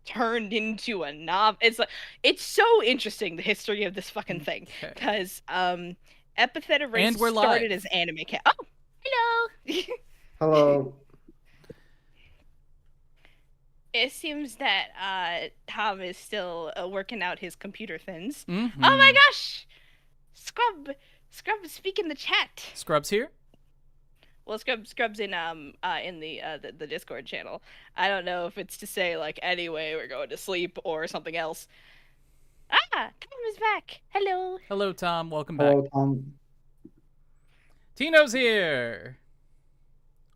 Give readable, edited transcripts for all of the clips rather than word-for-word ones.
turned into a novel. It's so interesting, the history of this fucking thing, Okay. because Epithet And Erased we're live. started as anime Oh, hello. Hello. It seems that Tom is still working out his computer things. Mm-hmm. Oh my gosh, Scrub, speak in the chat. Scrub's here. Well, Scrub's in the Discord channel. I don't know if it's to say like, anyway, we're going to sleep or something else. Ah, Tom is back. Hello. Hello, Tom. Welcome back. Hello, Tom. Tino's here.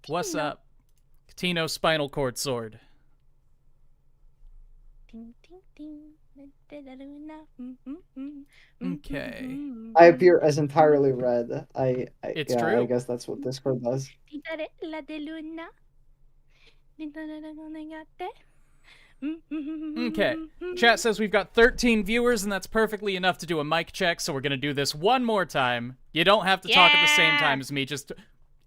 What's Tino. up? Tino spinal cord sword. Ding, ding, ding. Okay. I appear as entirely red. It's yeah, true. I guess that's what Discord does. Okay. Chat says we've got 13 viewers, and that's perfectly enough to do a mic check, so we're going to do this one more time. You don't have to talk at the same time as me. Just,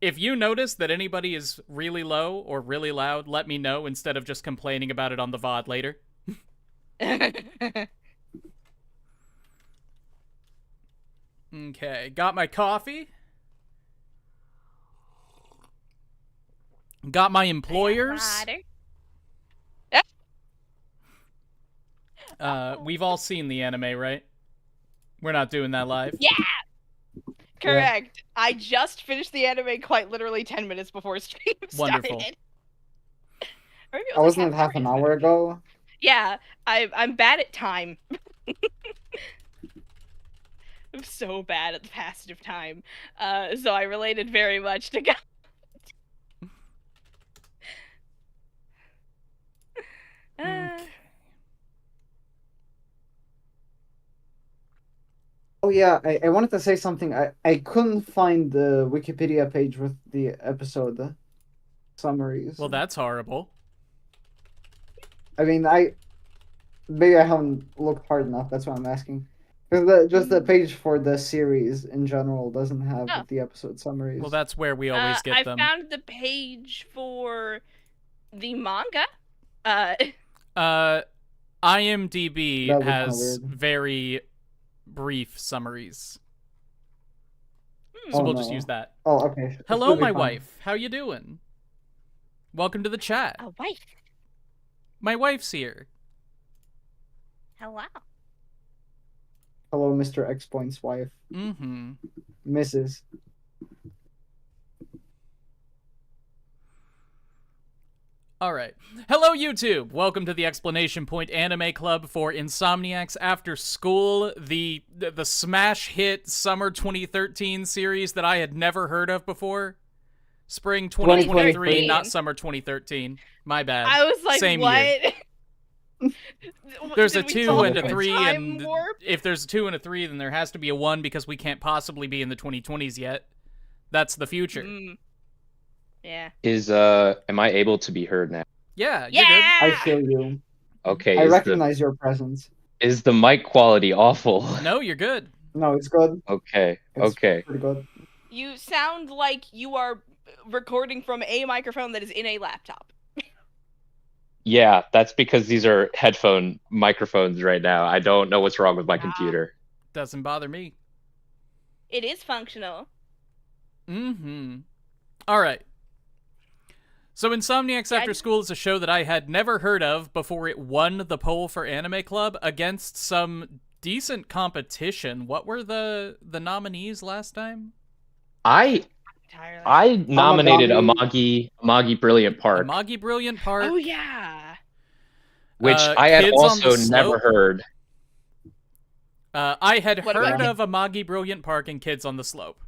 if you notice that anybody is really low or really loud, let me know instead of just complaining about it on the VOD later. Okay. Got my coffee. Got my employers. We've all seen the anime, right? We're not doing that live. Yeah! Correct. Yeah. I just finished the anime quite literally 10 minutes before stream started. Wonderful. Wasn't it half an hour ago? Yeah, I'm bad at time. I'm so bad at the passage of time. So I related very much to God. Okay. Oh yeah, I wanted to say something. I couldn't find the Wikipedia page with the episode summaries. Well, that's horrible. I mean, maybe I haven't looked hard enough. That's why I'm asking. Because just the page for the series in general doesn't have the episode summaries. Well, that's where we always get them. I found the page for the manga. IMDb has very brief summaries. So we'll just use that. Oh, okay. Hello, my wife. How you doing? Welcome to the chat. A wife? My wife's here. Hello. Hello, Mr. ExPoint's wife. Mm-hmm. Mrs. All right. Hello, YouTube. Welcome to the Explanation Point Anime Club for Insomniacs After School, the smash hit Summer 2013 series that I had never heard of before. Spring 2023, not Summer 2013. My bad. I was like, same what? Year. There's a 2 and a 3, and if there's a 2 and a 3, then there has to be a 1 because we can't possibly be in the 2020s yet. That's the future. Yeah. Am I able to be heard now? Yeah, you're good. I feel you. Okay. I recognize your presence. Is the mic quality awful? No, you're good. No, it's good. Okay. It's pretty good. You sound like you are recording from a microphone that is in a laptop. Yeah, that's because these are headphone microphones right now. I don't know what's wrong with my computer. Doesn't bother me. It is functional. Mm-hmm. All right. So Insomniacs After School is a show that I had never heard of before it won the poll for Anime Club against some decent competition. What were the nominees last time? I nominated Amagi Brilliant Park. Amagi Brilliant Park. Oh, yeah. Which I had also never heard. I had heard of Amagi Brilliant Park and Kids on the Slope.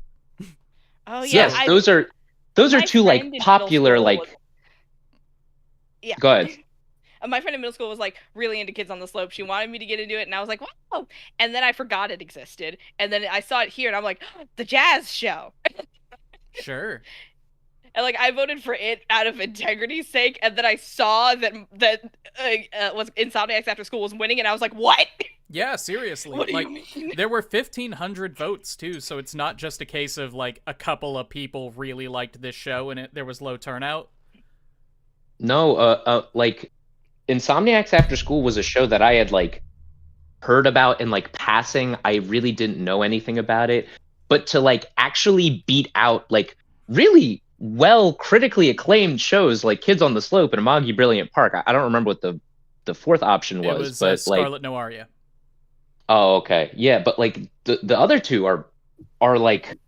Oh, yeah. Yes, those are two, like, popular, like... Yeah. Go ahead. My friend in middle school was like really into Kids on the Slope. She wanted me to get into it, and I was like, wow. And then I forgot it existed. And then I saw it here, and I'm like, the jazz show. Sure. And like I voted for it out of integrity's sake, and then I saw that was Insomniacs After School was winning, and I was like, what? Yeah, seriously. What do like you mean? There were 1,500 votes too, so it's not just a case of like a couple of people really liked this show and there was low turnout. No, like Insomniacs After School was a show that I had like heard about in like passing. I really didn't know anything about it, but to like actually beat out like really well critically acclaimed shows like Kids on the Slope and Amagi Brilliant Park. I don't remember what the fourth option It was, was but like, Scarlet Noaria. oh, okay, yeah, but like the other two are like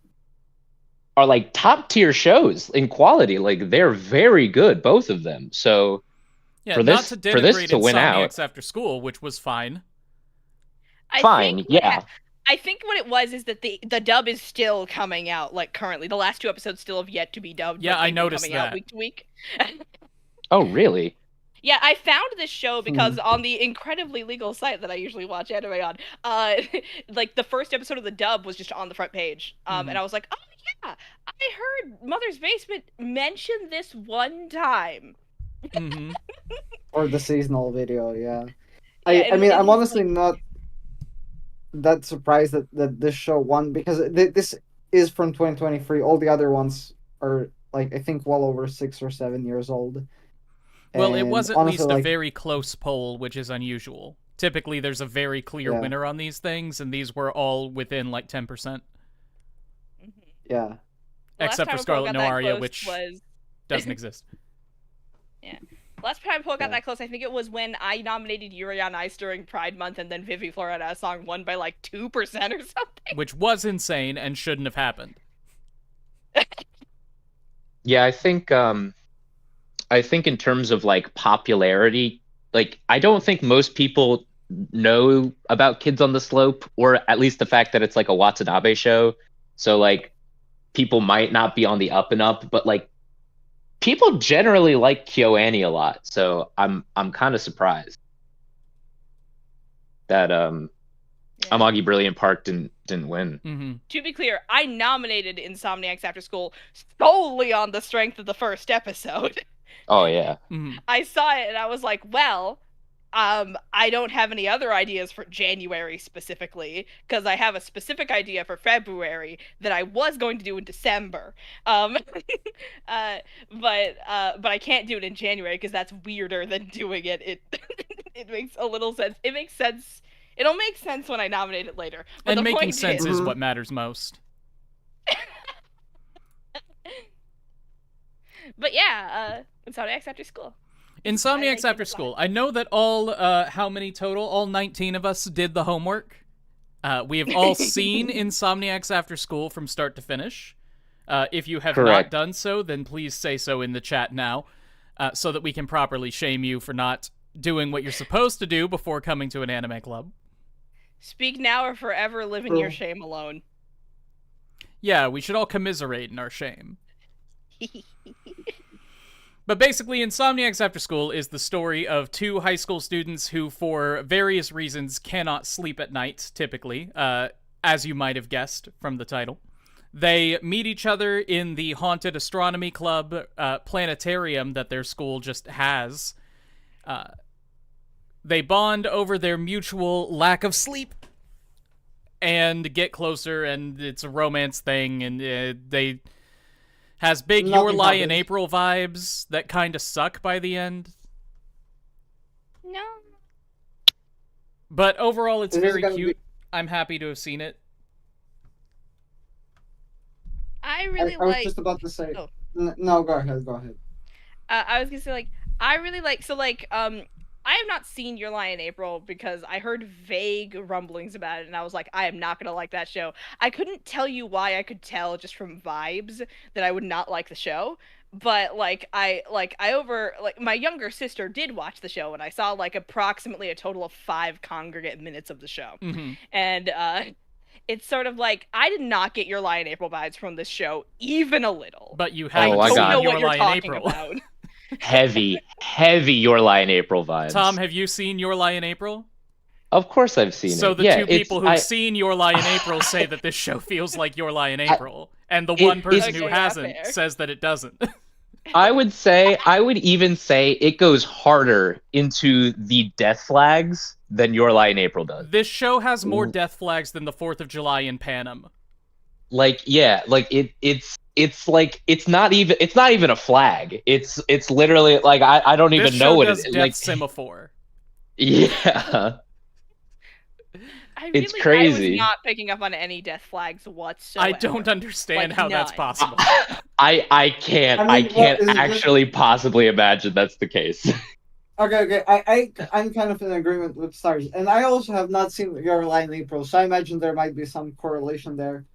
are like top tier shows in quality. Like they're very good, both of them. So Yeah, for not to this denigrate to win out, Insomniacs After School, which was fine. I think fine, yeah. I think what it was is that the dub is still coming out like currently. The last 2 episodes still have yet to be dubbed. Yeah, but I they've been noticed coming out that. week to week. Oh, really? Yeah, I found this show because on the incredibly legal site that I usually watch anime on, like the first episode of the dub was just on the front page, and I was like, oh yeah, I heard Mother's Basement mention this one time. Mm-hmm. Or the seasonal video, yeah. Yeah, I mean, I'm it's honestly not that surprised that this show won, because this is from 2023. All the other ones are like, I think, well over 6 or 7 years old. Well, it And was at honestly, least a like, very close poll, which is unusual. Typically, there's a very clear Yeah. winner on these things, and these were all within like 10%. Mhm. yeah. Except for Last time a poll Scarlet got that Noaria, close which was doesn't exist. last time a poll got Yeah. that close. I think it was when I nominated Yuri on Ice during Pride Month, and then Vivi Florida song won by like 2% or something. Which was insane and shouldn't have happened. Yeah, I think in terms of like popularity, like I don't think most people know about Kids on the Slope, or at least the fact that it's like a Watanabe show. So like people might not be on the up and up, but like people generally like KyoAni a lot. So I'm kind of surprised that Yeah. Amagi Brilliant Park didn't win. Mm-hmm. To be clear, I nominated Insomniacs After School solely on the strength of the first episode. Oh yeah. Mm-hmm. I saw it and I was like, well, I don't have any other ideas for January specifically, because I have a specific idea for February that I was going to do in December. But I can't do it in January because that's weirder than doing it. It makes a little sense. It makes sense. It'll make sense when I nominate it later. But And the making point sense is Mhm. what matters most. But yeah, Insomniacs After School. Insomniacs I After did School. I know that all, how many total? All 19 of us did the homework. We have all seen Insomniacs After School from start to finish. If you have not Correct. done so, then please say so in the chat now, so that we can properly shame you for not doing what you're supposed to do before coming to an anime club. Speak now or forever live in your Oh. shame alone. Yeah, we should all commiserate in our shame. But basically, Insomniacs After School is the story of 2 high school students who, for various reasons, cannot sleep at night, typically, as you might have guessed from the title. They meet each other in the haunted astronomy club planetarium that their school just has. They bond over their mutual lack of sleep and get closer, and it's a romance thing, and they has big Nothing Your Lie in happens. April vibes that kind of suck by the end. No. But overall, it's It is very gonna cute. I'm happy to have seen it. I I really was like. just about to say. Oh. No, go ahead. Go ahead. I was gonna say like I really like. So like I have not seen Your Lie in April because I heard vague rumblings about it, and I was like, I am not gonna like that show. I couldn't tell you why. I could tell just from vibes that I would not like the show. But like I my younger sister did watch the show, and I saw like approximately a total of 5 congregate minutes of the show, Mm-hmm. and it's sort of like I did not get Your Lie in April vibes from this show, even a little. But you I haven't I don't seen got know it. Your what you're Lie in talking April. about. Heavy Your Lie in April vibes. Tom, have you seen Your Lie in April? Of course I've seen So it. the Yeah, 2 people who've I- seen Your Lie in April say that this show feels like Your Lie in April, and the it- one person Okay, who yeah, hasn't fair. says that it doesn't. I would even say it goes harder into the death flags than Your Lie in April does. This show has more Ooh. death flags than the 4th of July in Panem. like yeah, like it's like it's not even a flag. It's literally like I don't This even know show what does it death like. semaphore. Yeah, it's I was crazy. not picking up on any death flags whatsoever. I don't understand Like, how that's none. possible. I can't I mean, what, is it just- actually possibly imagine that's the case. Okay. I'm kind of in agreement with Stars, and I also have not seen Your Lie in April, so I imagine there might be some correlation there.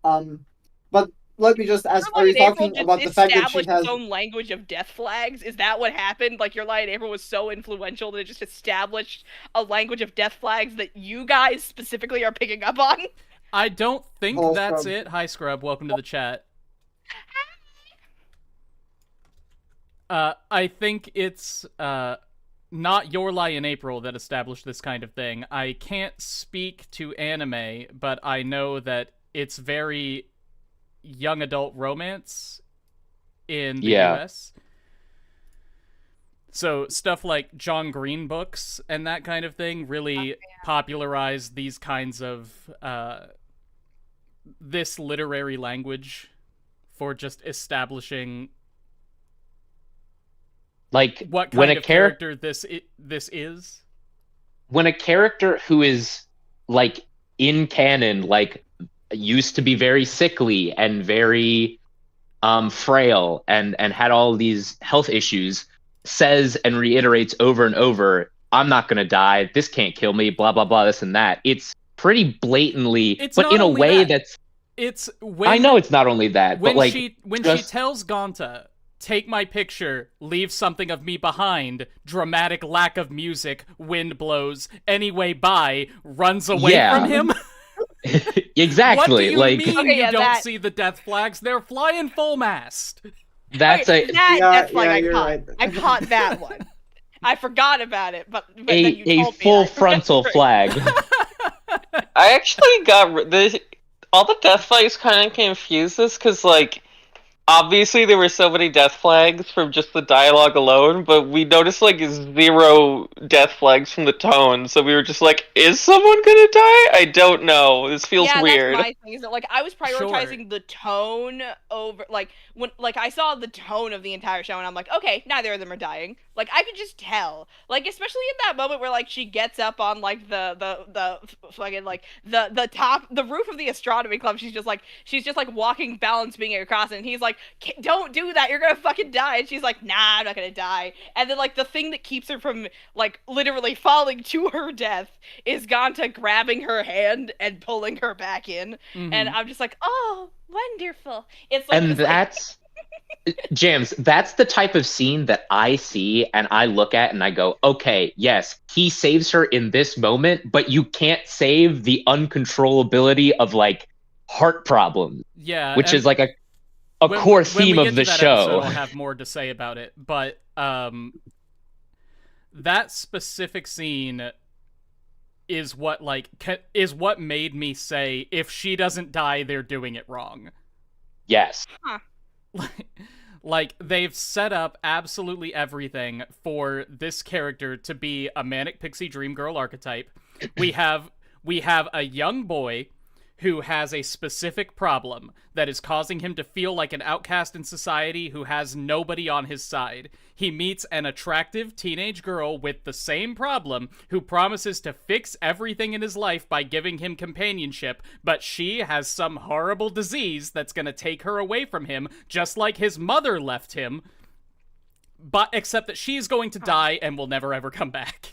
But let me just ask: Your are Lie you in April talking just about the fact that she established has? its own language of death flags? Is that what happened? Like, Your Lie in April was so influential that it just established a language of death flags that you guys specifically are picking up on? I don't think Hello, that's Scrub. it. Hi, Scrub. Welcome to the chat. I think it's not Your Lie in April that established this kind of thing. I can't speak to anime, but I know that it's very young adult romance in the Yeah. US. So stuff like John Green books and that kind of thing really popularized these kinds of this literary language for just establishing Like what when kind a of character this is. when a character who is like in canon like used to be very sickly and very frail and had all these health issues says and reiterates over and over, I'm not gonna die, this can't kill me, blah blah blah, this and that. It's pretty blatantly, It's but not in a only way that. that's It's when I know it's not only that, when but like she just tells Gonta, take my picture, leave something of me behind, dramatic lack of music, wind blows, anyway bye, runs away Yeah. from him. exactly What do you like mean Okay, you yeah, don't that- see the death flags? They're flying full mast. that's Okay, that Yeah, death flag yeah, I you're caught. right. I caught that one. I forgot about it, but then you a told me full and I frontal remembered. flag. I actually got all the death flags kind of confused us because, like, obviously there were so many death flags from just the dialogue alone, but we noticed like 0 death flags from the tone. So we were just like, "Is someone gonna die? I don't know. This feels Yeah, weird." that's my thing. Is that like I was prioritizing the tone over like when like I saw the tone of the entire show and I'm like, okay, neither of them are dying. Like I could just tell. Like especially in that moment where like she gets up on like the fucking like the top the roof of the astronomy club. She's just like walking balance being across it, and he's like, don't do that, you're gonna fucking die. And she's like, nah, I'm not gonna die. And then like the thing that keeps her from like literally falling to her death is Ganta grabbing her hand and pulling her back in. Mhm. And I'm just like, oh, wonderful. It's like And just, like, that's Jams, that's the type of scene that I see and I look at and I go, okay, yes, he saves her in this moment, but you can't save the uncontrollability of like heart problems, Yeah, which and is like a when core we theme get of the to that show. episode, I'll have more to say about it, but that specific scene is what made me say, if she doesn't die, they're doing it wrong. Yes. Like they've set up absolutely everything for this character to be a manic pixie dream girl archetype. We have a young boy who has a specific problem that is causing him to feel like an outcast in society who has nobody on his side. He meets an attractive teenage girl with the same problem who promises to fix everything in his life by giving him companionship, but she has some horrible disease that's gonna take her away from him, just like his mother left him, but except that she's going to die and will never ever come back.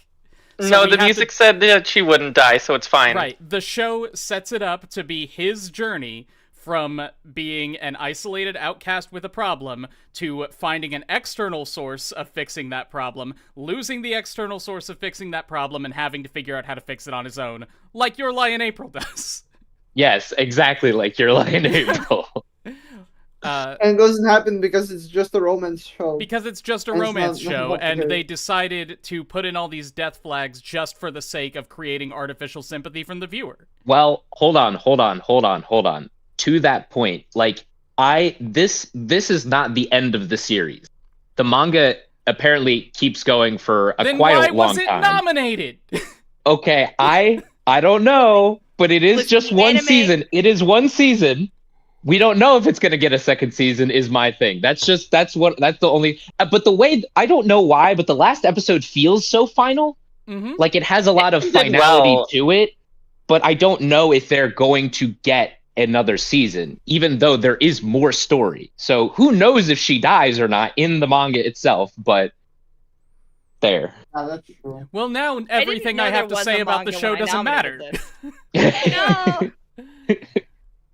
So No, we the have music said that she wouldn't die, so it's fine. Right. The show sets it up to be his journey from being an isolated outcast with a problem to finding an external source of fixing that problem, losing the external source of fixing that problem, and having to figure out how to fix it on his own, like Your Lie in April does. Yes, exactly like Your Lie in April. And it doesn't happen because it's just a romance show. Because it's just a And it's romance not show, and complicated. they decided to put in all these death flags just for the sake of creating artificial sympathy from the viewer. Well, hold on. To that point, like this is not the end of the series. The manga apparently keeps going for Then quite why a long was it time. nominated? Okay, I don't know, but it is Listen, just the one anime- season. It is one season. we don't know if it's going to get a second season is my thing. That's the only, but the way, I don't know why, but the last episode feels so final. Mm-hmm. Like it has a lot of It did finality well. to it, but I don't know if they're going to get another season, even though there is more story. So who knows if she dies or not in the manga itself, but there. Yeah, that's true. Well, now everything I have to say about the show doesn't matter. No.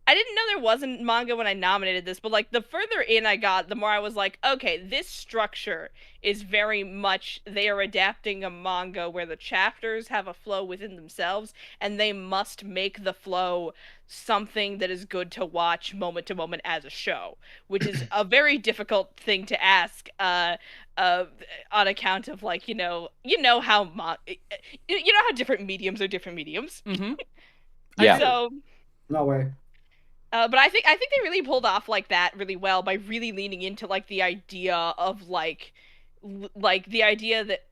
I didn't know there wasn't manga when I nominated this, but like the further in I got, the more I was like, okay, this structure is very much they are adapting a manga where the chapters have a flow within themselves and they must make the flow something that is good to watch moment to moment as a show, which is a very difficult thing to ask on account of like, you know how different mediums are different mediums. Mm-hmm. Yeah. So No way. but I think they really pulled off like that really well by really leaning into like the idea of like the idea that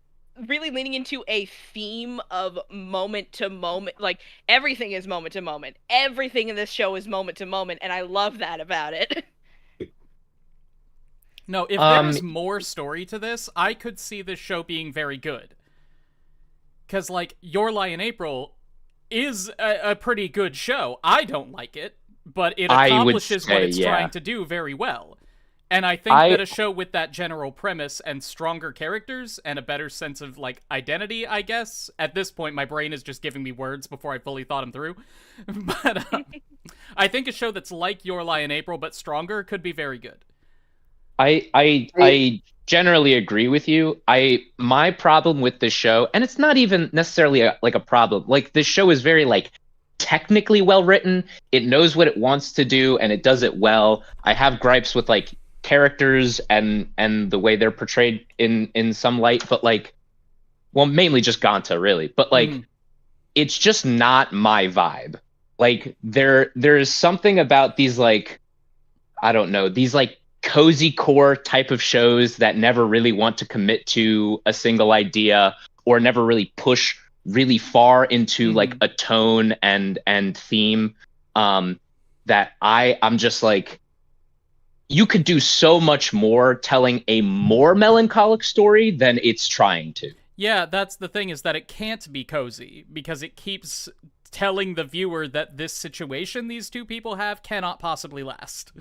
really leaning into a theme of moment to moment. Like everything is moment to moment. Everything in this show is moment to moment, and I love that about it. No, if there's more story to this, I could see this show being very good. Because, like, Your Lie in April is a pretty good show. I don't like it, but it accomplishes what it's trying to do very well. And I think that a show with that general premise and stronger characters and a better sense of, like, identity, I guess. At this point, my brain is just giving me words before I fully thought them through. But I think a show that's like Your Lie in April but stronger could be very good. I generally agree with you. My problem with this show, and it's not even necessarily a problem. Like this show is very like technically well written. It knows what it wants to do and it does it well. I have gripes with like characters and the way they're portrayed in some light, but like, well, mainly just Ganta really. But like, it's just not my vibe. Like there's something about these like, I don't know, these like cozy core type of shows that never really want to commit to a single idea or never really push really far into like a tone and theme, that I'm just like, you could do so much more telling a more melancholic story than it's trying to. Yeah, that's the thing, is that it can't be cozy because it keeps telling the viewer that this situation these two people have cannot possibly last.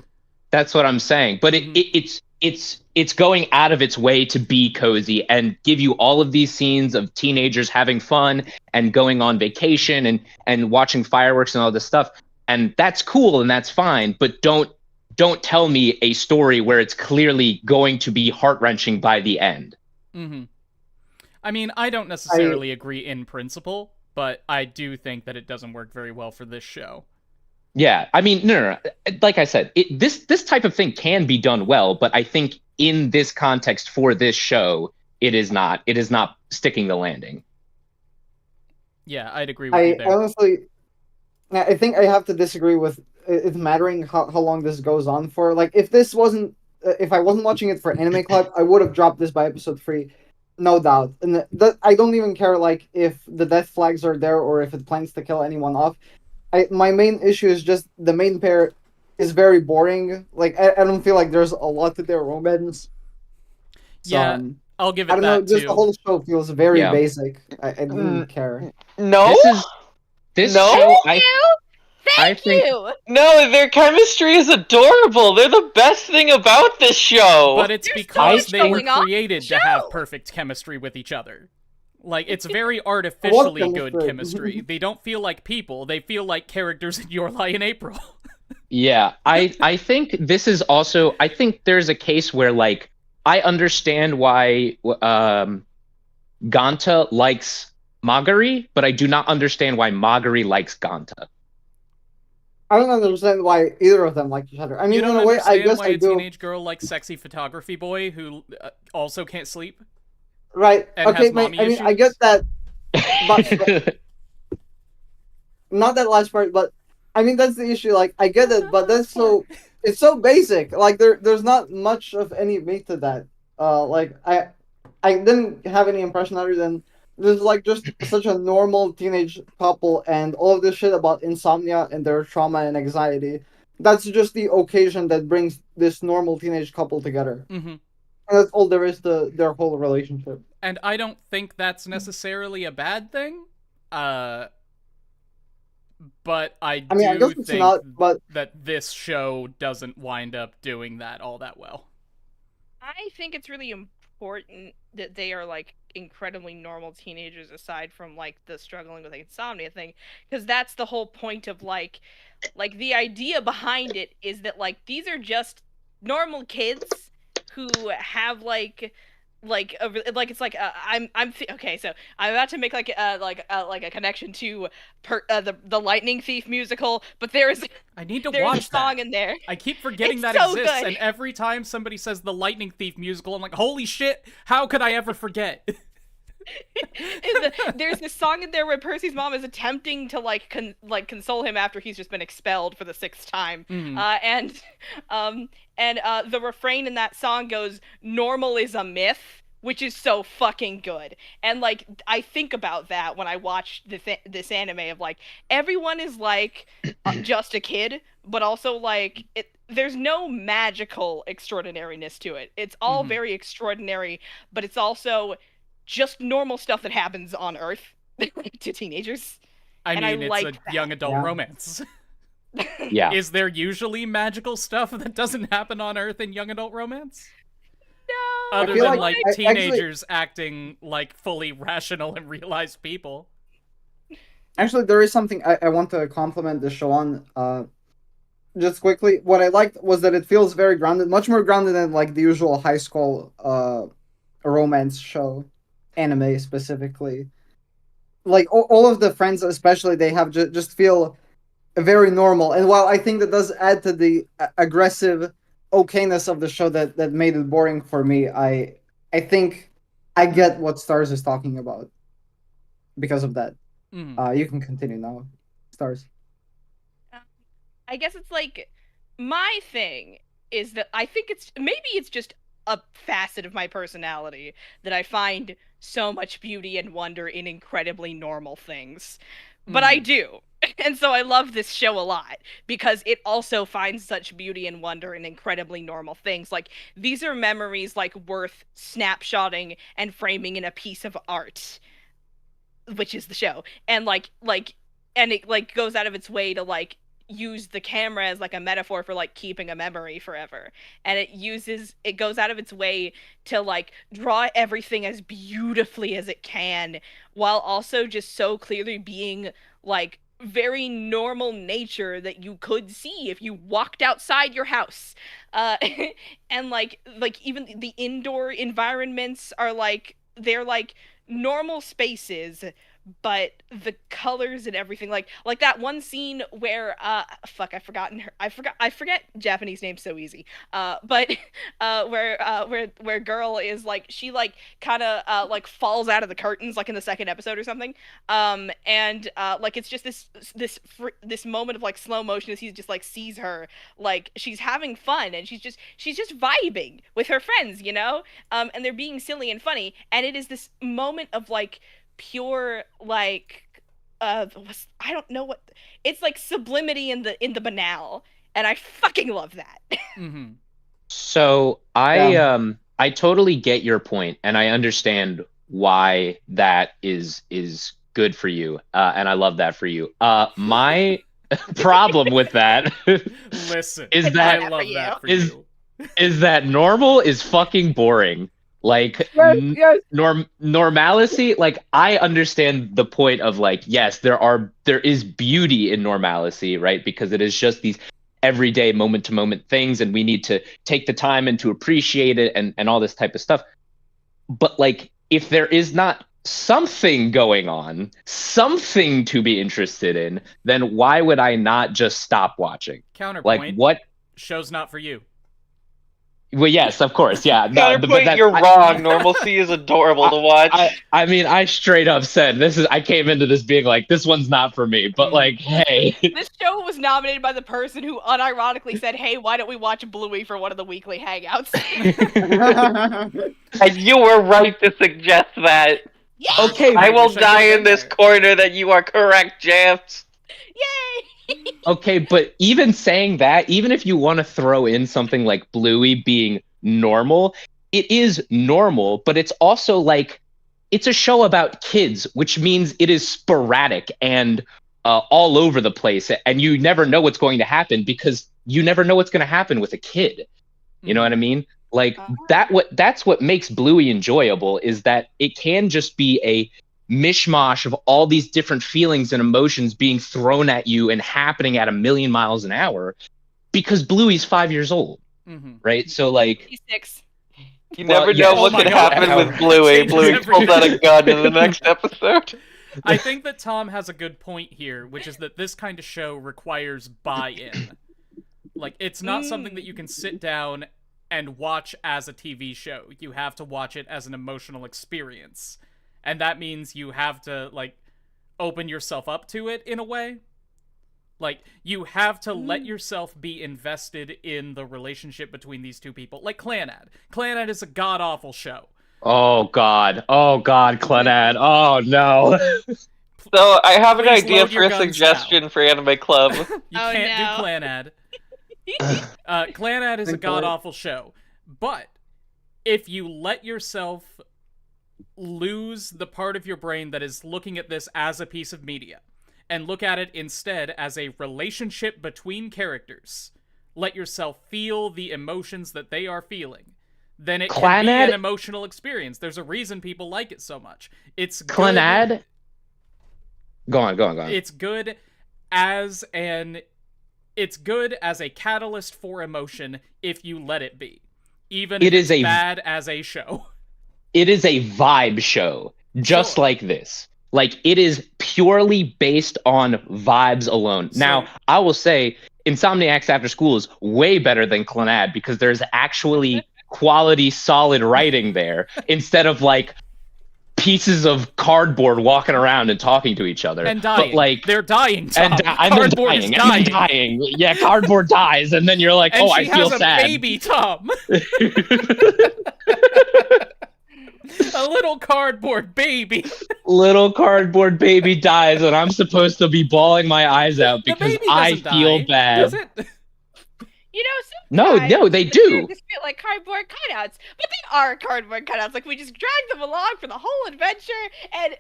That's what I'm saying. But it's going out of its way to be cozy and give you all of these scenes of teenagers having fun and going on vacation and watching fireworks and all this stuff. And that's cool and that's fine. But don't tell me a story where it's clearly going to be heart-wrenching by the end. Mm-hmm. I mean, I don't necessarily agree in principle, but I do think that it doesn't work very well for this show. Yeah, I mean, no. Like I said, this type of thing can be done well, but I think in this context for this show, it is not sticking the landing. Yeah, I'd agree with you there. Honestly, I think I have to disagree with it mattering how long this goes on for. Like, if I wasn't watching it for Anime Club, I would have dropped this by episode 3, no doubt. And I don't even care like if the death flags are there or if it plans to kill anyone off. My main issue is just the main pair is very boring. Like, I don't feel like there's a lot to their romance. So, yeah, I'll give it that, I don't know, just too. the whole show feels very basic. I didn't care. No? This no? show, Thank you! No, their chemistry is adorable. They're the best thing about this show. But it's because they were created to have perfect chemistry with each other. Like, it's very artificially good chemistry. They don't feel like people. They feel like characters in Your Lie in April. Yeah, I think this is also... I think there's a case where, like, I understand why Ganta likes Magari, but I do not understand why Magari likes Ganta. I don't understand why either of them like each other. I mean, in a way, I guess I do. A teenage girl likes sexy photography boy who also can't sleep? Right. And okay, has mommy issues? I get that. But not that last part, but I mean that's the issue. Like, I get it, but that's it's so basic. Like, there's not much of any meat to that. Like I didn't have any impression other than there's like just such a normal teenage couple, and all of this shit about insomnia and their trauma and anxiety that's just the occasion that brings this normal teenage couple together. Mm-hmm. And that's all there is to their whole relationship. And I don't think that's necessarily a bad thing. But I I mean, I guess do it's think not, but that this show doesn't wind up doing that all that well. I think it's really important that they are like incredibly normal teenagers aside from like the struggling with insomnia thing, because that's the whole point of like the idea behind it is that like these are just normal kids who have like it's like okay, so I'm about to make like a connection to the Lightning Thief musical, but there's I need to there's watch a song that. in there. I keep forgetting It's that so exists, good. and every time somebody says the Lightning Thief musical, I'm like, holy shit, how could I ever forget? There's this song in there where Percy's mom is attempting to console him after he's just been expelled for the 6th time, and the refrain in that song goes, "Normal is a myth," which is so fucking good. And like I think about that when I watch this anime of like everyone is like just a kid, but also like there's no magical extraordinariness to it. It's all very extraordinary, but it's also just normal stuff that happens on Earth to teenagers. I And mean, I it's like a that. young adult romance. Yeah. Is there usually magical stuff that doesn't happen on Earth in young adult romance? No. Other feel than like- like actually- teenagers acting like fully rational and realized people. actually, there is something I want to compliment the show on. Just quickly, what I liked was that it feels very grounded, much more grounded than like the usual high school romance show, anime specifically. Like all of the friends, especially, they have just feel very normal. And while I think that does add to the aggressive okayness of the show that made it boring for me, I think I get what Stars is talking about because of that. You can continue now, Stars. I guess it's like my thing is that I think it's just a facet of my personality that I find so much beauty and wonder in incredibly normal things. But I do. And so I love this show a lot because it also finds such beauty and wonder in incredibly normal things. Like these are memories like worth snapshotting and framing in a piece of art, which is the show. And and it like goes out of its way to like use the camera as like a metaphor for like keeping a memory forever, and it goes out of its way to like draw everything as beautifully as it can while also just so clearly being like very normal nature that you could see if you walked outside your house. And like even the indoor environments are like they're like normal spaces, but the colors and everything like that one scene where fuck I forget Japanese names so easy, but where girl is like she like kind of like falls out of the curtains like in the 2nd episode or something, and like it's just this moment of like slow motion as he just like sees her like she's having fun and she's just vibing with her friends, you know, and they're being silly and funny, and it is this moment of like pure like I don't know what it's like, sublimity in the banal, and I fucking love that. So I totally get your point, and I understand why that is good for you, and I love that for you. My problem with that Listen, is I that love that for is you. is that normal is fucking boring. Like Yes. normalcy, like I understand the point of like, yes, there is beauty in normalcy, right? Because it is just these everyday moment to moment things, and we need to take the time and to appreciate it and all this type of stuff. But like if there is not something going on, something to be interested in, then why would I not just stop watching? Counterpoint. Like what? Show's not for you. Well, yes, of course, yeah. Counterpoint, you're wrong. Normalcy is adorable to watch. I mean, I straight up said I came into this being like, this one's not for me. But like, hey, This show was nominated by the person who unironically said, "Hey, why don't we watch Bluey for one of the weekly hangouts?" And you were right to suggest that. Yes! okay, I will wish I die could've in been this there. corner that you are correct, James. Yay! Okay, but even saying that, even if you want to throw in something like Bluey being normal, it is normal, but it's also like it's a show about kids, which means it is sporadic and all over the place, and you never know what's going to happen because you never know what's going to happen with a kid. You know what I mean? Like that's what makes Bluey enjoyable is that it can just be a mishmash of all these different feelings and emotions being thrown at you and happening at a million miles an hour because Bluey's 5 years old, right? So like, He's 6. You Well, never yes. know what Oh my could God. happen That with Bluey. changes Bluey pulls out a everything. gun in the next episode. I think that Tom has a good point here, which is that this kind of show requires buy-in. Like, it's not something that you can sit down and watch as a TV show. You have to watch it as an emotional experience. And that means you have to, like, open yourself up to it in a way. Like, you have to let yourself be invested in the relationship between these two people. Like Clanad. Clanad is a god-awful show. oh God, Clenad, oh no. So I have an Please idea load your for a guns suggestion for Anime Club. You Oh, can't no. do Clanad. Clanad is a Think god-awful show. But if you let yourself lose the part of your brain that is looking at this as a piece of media, and look at it instead as a relationship between characters, let yourself feel the emotions that they are feeling, then it can be Clanad- an emotional experience. There's a reason people like it so much. It's good. Clenad. Go on. It's good as a catalyst for emotion if you let it be. Even if it's bad as a show. It is a vibe show, just Sure. like this. Like, it is purely based on vibes alone. So- Now, I will say, Insomniacs After School is way better than Clenad because there's actually quality, solid writing there instead of like pieces of cardboard walking around and talking to each other. And dying. But like, They're dying, Tom. and then Cardboard is dying. Yeah, cardboard dies, and then you're like, And oh, she I feel has a sad. baby, Tom. A little cardboard baby. Little cardboard baby dies, and I'm supposed to be bawling my eyes out The because baby I doesn't feel die, bad. does it? You know, No, sometimes they the do. characters feel like cardboard cutouts, but they are cardboard cutouts. Like, we just drag them along for the whole adventure, and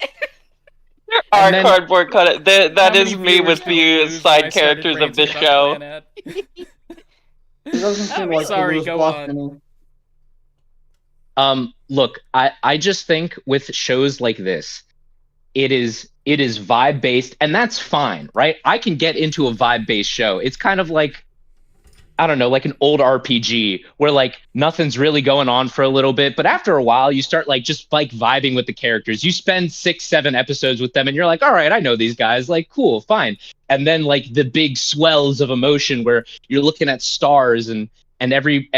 There are And then- cardboard cutout. That How is many me viewers with did we the lose when I side started characters of ranting this about show. Clanad? It doesn't seem like sorry, it was go blocked on. any. Look, I just think with shows like this, it is vibe based, and that's fine, right? I can get into a vibe based show. It's kind of like, I don't know, like an old RPG where like nothing's really going on for a little bit, but after a while you start like just like vibing with the characters. You spend 6-7 episodes with them and you're like, all right, I know these guys, like cool, fine. And then like the big swells of emotion where you're looking at stars and every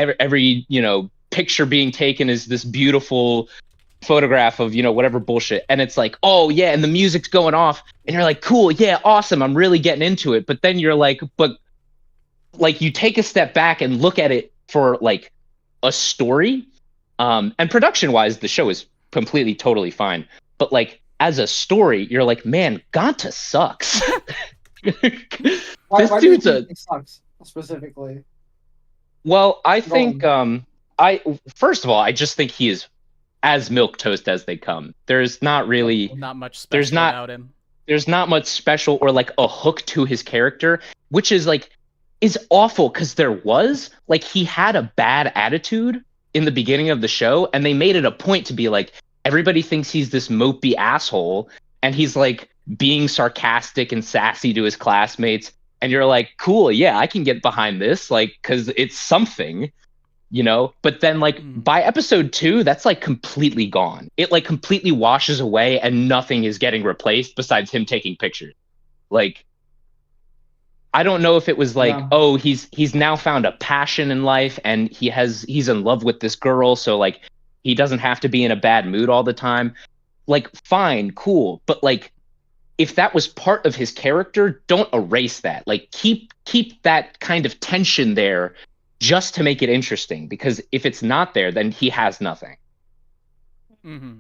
you know picture being taken is this beautiful photograph of, you know, whatever bullshit, and it's like, oh yeah, and the music's going off and you're like, cool, yeah, awesome, I'm really getting into it. But then you're like, but like you take a step back and look at it for like a story, and production wise the show is completely totally fine, but like as a story you're like, man, Ganta sucks. Why This do you dude's a think it sucks specifically? well, I Go think I first of all, I just think he is as milquetoast as they come. There's not really Not much special There's not- about him. there's not much special or like a hook to his character, which is like is awful because there was like he had a bad attitude in the beginning of the show, and they made it a point to be like everybody thinks he's this mopey asshole, and he's like being sarcastic and sassy to his classmates, and you're like, cool, yeah, I can get behind this, like, because it's something, you know. But then like by episode 2, that's like completely gone. It like completely washes away and nothing is getting replaced besides him taking pictures. Like, I don't know if it was like, Yeah. oh, he's now found a passion in life and he's in love with this girl, so like he doesn't have to be in a bad mood all the time. Like, fine, cool, but like if that was part of his character, don't erase that. Like keep that kind of tension there just to make it interesting, because if it's not there, then he has nothing. Mm-hmm.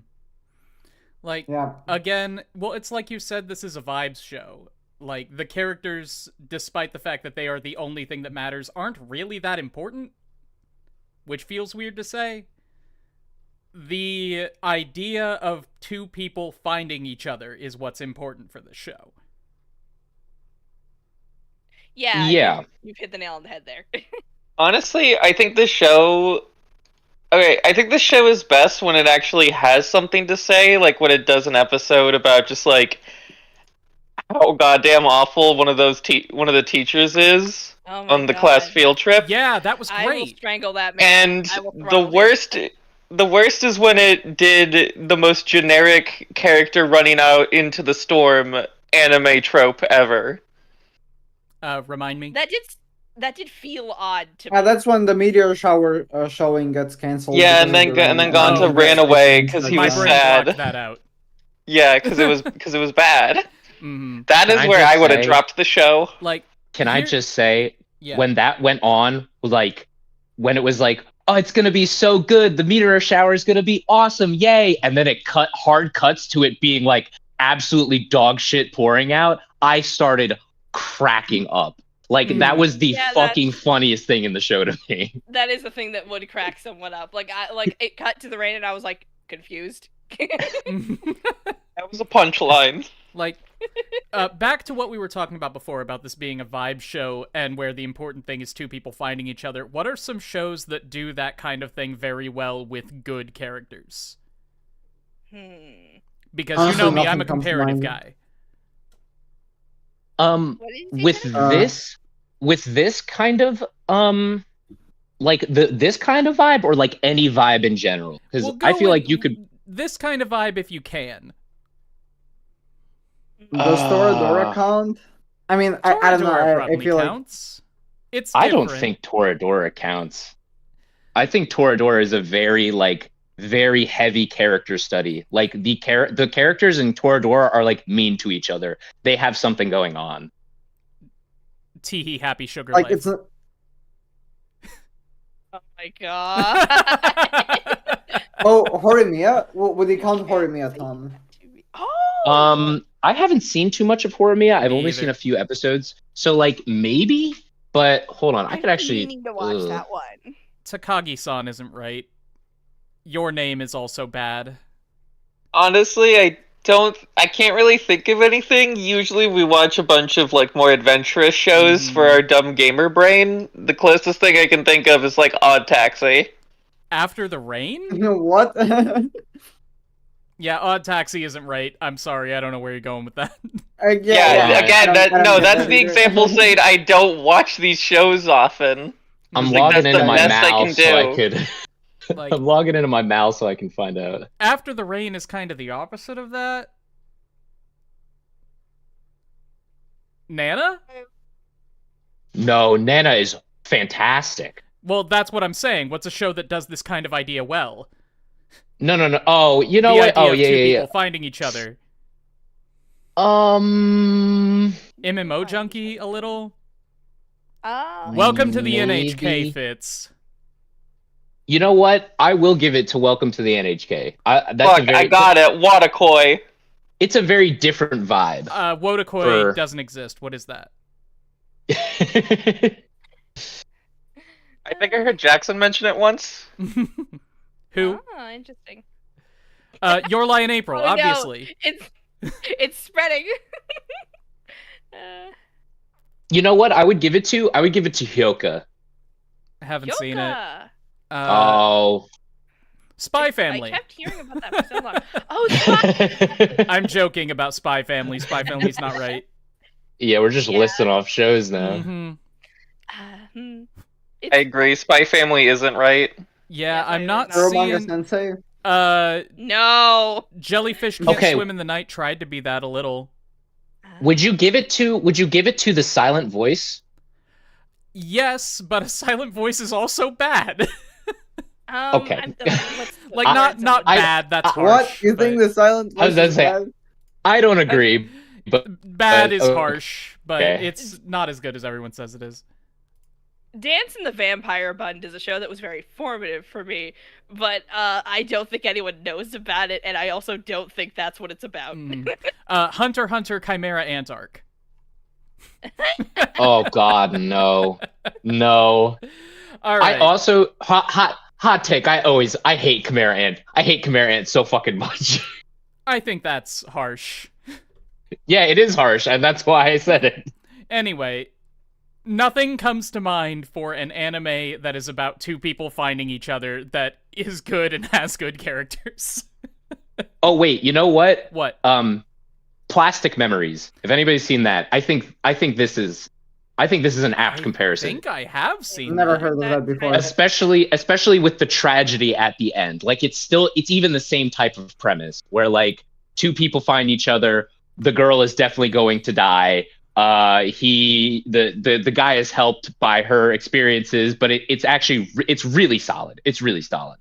Like, Yeah. again, well, it's like you said, this is a vibes show. Like, the characters, despite the fact that they are the only thing that matters, aren't really that important, which feels weird to say. The idea of two people finding each other is what's important for the show. Yeah, Yeah. you've hit the nail on the head there. Honestly, I think the show. Okay, I think the show is best when it actually has something to say, like when it does an episode about just like how goddamn awful one of the teachers is Oh my on the God. class field trip. Yeah, that was I will great. strangle that man. And I will the throttle him. worst is when it did the most generic character running out into the storm anime trope ever. Remind me. That did feel odd to me. That's when the meteor shower showing gets canceled. Yeah, because of the and then rain. gone to the ran away restrictions 'cause that he My was got- brain sad. blocked that out. Yeah, because it was bad. Mm-hmm. That Can is I where just I would have say- dropped the show. Like, Can I here- just say, yeah. when that went on, like, when it was like, oh, it's gonna be so good, the meteor shower is gonna be awesome, yay! And then it hard cuts to it being like absolutely dog shit pouring out. I started cracking up. Like, that was the Yeah, fucking funniest thing in the show to me. That is the thing that would crack someone up. Like it cut to the rain and I was like confused. That was a punchline. Like, back to what we were talking about before about this being a vibe show and where the important thing is two people finding each other. What are some shows that do that kind of thing very well with good characters? Because Honestly, you know me, I'm nothing a comes to comparative mind. guy. What did you say? With this kind of like this kind of vibe, or like any vibe in general, because Well, I go feel with like you could. this kind of vibe if you can. Does Toradora count? I mean, I don't know. Toradora I probably feel like counts. It's I don't different. think Toradora counts. I think Toradora is a very heavy character study. Like the characters in Toradora are like mean to each other. They have something going on. Teehee happy sugar like life. it's a, Oh my god. oh Horimiya. Would you count Horimiya, Tom? Oh. I haven't seen too much of Horimiya. I've Me only either. seen a few episodes. So like maybe, but hold on, I I've could been actually meaning to watch ugh. that one. Takagi-san isn't right. Your name is also bad. Honestly, I can't really think of anything. Usually we watch a bunch of like more adventurous shows for our dumb gamer brain. The closest thing I can think of is like Odd Taxi. After the Rain? You know what? Yeah, Odd Taxi isn't right. I'm sorry, I don't know where you're going with that. Yeah, again, I don't get that's that the either. example saying I don't watch these shows often. I'm Like, logging that's into the my best I can mouse so I do. could. Like, I'm logging into my mouse so I can find out. After the Rain is kind of the opposite of that. Nana? No, Nana is fantastic. Well, that's what I'm saying. What's a show that does this kind of idea well? No. Oh, you know the what? idea Oh, of yeah, two yeah, people finding each other. MMO junkie a little. Oh. Welcome to the Maybe. NHK, Fitz. You know what? I will give it to Welcome to the NHK. Fuck, I got it. Watakoi. It's a very different vibe. Wotakoi For- doesn't exist. What is that? I think I heard Jackson mention it once. Who? Oh, interesting. Your Lie in April, Oh, no. obviously. It's spreading. You know what? I would give it to Hyoka. I haven't seen it. Yoka. Oh. Spy Family. I kept hearing about that for so long. Oh, Spy. I'm joking about Spy Family. Spy Family's not right. Yeah, we're just Yeah. listing off shows now. hmm I agree. Spy Family isn't right. Yeah, Yeah, I'm it not is Uromanga seeing. Sensei. No. Jellyfish Can't Okay. Swim in the Night tried to be that a little. Would you give it to the silent voice? Yes, but a silent voice is also bad. Okay. Like I- not I- bad. That's harsh. What? You think but the silent I was voice gonna is say- bad? I don't agree, but bad is oh, harsh, but okay. it's not as good as everyone says it is. Dance in the Vampire Bund is a show that was very formative for me, but I don't think anyone knows about it, and I also don't think that's what it's about. Mhm. Hunter x Hunter Chimera Ant Arc. Oh God, no, no. All right. I also hot take. I hate Chimera Ant. I hate Chimera Ant so fucking much. I think that's harsh. Yeah, it is harsh, and that's why I said it. Anyway, nothing comes to mind for an anime that is about two people finding each other that is good and has good characters. Oh wait, you know what? What? Plastic Memories. If anybody's seen that, I think this is an apt comparison. I think I have seen Never that. heard of that before. Especially with the tragedy at the end. Like it's even the same type of premise where like two people find each other, the girl is definitely going to die. The guy is helped by her experiences, but it's really solid. It's really solid.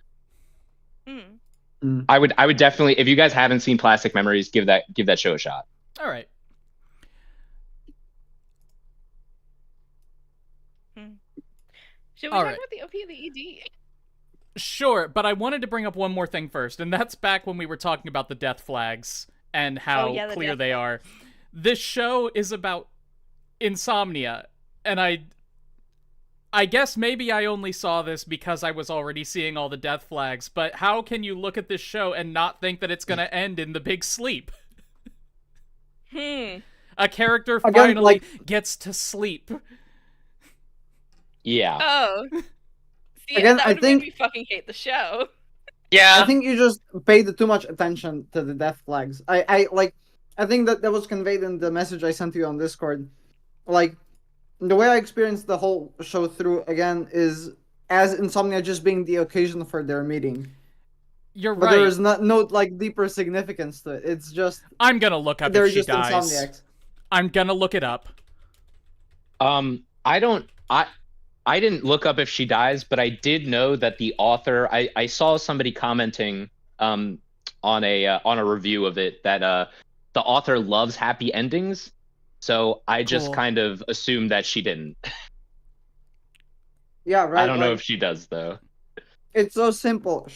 Hmm. I would definitely, if you guys haven't seen Plastic Memories, give that show a shot. All right. Should we All talk right. about the OP and the ED? Sure, but I wanted to bring up one more thing first, and that's back when we were talking about the death flags and how the clear death they are. This show is about insomnia, and I guess maybe I only saw this because I was already seeing all the death flags, but how can you look at this show and not think that it's gonna end in the big sleep? A character finally gets to sleep. Yeah. Oh. See, Again, that I would think- make me fucking hate the show. Yeah. I think you just paid too much attention to the death flags. I think that was conveyed in the message I sent you on Discord. Like, the way I experienced the whole show through, again, is as Insomnia just being the occasion for their meeting. You're But right. there is no like deeper significance to it. It's just I'm gonna look up they're if she just dies. Insomniacs. I'm gonna look it up. I didn't look up if she dies, but I did know that the author. I saw somebody commenting on a review of it that the author loves happy endings, so I just Cool. kind of assumed that she didn't. Yeah, right. I don't know like, if she does though. it's so simple.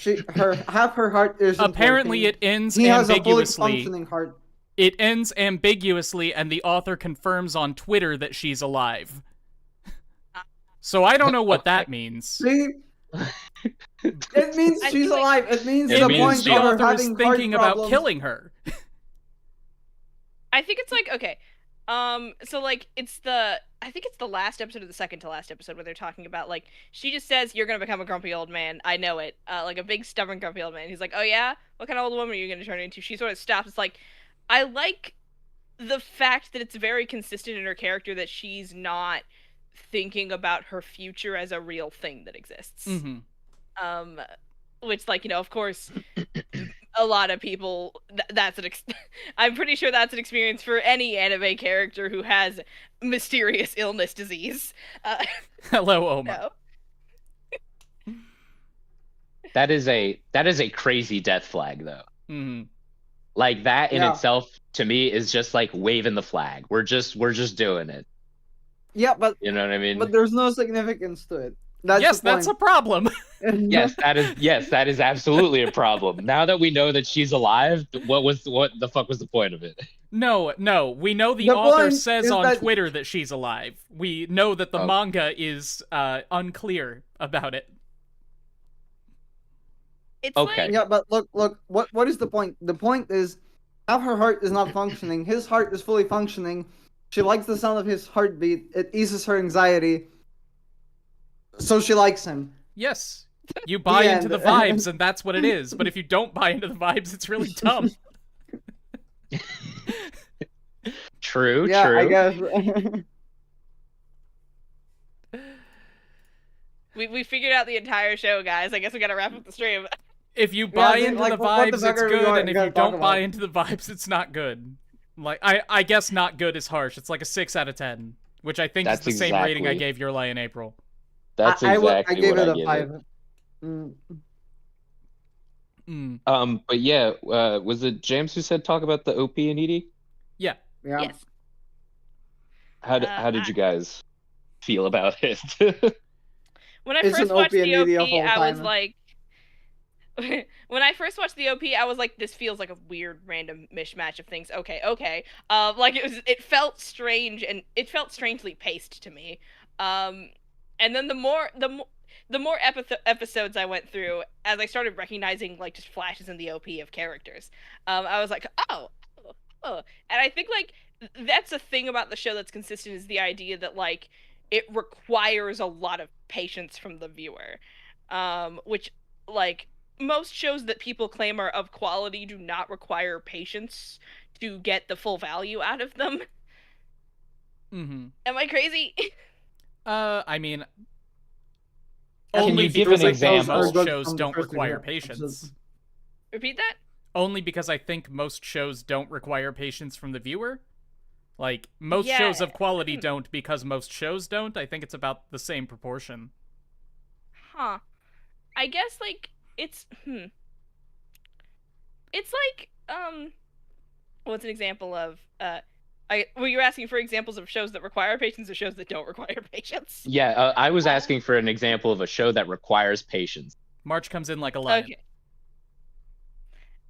Half her heart is Apparently, it ends he has a fully ambiguously. functioning heart. It ends ambiguously, and the author confirms on Twitter that she's alive. So I don't know what that means. See, it means I she's feel like- alive. It means It the means point The of her author is having thinking heart about problems. killing her. I think it's like, okay. So like I think it's the last episode of the second to last episode where they're talking about like she just says you're gonna become a grumpy old man. I know it. Like a big stubborn grumpy old man. He's like, oh yeah, what kind of old woman are you gonna turn into? She sort of stops. It's like, I like the fact that it's very consistent in her character that she's not thinking about her future as a real thing that exists. Mm-hmm. Which, like, of course, a lot of people, that's I'm pretty sure that's an experience for any anime character who has mysterious illness disease. Hello, Oma. No. That is a crazy death flag though. Mm-hmm. Like that in Yeah. itself to me is just like waving the flag. We're just doing it. Yeah, but You know what I mean? there's no significance to it. Yes, that's a problem. Yes, that is absolutely a problem. Now that we know that she's alive, what the fuck was the point of it? No, we know the The author point says is on that- Twitter that she's alive. We know that the Oh. manga is unclear about it. It's Okay. like, Yeah, but look, what is the point? The point is, half her heart is not functioning. His heart is fully functioning. She likes the sound of his heartbeat. It eases her anxiety. So she likes him. Yes, you buy into end. the vibes, and that's what it is. But if you don't buy into the vibes, it's really dumb. True, Yeah, true. I guess. we figured out the entire show, guys. I guess we gotta wrap up the stream. If you buy dude, into like, the what the vibes, fuck it's are we good, and if gonna you talk don't buy about? into the vibes, it's not good. Like I guess not good is harsh. It's like a 6 out of 10, which I think That's is the same rating I exactly- gave Your Lie in April. That's I exactly gave what it I a give 5. it. Mm. But yeah, was it James who said talk about the OP and ED? Yeah. Yeah. Yes. How did you guys feel about it? When I It's first an watched OP and the OP, ED of all I was time. like, when I first watched the OP, I was like, this feels like a weird random mishmash of things. Okay. Like it felt strange and it felt strangely paced to me. And then the more episodes I went through, as I started recognizing like just flashes in the OP of characters, I was like, oh. And I think like that's a thing about the show that's consistent is the idea that like it requires a lot of patience from the viewer, which like most shows that people claim are of quality do not require patience to get the full value out of them. Mm-hmm. Am I crazy? I mean, Can only you give because an I think example? most Good shows from the don't first require episode. patience. Repeat that? Only because I think most shows don't require patience from the viewer. Like, most Yeah. shows of quality don't because most shows don't. I think it's about the same proportion. Huh. I guess like it's it's like what's an example of well, you're asking for examples of shows that require patience or shows that don't require patience? Yeah, I was asking for an example of a show that requires patience. March comes in like a lion. Okay.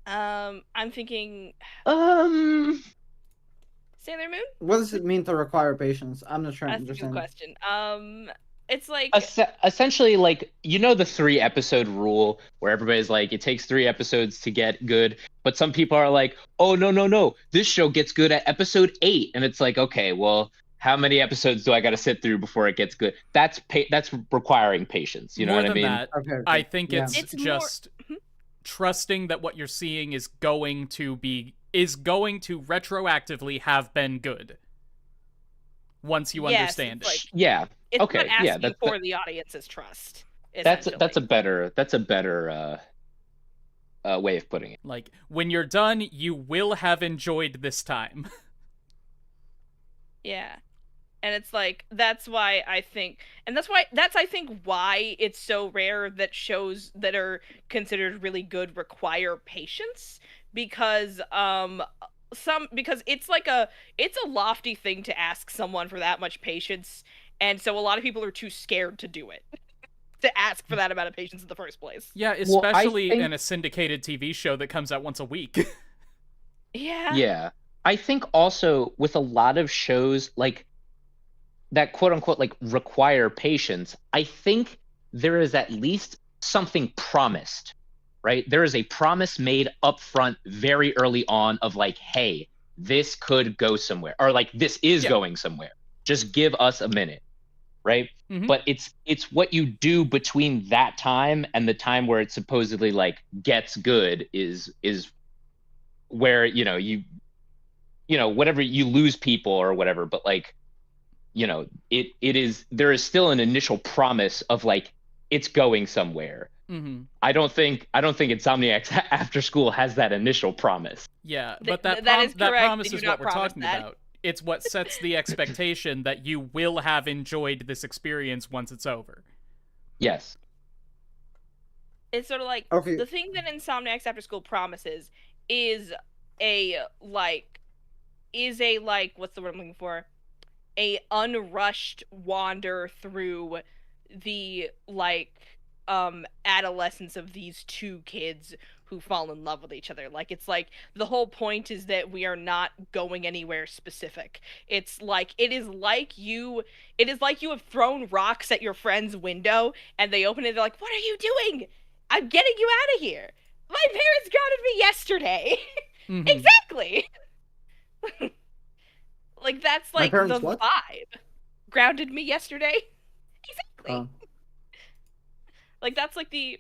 I'm thinking Sailor Moon? What does it mean to require patience? I'm not trying to That's a good understand. question. It's like Essentially, like, you know, the 3-episode rule where everybody's like, it takes 3 episodes to get good, but some people are like, oh no, this show gets good at episode 8, and it's like, okay, well, how many episodes do I got to sit through before it gets good? That's requiring patience. You know More what I than mean? that, Okay. I think Yeah. it's It's more- just trusting that what you're seeing is going to retroactively have been good once you Yes, understand it's it. like- Yeah, it's Okay, not yeah, asking that- for the audience's trust. that's a essentially. better way of putting it. Like, when you're done, you will have enjoyed this time. Yeah. And it's like that's why I think I think why it's so rare that shows that are considered really good require patience because because it's like it's a lofty thing to ask someone for that much patience, and so a lot of people are too scared to do it. To ask for that amount of patience in the first place. Yeah, Well, I especially think- in a syndicated TV show that comes out once a week. Yeah. Yeah. I think also with a lot of shows like that quote unquote like require patience, I think there is at least something promised, right? There is a promise made up front very early on of like, hey, this could go somewhere, or like this is Yeah. going somewhere. Just give us a minute, right? Mhm. But it's what you do between that time and the time where it supposedly like gets good is where you whatever, you lose people or whatever, but like there is still an initial promise of like it's going somewhere. Mm-hmm. I don't think Insomniacs After School has that initial promise. Yeah, Th- but that that is correct. promise They do is not what we're promise talking that. about. It's what sets the expectation that you will have enjoyed this experience once it's over. Yes. It's sort of like Okay. the thing that Insomniacs After School promises is a what's the word I'm looking for? A unrushed wander through the adolescence of these two kids who fall in love with each other. Like it's like the whole point is that we are not going anywhere specific. It is like you have thrown rocks at your friend's window and they open it, they're like, "What are you doing? I'm getting you out of here. My parents grounded me yesterday." Mhm. Exactly. Like that's My like parents the what? vibe. Grounded me yesterday. Exactly. Like that's like the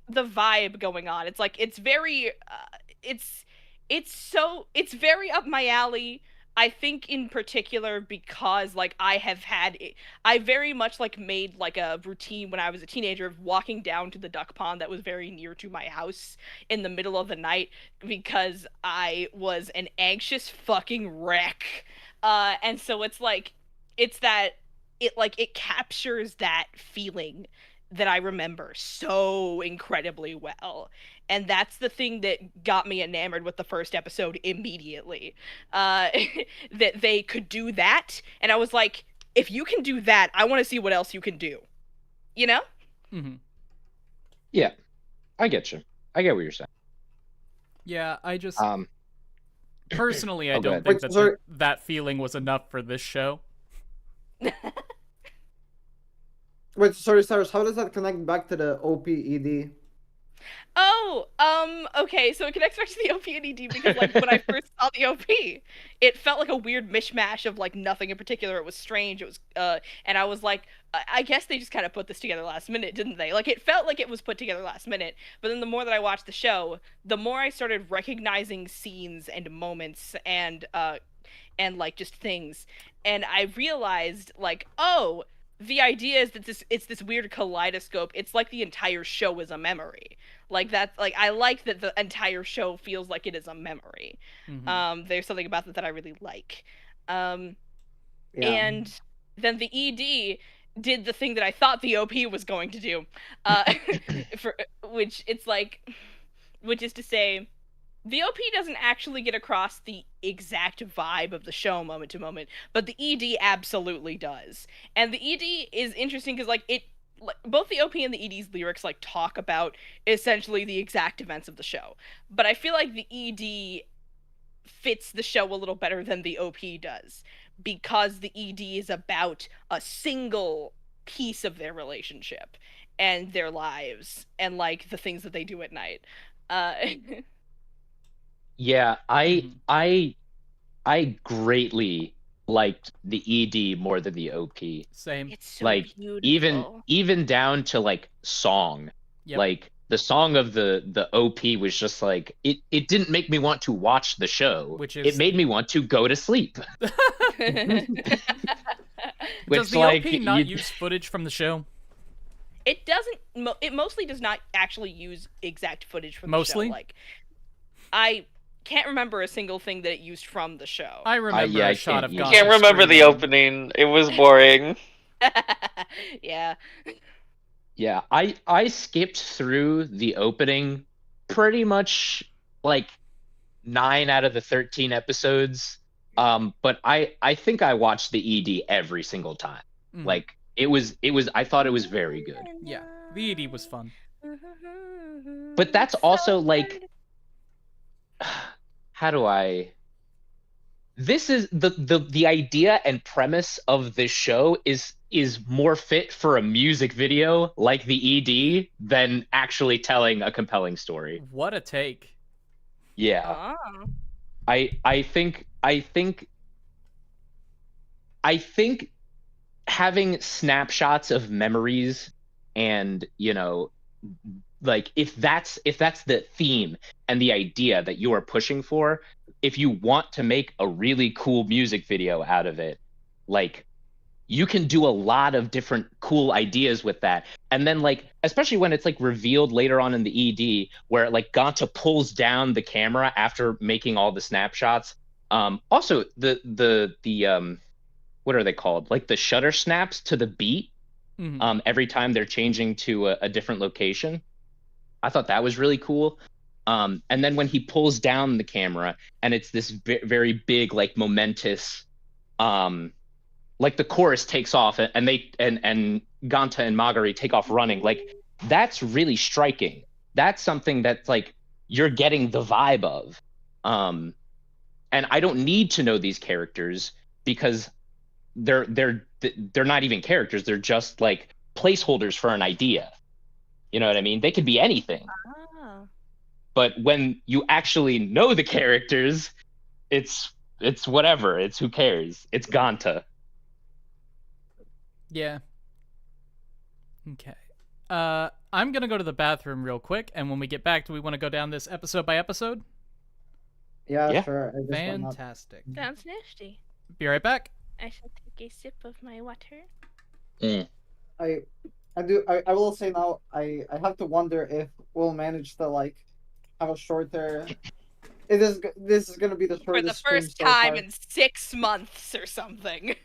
vibe going on. It's like it's very it's very up my alley. I think in particular because like I very much like made like a routine when I was a teenager of walking down to the duck pond that was very near to my house in the middle of the night because I was an anxious fucking wreck. And so it's like it captures that feeling that I remember so incredibly well. And that's the thing that got me enamored with the first episode immediately. That they could do that. And I was like, if you can do that, I want to see what else you can do. You know? Mhm. Yeah. I get you. I get what you're saying. Yeah, I just Um, personally I Oh, go don't ahead. think Wait, sorry. that feeling was enough for this show. Wait, sorry, Cyrus. How does that connect back to the OPED? Oh, okay, so it connects back to the OP and ED because, like, when I first saw the OP, it felt like a weird mishmash of, like, nothing in particular. It was strange. It was, and I was like, I guess they just kind of put this together last minute, didn't they? Like, it felt like it was put together last minute, but then the more that I watched the show, the more I started recognizing scenes and moments and like just things, and I realized, like, oh, the idea is that it's this weird kaleidoscope. It's like the entire show is a memory. Like that's like I like that the entire show feels like it is a memory. There's something about that I really like. Yeah. And then the ED did the thing that I thought the OP was going to do, for which it's like, which is to say, the OP doesn't actually get across the exact vibe of the show moment to moment, but the ED absolutely does. And the ED is interesting because, like, both the OP and the ED's lyrics, like, talk about essentially the exact events of the show. But I feel like the ED fits the show a little better than the OP does, because the ED is about a single piece of their relationship and their lives and, like, the things that they do at night. yeah, I greatly liked the ED more than the OP. Same. It's so Like beautiful. even down to like song. Yep. Like the song of the OP was just like it didn't make me want to watch the show. Which is it made me want to go to sleep. Does Which the like OP not you- use footage from the show? It doesn't. It mostly does not actually use exact footage from Mostly? the show. Like, I can't remember a single thing that it used from the show. I remember yeah, a I shot of can't Gonzo use- Can't remember the screaming. opening. It was boring. Yeah. Yeah, I skipped through the opening pretty much like 9 out of the 13 episodes. But I think I watched the ED every single time. Mhm. Like it was I thought it was very good. Yeah, the ED was fun. But that's also like how do I this is the idea and premise of this show is more fit for a music video like the ED than actually telling a compelling story. What a take. Yeah. Oh. I think having snapshots of memories and, you know, like if that's the theme and the idea that you are pushing for, if you want to make a really cool music video out of it, like you can do a lot of different cool ideas with that. And then like especially when it's like revealed later on in the ED where like Ganta pulls down the camera after making all the snapshots. Also the what are they called? Like the shutter snaps to the beat Mhm. every time they're changing to a different location. I thought that was really cool. And then when he pulls down the camera and it's this very big, like momentous, like the chorus takes off and they and Ganta and Magari take off running. Like that's really striking. That's something that's like you're getting the vibe of. And I don't need to know these characters because they're not even characters. They're just like placeholders for an idea. You know what I mean? They could be anything. Oh. But when you actually know the characters, it's whatever. It's who cares. It's Ganta. Yeah. Okay. I'm gonna go to the bathroom real quick, and when we get back, do we want to go down this episode by episode? Yeah, Yeah. sure. I just went up. Fantastic. Sounds nasty. Be right back. I shall take a sip of my water. I will say now I have to wonder if we'll manage to like have a shorter. This is gonna be the For the shortest stream first so time far. in 6 months or something.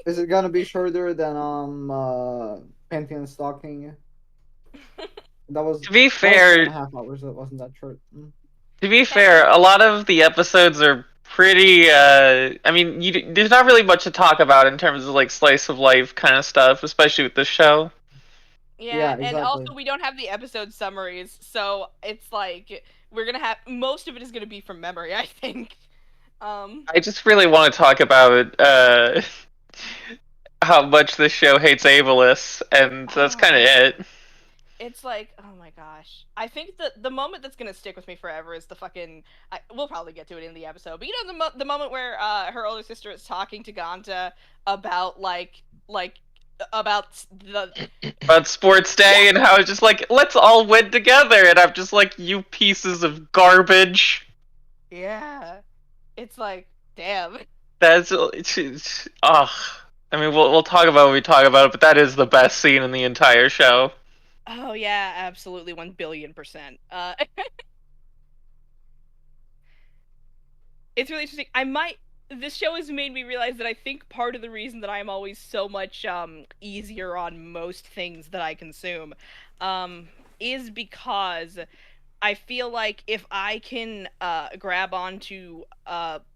Is it gonna be shorter than Pantheon Stalking? That was To be that was fair, 2.5 hours. It wasn't that short. To be fair, a lot of the episodes are pretty. I mean, there's not really much to talk about in terms of like slice of life kind of stuff, especially with this show. Yeah, Yeah, and exactly. also we don't have the episode summaries, so it's like we're gonna have most of it is gonna be from memory, I think. I just really want to talk about how much this show hates ableists, and that's kind of Oh, it. it's like, oh my gosh. I think the moment that's gonna stick with me forever is the fucking. We'll probably get to it in the episode, but you know the moment where her older sister is talking to Ganta about like about the About sports day and how it's just like, let's all win together, and I'm just like, you pieces of garbage. yeah. It's like, damn. That's ugh. I mean, we'll talk about it when we talk about it, but that is the best scene in the entire show. Oh yeah, absolutely 1 billion%. It's really interesting. This show has made me realize that I think part of the reason that I'm always so much easier on most things that I consume is because I feel like if I can grab onto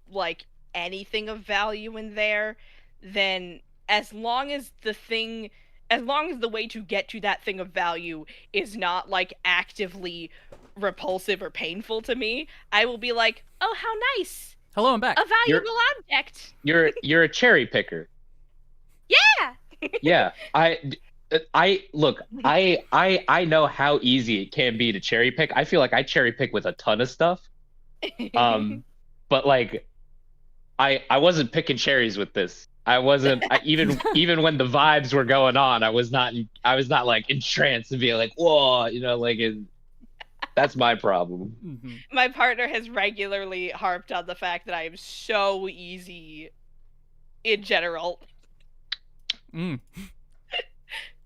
like anything of value in there, then as long as the thing as long as the way to get to that thing of value is not like actively repulsive or painful to me, I will be like, "Oh, how nice. Hello, I'm back. A You're valuable object." you're a cherry picker. Yeah. Yeah, I look. I know how easy it can be to cherry pick. I feel like I cherry pick with a ton of stuff. But like I wasn't picking cherries with this. I wasn't even when the vibes were going on. I was not like entranced and being like, whoa, like that's my problem. Mm-hmm. My partner has regularly harped on the fact that I am so easy in general. Mm.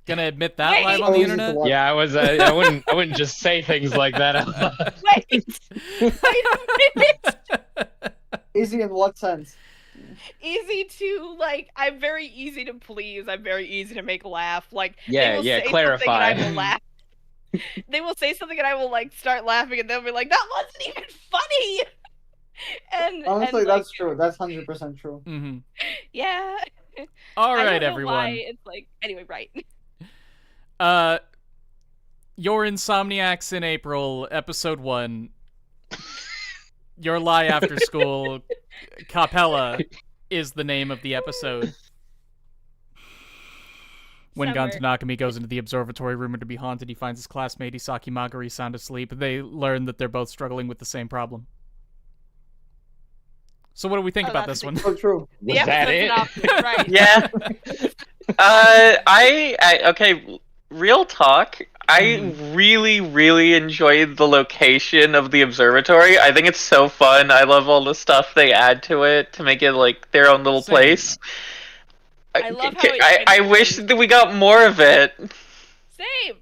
Gonna admit that Wait. live on the So easy to internet? watch. Yeah, I wouldn't just say things like that. Wait a minute. Easy in what sense? Easy to like. I'm very easy to please. I'm very easy to make laugh. Like Yeah, they will yeah, say something clarify. and I will laugh. They will say something and I will like start laughing and they'll be like, "That wasn't even funny." Honestly, and like, that's true. That's 100% true. Mm-hmm. yeah. All I right, don't know everyone. why it's like anyway, right. Your Insomniacs in April, episode 1. Your Lie After School, Capella is the name of the episode. When Summer. Gon Tanakami goes into the observatory rumored to be haunted, he finds his classmate Isaki Magari sound asleep. They learn that they're both struggling with the same problem. So what do we think about this one? So true. The Was that episode's it? synopsis, right? Yeah. Okay. Real talk. I really, really enjoyed the location of the observatory. I think it's so fun. I love all the stuff they add to it to make it like their own little Same. place. I love how I wish that we got more of it. Same.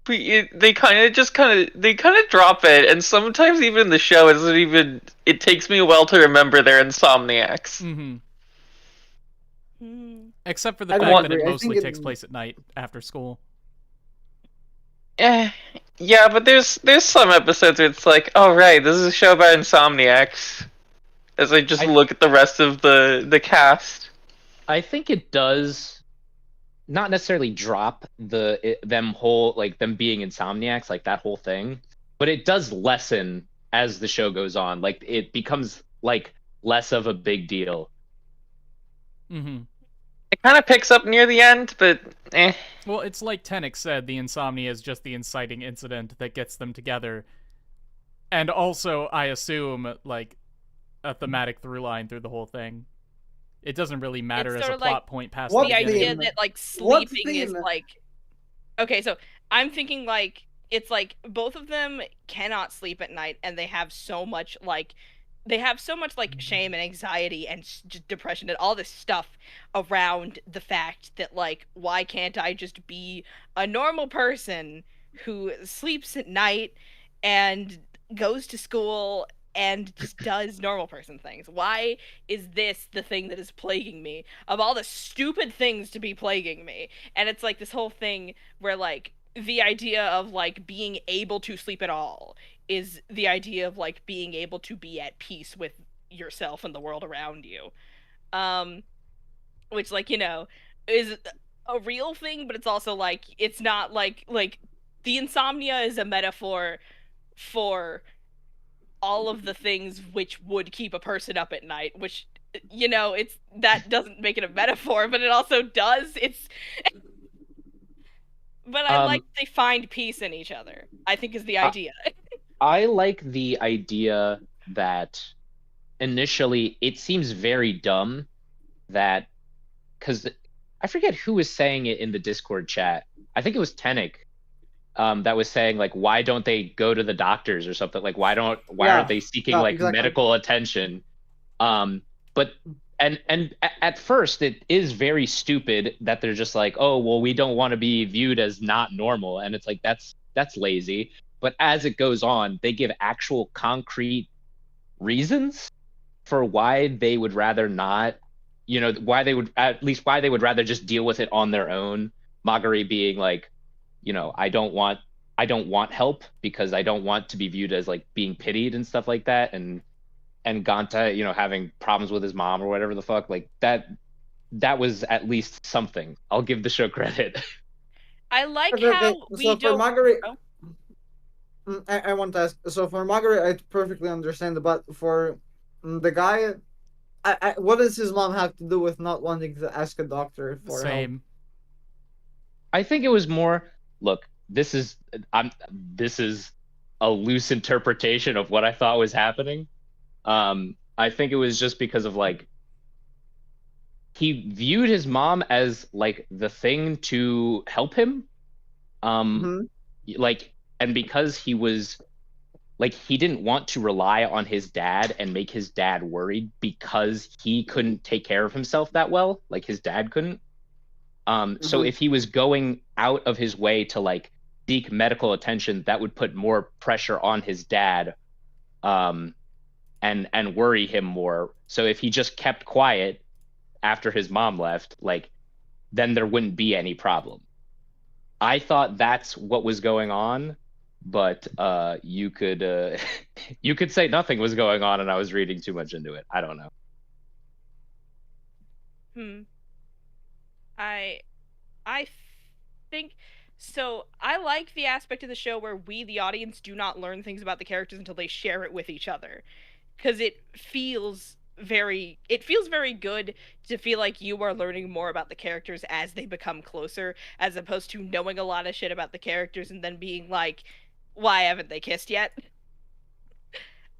They kind of drop it, and sometimes even the show isn't even. It takes me a while to remember they're Insomniacs. Mm-hmm. Hmm. Except for the I fact don't that it agree. I mostly think takes place at night after school. Yeah, but there's some episodes where it's like, oh right, this is a show about Insomniacs. As I just look at the rest of the cast. I think it does not necessarily drop them being Insomniacs, like that whole thing, but it does lessen as the show goes on. Like it becomes like less of a big deal. Mm-hmm. It kind of picks up near the end, but eh. Well, it's like Tennick said, the insomnia is just the inciting incident that gets them together. And also, I assume, like, a thematic through line through the whole thing. It doesn't really matter It's as a sorta like plot point past What the The beginning. idea theme? that like What sleeping is theme? like okay, so I'm thinking like it's like both of them cannot sleep at night and they have so much like shame and anxiety and depression and all this stuff around the fact that like why can't I just be a normal person who sleeps at night and goes to school and just does normal person things? Why is this the thing that is plaguing me of all the stupid things to be plaguing me? And it's like this whole thing where like the idea of like being able to sleep at all is the idea of like being able to be at peace with yourself and the world around you. Which like, is a real thing, but it's also like it's not like the insomnia is a metaphor for all of the things which would keep a person up at night, which it's that doesn't make it a metaphor, but it also does. It's but I like Um, they find peace in each other, I think is the I, idea. I like the idea that initially it seems very dumb that because I forget who was saying it in the Discord chat. I think it was Tenek that was saying like, why don't they go to the doctors or something? Like, why aren't Yeah, they seeking yeah, like exactly. medical attention? But at first it is very stupid that they're just like, oh well, we don't want to be viewed as not normal, and it's like that's lazy. But as it goes on, they give actual concrete reasons for why they would rather not, why they would at least why they would rather just deal with it on their own. Magari being like, I don't want help because I don't want to be viewed as like being pitied and stuff like that, and Ganta, having problems with his mom or whatever the fuck, like that was at least something. I'll give the show credit. I like Okay, okay. how we So for don't. Marguerite, Oh, I want to ask. So for Marguerite, I perfectly understand. But for the guy, what does his mom have to do with not wanting to ask a doctor for help? Same. I think it was more, look, this is a loose interpretation of what I thought was happening. I think it was just because of like he viewed his mom as like the thing to help him. Um, Hmm. like, and because he was like he didn't want to rely on his dad and make his dad worried because he couldn't take care of himself that well, like his dad couldn't. So Hmm. if he was going out of his way to like seek medical attention, that would put more pressure on his dad, um, and worry him more. So if he just kept quiet after his mom left, like then there wouldn't be any problem. I thought that's what was going on, but you could you could say nothing was going on, and I was reading too much into it. I don't know. hmm. I I think so. I like the aspect of the show where we, the audience, do not learn things about the characters until they share it with each other, because it feels very good to feel like you are learning more about the characters as they become closer, as opposed to knowing a lot of shit about the characters and then being like, why haven't they kissed yet?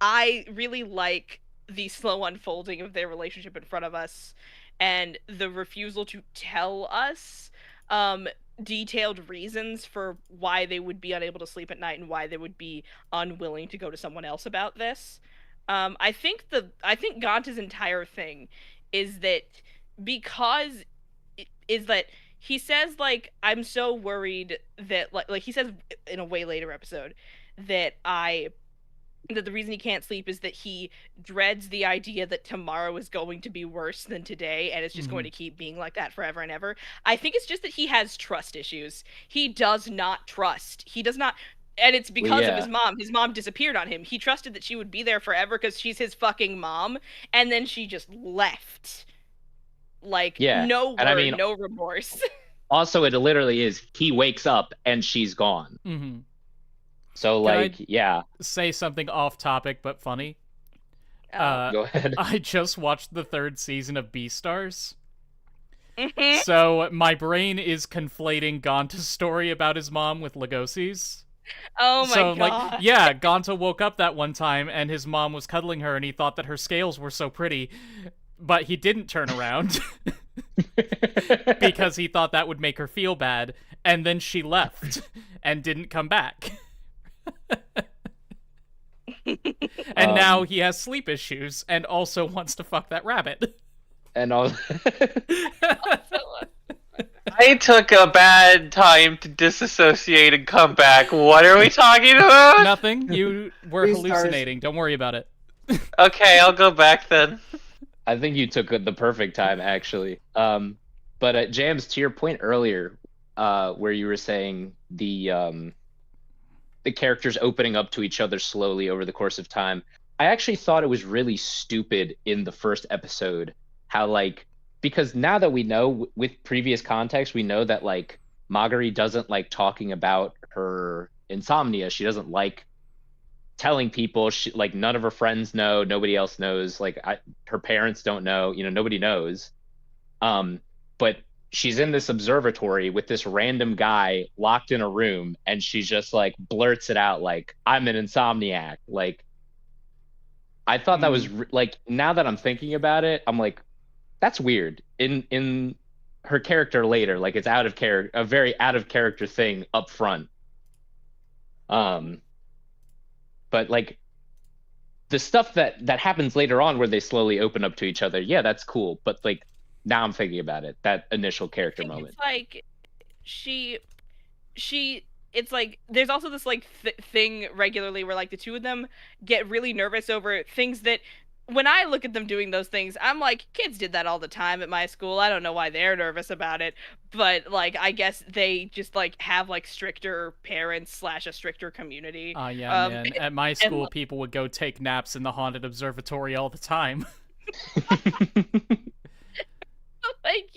I really like the slow unfolding of their relationship in front of us and the refusal to tell us um detailed reasons for why they would be unable to sleep at night and why they would be unwilling to go to someone else about this. I think Ganta's entire thing is that because is that he says like I'm so worried that like he says in a way later episode that the reason he can't sleep is that he dreads the idea that tomorrow is going to be worse than today and it's just going Mhm. to keep being like that forever and ever. I think it's just that he has trust issues. He does not trust. He does not, and it's Well, because of his yeah, mom. His mom disappeared on him. He trusted that she would be there forever because she's his fucking mom, and then she just left. Like yeah, no and I word, mean, no remorse. also it literally is he wakes up and she's gone. Mhm. So Can like, I yeah, say something off topic but funny? Oh. Uh, go ahead. I just watched the third season of Beastars. Mhm. So my brain is conflating Ganta's story about his mom with Lugosi's. Oh my So I'm like, god. yeah, Ganta woke up that one time and his mom was cuddling her and he thought that her scales were so pretty, but he didn't turn around because he thought that would make her feel bad, and then she left and didn't come back. And now um, he has sleep issues and also wants to fuck that rabbit. and all. I took a bad time to disassociate and come back. What are we talking about? Nothing. You were Beastars. hallucinating. Don't worry about it. Okay, I'll go back then. I think you took the perfect time actually. But Jams, to your point earlier, where you were saying the characters opening up to each other slowly over the course of time, I actually thought it was really stupid in the first episode how like because now that we know with previous context, we know that like Magari doesn't like talking about her insomnia. She doesn't like telling people. She like none of her friends know, nobody else knows. Like her parents don't know. Nobody knows. Um, but she's in this observatory with this random guy locked in a room, and she just like blurts it out like, "I'm an insomniac." Like, I thought that was like, now that I'm thinking about it, I'm like, that's weird. In her character later, like it's out of character, a very out of character thing up front. But like the stuff that happens later on where they slowly open up to each other, yeah, that's cool. But like now I'm thinking about it, that initial character moment. It's like she it's like there's also this like thing regularly where like the two of them get really nervous over things that when I look at them doing those things, I'm like, kids did that all the time at my school. I don't know why they're nervous about it, but like I guess they just like have like stricter parents / a stricter community. Yeah, man. At my school, people would go take naps in the haunted observatory all the time. Like,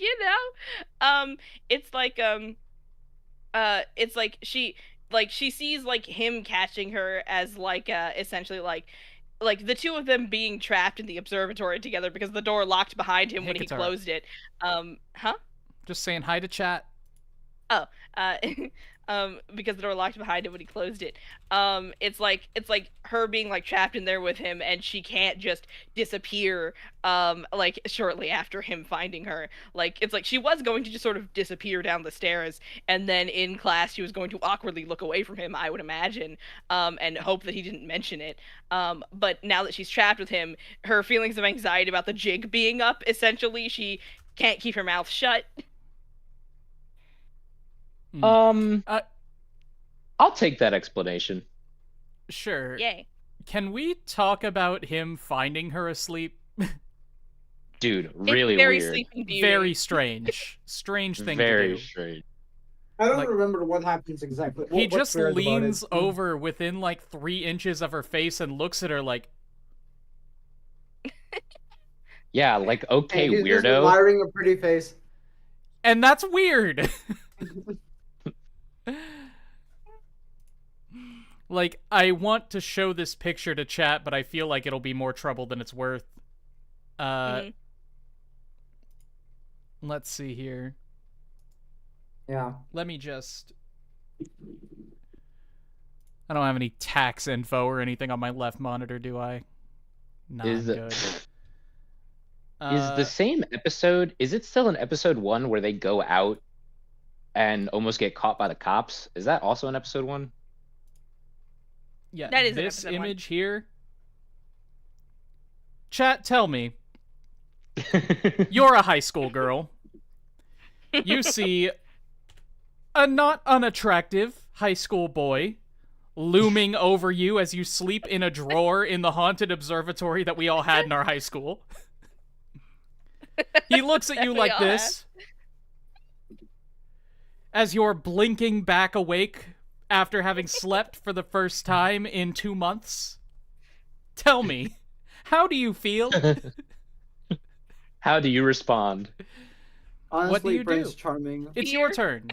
it's like she sees like him catching her as like essentially like the two of them being trapped in the observatory together because the door locked behind him Hey, when he Katara. closed it. Huh? Just saying hi to chat. Oh, because the door locked behind him when he closed it. It's like her being like trapped in there with him, and she can't just disappear. Like shortly after him finding her, like it's like she was going to just sort of disappear down the stairs, and then in class she was going to awkwardly look away from him, I would imagine, and hope that he didn't mention it. But now that she's trapped with him, her feelings of anxiety about the jig being up, essentially, she can't keep her mouth shut. I'll take that explanation. Sure. Yay. Can we talk about him finding her asleep? Dude, really very weird. Sleeping Beauty. Very strange. Strange thing to do. Very strange. I don't Like, remember what happens exactly. He What's just weird about leans it? over within like 3 inches of her face and looks at her like, Yeah, like, okay, He's just weirdo. admiring a pretty face. and that's weird. Like, I want to show this picture to chat, but I feel like it'll be more trouble than it's worth. Let's see here. Yeah. Let me just... I don't have any tax info or anything on my left monitor, do I? Not good. Is the same episode, is it still in episode 1 where they go out and almost get caught by the cops? Is that also in episode 1? Yeah, that is this image here. Chat, tell me. You're a high school girl. You see a not unattractive high school boy looming over you as you sleep in a drawer in the haunted observatory that we all had in our high school. He looks at you like this as you're blinking back awake after having slept for the first time in 2 months. Tell me, how do you feel? How do you respond? Honestly, What do you Prince do? Charming. It's your turn.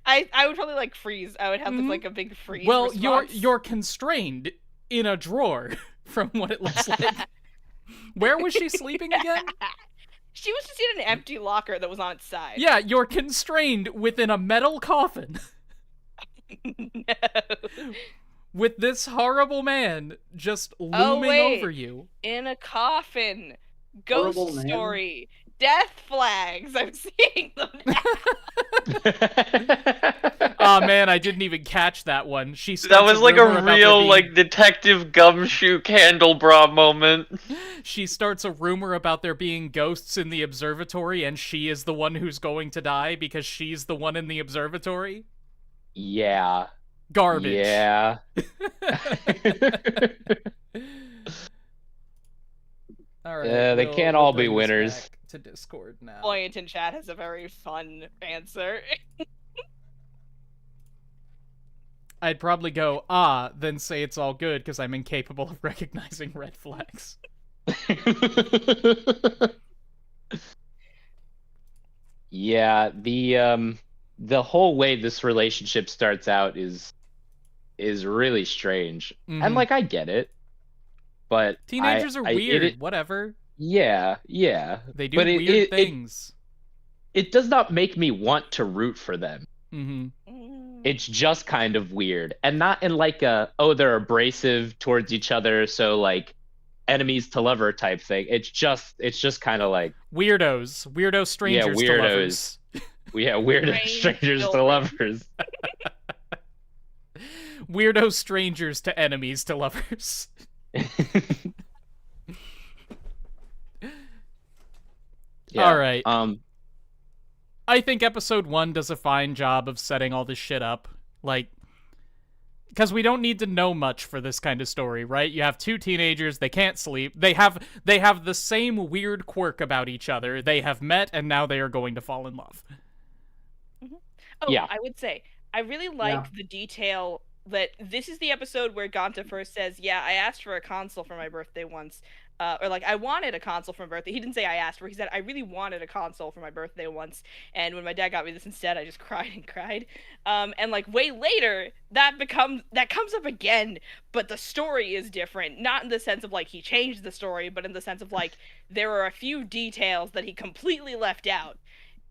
I would probably like freeze. I would have this like a big freeze. Well, response. you're constrained in a drawer from what it looks like. Where was she sleeping again? She was just in an empty locker that was on its side. Yeah, you're constrained within a metal coffin. No. With this horrible man just looming over you. In a coffin. Horrible Ghost man? story. Death flags. I'm seeing them now. Oh man, I didn't even catch that one. That was like a real, like, detective gumshoe candlebra moment. She starts a rumor about there being ghosts in the observatory, and she is the one who's going to die because she's the one in the observatory. Yeah. Garbage. Yeah. All right. Yeah, they can't all be winners. Back to Discord now. Point in chat has a very fun answer. I'd probably go, then say it's all good because I'm incapable of recognizing red flags. Yeah, the whole way this relationship starts out is really strange. And Mhm. like I get it, but Teenagers are weird. it Whatever. yeah, yeah. They do But weird things. it does not make me want to root for them. Mhm. It's just kind of weird. And not in like a, oh, they're abrasive towards each other, so like enemies to lover type thing. It's just kind of like Weirdos. Weirdo strangers to lovers. Yeah, weird Strange strangers to children. lovers. Weirdo strangers to enemies to lovers. Yeah. All right. I think episode 1 does a fine job of setting all this shit up. Like, because we don't need to know much for this kind of story, right? You have two teenagers, they can't sleep. They have the same weird quirk about each other. They have met, and now they are going to fall in love. Oh, Yeah. I would say I really like the detail that this is the episode where Ganta first says, "Yeah, I asked for a console for my birthday once." Or like, I wanted a console for my birthday. He didn't say I asked for. He said I really wanted a console for my birthday once, and when my dad got me this instead, I just cried and cried. And like way later, that comes up again, but the story is different. Not in the sense of like he changed the story, but in the sense of like there are a few details that he completely left out,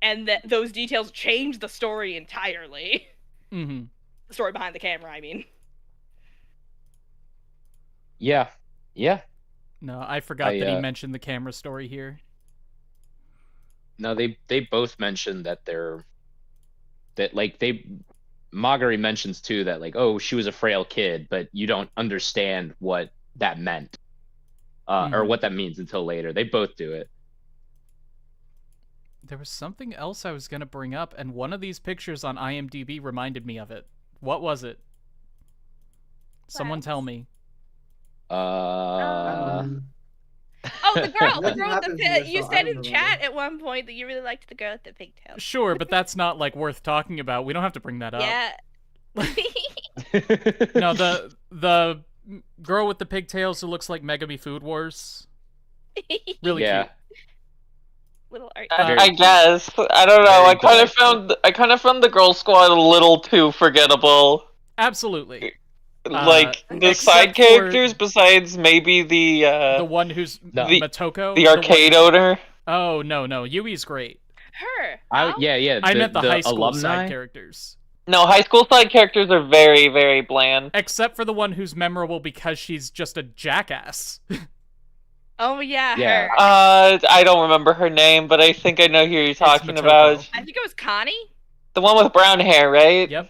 and that those details change the story entirely. Mm-hmm. The story behind the camera, I mean. Yeah. Yeah. No, I forgot that he mentioned the camera story here. No, they both mentioned that Magari mentions too that like, oh, she was a frail kid, but you don't understand what that meant. Or what that means until later. They both do it. There was something else I was going to bring up, and one of these pictures on IMDb reminded me of it. What was it? Someone tell me. Oh, the girl with the you so said in chat at one point that you really liked the girl with the pigtails. Sure, but that's not like worth talking about. We don't have to bring that up. Yeah. No, the girl with the pigtails who looks like Megami Food Wars. Really cute. Little art. I guess. I don't know. I kind of found the Girl Squad a little too forgettable. Absolutely. Like the side characters, besides maybe the one who's Matoko, the arcade owner. Oh no, Yui's great. Her. Yeah. I meant the high school alumni side characters. No, high school side characters are very, very bland. Except for the one who's memorable because she's just a jackass. Oh yeah, Yeah. her. I don't remember her name, but I think I know who you're talking about. I think it was Connie. The one with brown hair, right? Yep.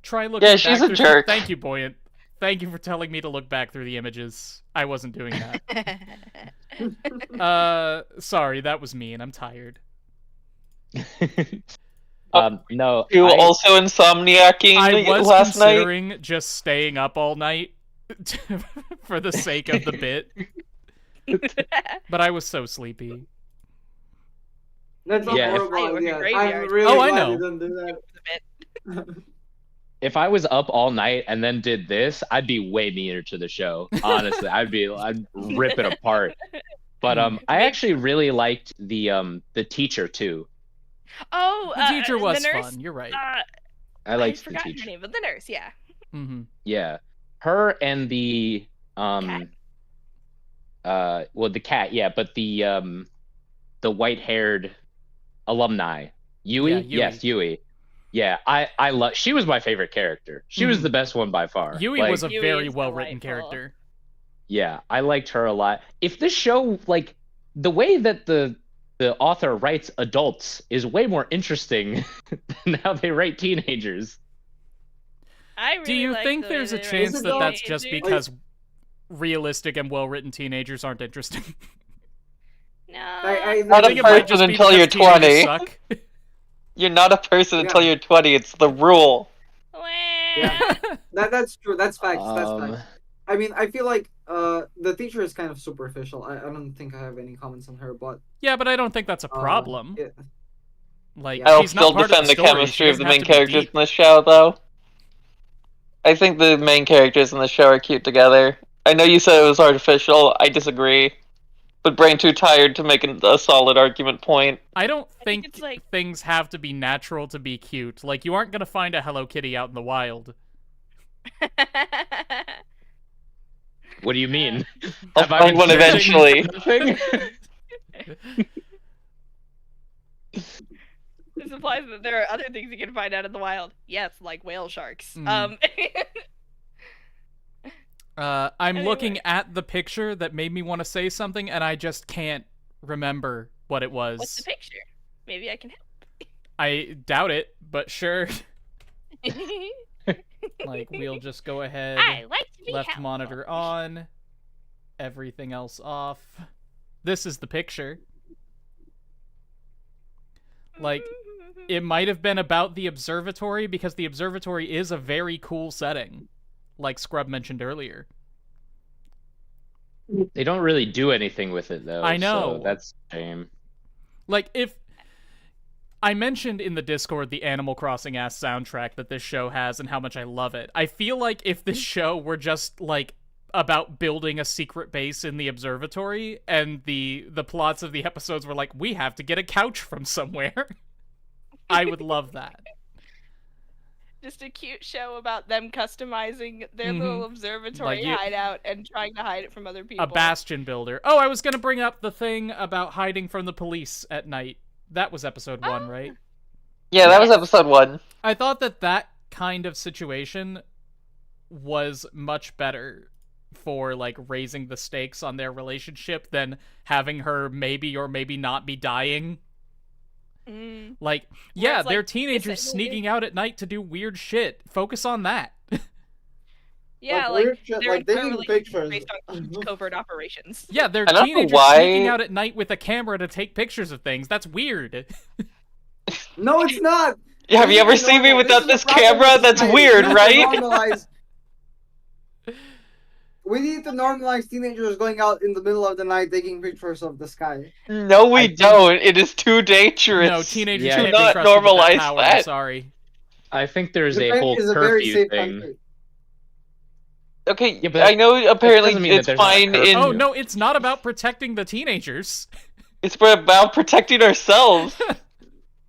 Try looking. Yeah, she's a jerk. Thank you, Buoyant. Thank you for telling me to look back through the images. I wasn't doing that. Sorry, that was mean. I'm tired. No. You also insomniacking I was last night? considering just staying up all night for the sake of the bit. But I was so sleepy. That's not horrible. I'm really I glad know. you didn't do that. If I was up all night and then did this, I'd be way meaner to the show. Honestly, I'd rip it apart. But I actually really liked the teacher too. Oh, the teacher was the nurse? fun. You're right. I liked the forgot teacher. her name, but the nurse, yeah. Mm-hmm. Yeah, her and the Cat? well, the cat, yeah, but the white-haired alumni, Yui? Yeah, Yui. Yes, Yui. Yeah, I love. She was my favorite character. She was the best one by far. Yui was a Yui very is well-written delightful. character. Yeah, I liked her a lot. If this show, like, the way that the author writes adults is way more interesting than how they write teenagers. I really Do you like think the there's a way they chance write that that's just teenagers. because realistic and well-written teenagers aren't interesting? No. I Not think a it might person be until because you're teenagers 20. suck. You're not a person until Yeah. you're 20. It's the rule. Yeah. That's true. That's facts. That's Um, facts. I mean, I feel like the teacher is kind of superficial. I don't think I have any comments on her, but Yeah, but I don't think that's a problem. yeah. Like, Yeah. I'll she's not still part defend of the story. chemistry She of the doesn't main have to be characters deep. in the show, though. I think the main characters in the show are cute together. I know you said it was artificial. I disagree. But brain too tired to make a solid argument point. I don't think think it's like- things have to be natural to be cute. Like, you aren't gonna find a Hello Kitty out in the wild. What do you mean? I'll Have I find been one searching eventually. for nothing? This implies that there are other things you can find out in the wild. Yes, like whale sharks. Mm. I'm Anyway. looking at the picture that made me want to say something, and I just can't remember what it was. What's the picture? Maybe I can I doubt it, but sure. help. Like, we'll just go ahead. I like to be Left helpful. monitor on. Everything else off. This is the picture. Like, it might have been about the observatory, because the observatory is a very cool setting, like Scrub mentioned earlier. They don't really do anything with it, though. I know. So that's a shame. Like, if I mentioned in the Discord the Animal Crossing ass soundtrack that this show has and how much I love it, I feel like if this show were just like about building a secret base in the observatory, and the plots of the episodes were like, we have to get a couch from somewhere, I would love that. Just a cute show about them customizing their little observatory Like you- hideout and trying to hide it from other people. A bastion builder. Oh, I was gonna bring up the thing about hiding from the police at night. That was episode 1, right? Yeah, that was episode 1. I thought that kind of situation was much better for, like, raising the stakes on their relationship than having her maybe or maybe not be dying. Mm. Like, Where yeah, it's they're like, teenagers is it- sneaking out at night to do weird shit. Focus on that. Yeah, Like, like, weird shit, their like, entire taking relationship is pictures. based on covert operations. Yeah, they're I don't know teenagers why- sneaking out at night with a camera to take pictures of things. That's weird. No, it's not. Yeah, have you This ever is seen me normal. without is this the problem camera? with That's society. weird, We need to right? normalize- We need to normalize teenagers going out in the middle of the night taking pictures of the sky. No, we don't. It is too dangerous. No, teenagers Yeah. can't Do be not trusted with that normalize power. I'm that. sorry. I think there's a Japan whole is a very curfew safe thing. country. Okay, Yeah, but I know apparently doesn't mean that it's there's not a fine curfew. in... Oh, no, it's not about protecting the teenagers. It's about protecting ourselves.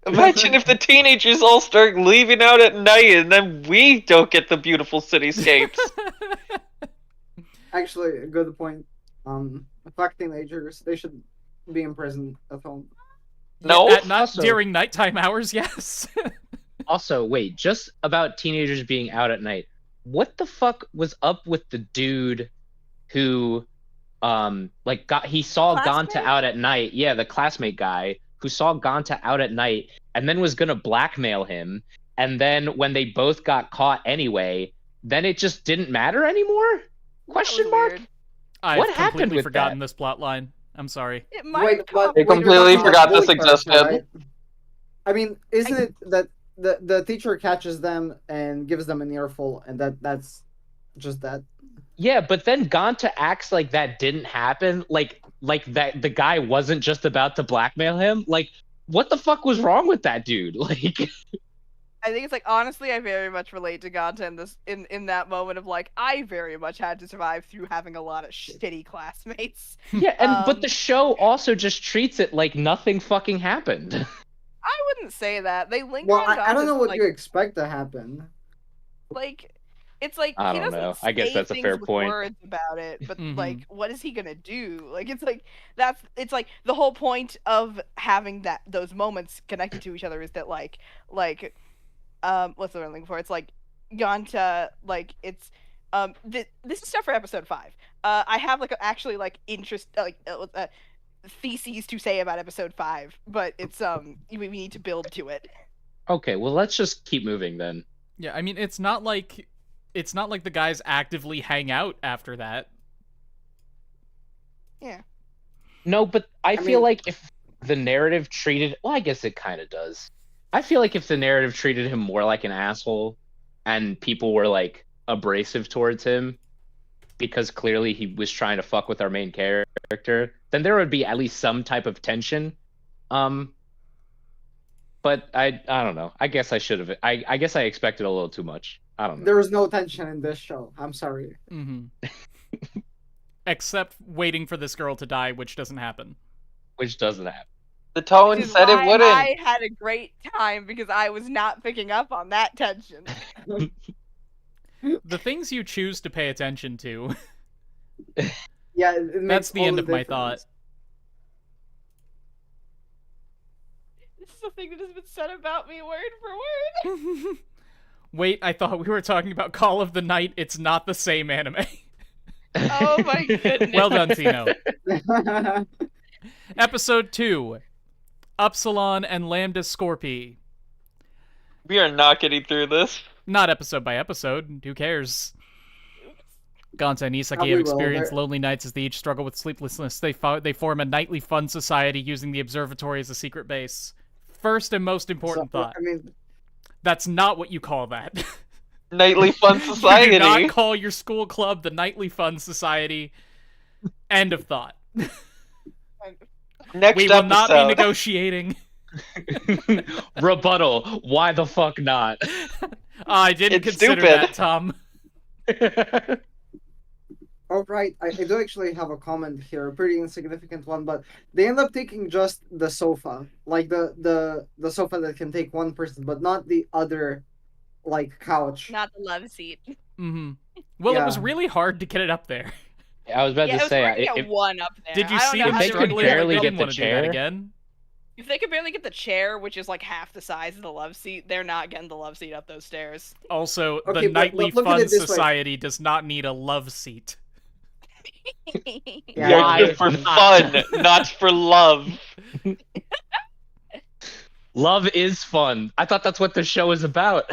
Imagine if the teenagers all start leaving out at night and then we don't get the beautiful cityscapes. Actually, a good point. Fuck teenagers. They should be in prison at home. No? At not Also- during nighttime hours, yes. Also, wait, just about teenagers being out at night. What the fuck was up with the dude who, he saw Classmate? Ganta out at night? Yeah, the classmate guy who saw Ganta out at night and then was gonna blackmail him. And then when they both got caught anyway, then it just didn't matter anymore? Question mark? Weird. I've What happened completely with forgotten that? this plot line. I'm sorry. It might Wait, come but up They wait, you're completely talking about forgot this bully culture, existed. right? I mean, isn't it that the teacher catches them and gives them an earful, and that's just that? Yeah, but then Ganta acts like that didn't happen, like that the guy wasn't just about to blackmail him. Like, what the fuck was wrong with that dude? Like, I think it's like, honestly, I very much relate to Ganta in this in that moment of like, I very much had to survive through having a lot of shitty classmates. yeah, and but Um, the show also just treats it like nothing fucking happened. I wouldn't say that. They linger Well, on I don't know Ganta's, what like, you expect to happen. like it's like I he don't doesn't know. I guess say that's a things fair with point. words about it, but Mhm. like what is he gonna do? Like it's like it's like the whole point of having those moments connected to each other is that like what's the word I'm looking for? It's like Yanta, like it's this is stuff for episode 5. I have like actually like interest theses to say about episode 5, but it's we need to build to it. Okay, well, let's just keep moving then. Yeah, I mean, it's not like the guys actively hang out after that. No, but I feel mean- like if the narrative treated, well, I guess it kind of does. I feel like if the narrative treated him more like an asshole and people were like abrasive towards him because clearly he was trying to fuck with our main character, then there would be at least some type of tension. But I don't know. I guess I should have. I guess I expected a little too much. I don't know. There was no tension in this show. I'm sorry. Except waiting for this girl to die, which doesn't happen. Which doesn't happen. The tone Which is said it why wouldn't. I had a great time because I was not picking up on that tension. The things you choose to pay attention to. Yeah, it makes That's the all end the of my difference. thought. This is a thing that has been said about me word for word. Wait, I thought we were talking about Call of the Night. It's not the same anime. Oh my goodness. Well done, Tino. Episode 2. Upsilon and Lambda Scorpii. We are not getting through this. Not episode by episode. Who cares? Gonta and Isaki Probably have will. experienced They're- lonely nights as they each struggle with sleeplessness. They form a nightly fun society using the observatory as a secret base. First and most important thought. I mean, That's not what you call that. Nightly Fun You do Society. not call your school club the Nightly Fun Society. End of thought. Next We will episode. not be negotiating. Rebuttal. Why the fuck not? I didn't It's consider stupid. that, Tom. oh right, I do actually have a comment here, a pretty insignificant one, but they end up taking just the sofa, like the sofa that can take one person, but not the other, like couch. Not the love seat. Mm-hmm. Well, it was Yeah. really hard to get it up there. I was about Yeah, it to was say, hard to get if, one up there. Did you I don't see know them how they they could were struggling? barely They get didn't the want to do that chair. again. If they could barely get the chair, which is like half the size of the love seat, they're not getting the love seat up those stairs. Also, Okay, the but Nightly look at Fun it this way. Society does not need a love seat. Yeah, They're Why here for not? fun, not for love. Love is fun. I thought that's what the show is about.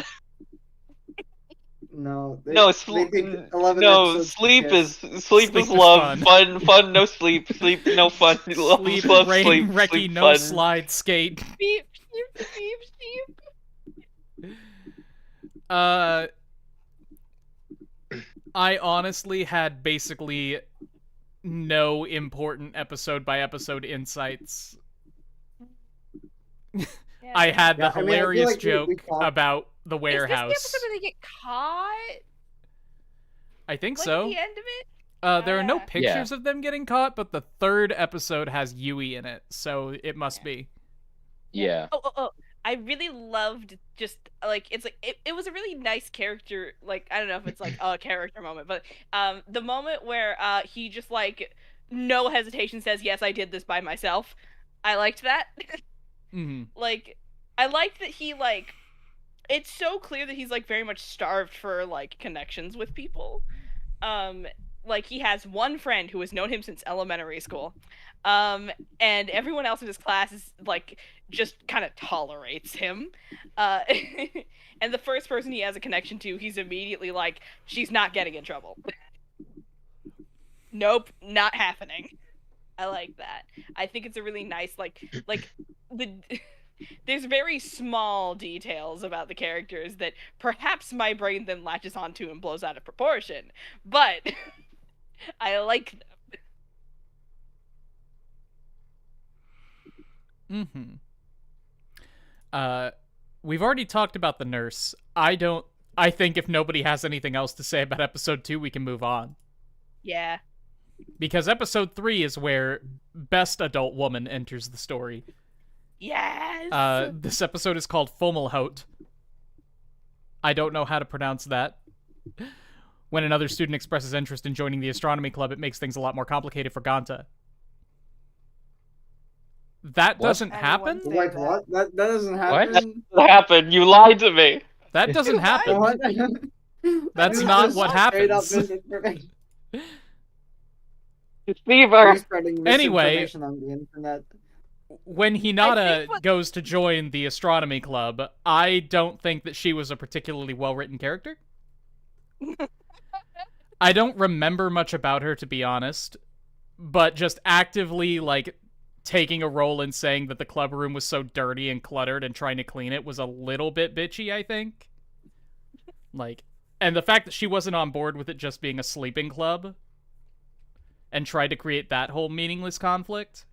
no, No, they take 11 no, episodes to sleep kiss. is Sleep is love. fun. Fun, no sleep. Sleep, no fun. Love, Sleep, love, rain, sleep, Reki, sleep, no fun. slide, skate. Beep, beep, beep, beep. I honestly had basically no important episode by episode insights. Yeah. I had the Yeah, I mean, I feel hilarious like we joke talked- about the Is warehouse. this the episode where they get caught? I think Like so. at the end of it? There are no Yeah. pictures of them getting caught, but the third episode has Yui in it, so it must be. Yeah. Oh. I really loved just like it was a really nice character, like I don't know if it's like a character moment, but the moment where he just like no hesitation says, "Yes, I did this by myself." I liked that. Hmm. Like I liked that he like it's so clear that he's like very much starved for like connections with people. Like he has one friend who has known him since elementary school. And everyone else in his class is like just kind of tolerates him. And the first person he has a connection to, he's immediately like, she's not getting in trouble. Nope, not happening. I like that. I think it's a really nice like the there's very small details about the characters that perhaps my brain then latches onto and blows out of proportion. But I like them. We've already talked about the nurse. I think if nobody has anything else to say about episode 2, we can move on. Yeah. Because episode 3 is where Best Adult Woman enters the story. Yes. This episode is called Fomelhout. I don't know how to pronounce that. When another student expresses interest in joining the astronomy club, it makes things a lot more complicated for Ganta. That What? doesn't happen? Say Wait, that. what? That doesn't What? happen. What happened? You lied to me. That doesn't happen. What? That's This not is what straight up happens. misinformation. Steve, You're spreading Anyway. misinformation on the internet. When I Hinata think what- goes to join the astronomy club, I don't think that she was a particularly well-written character. I don't remember much about her, to be honest, but just actively, like, taking a role in saying that the club room was so dirty and cluttered and trying to clean it was a little bit bitchy, I think. Like, and the fact that she wasn't on board with it just being a sleeping club and tried to create that whole meaningless conflict.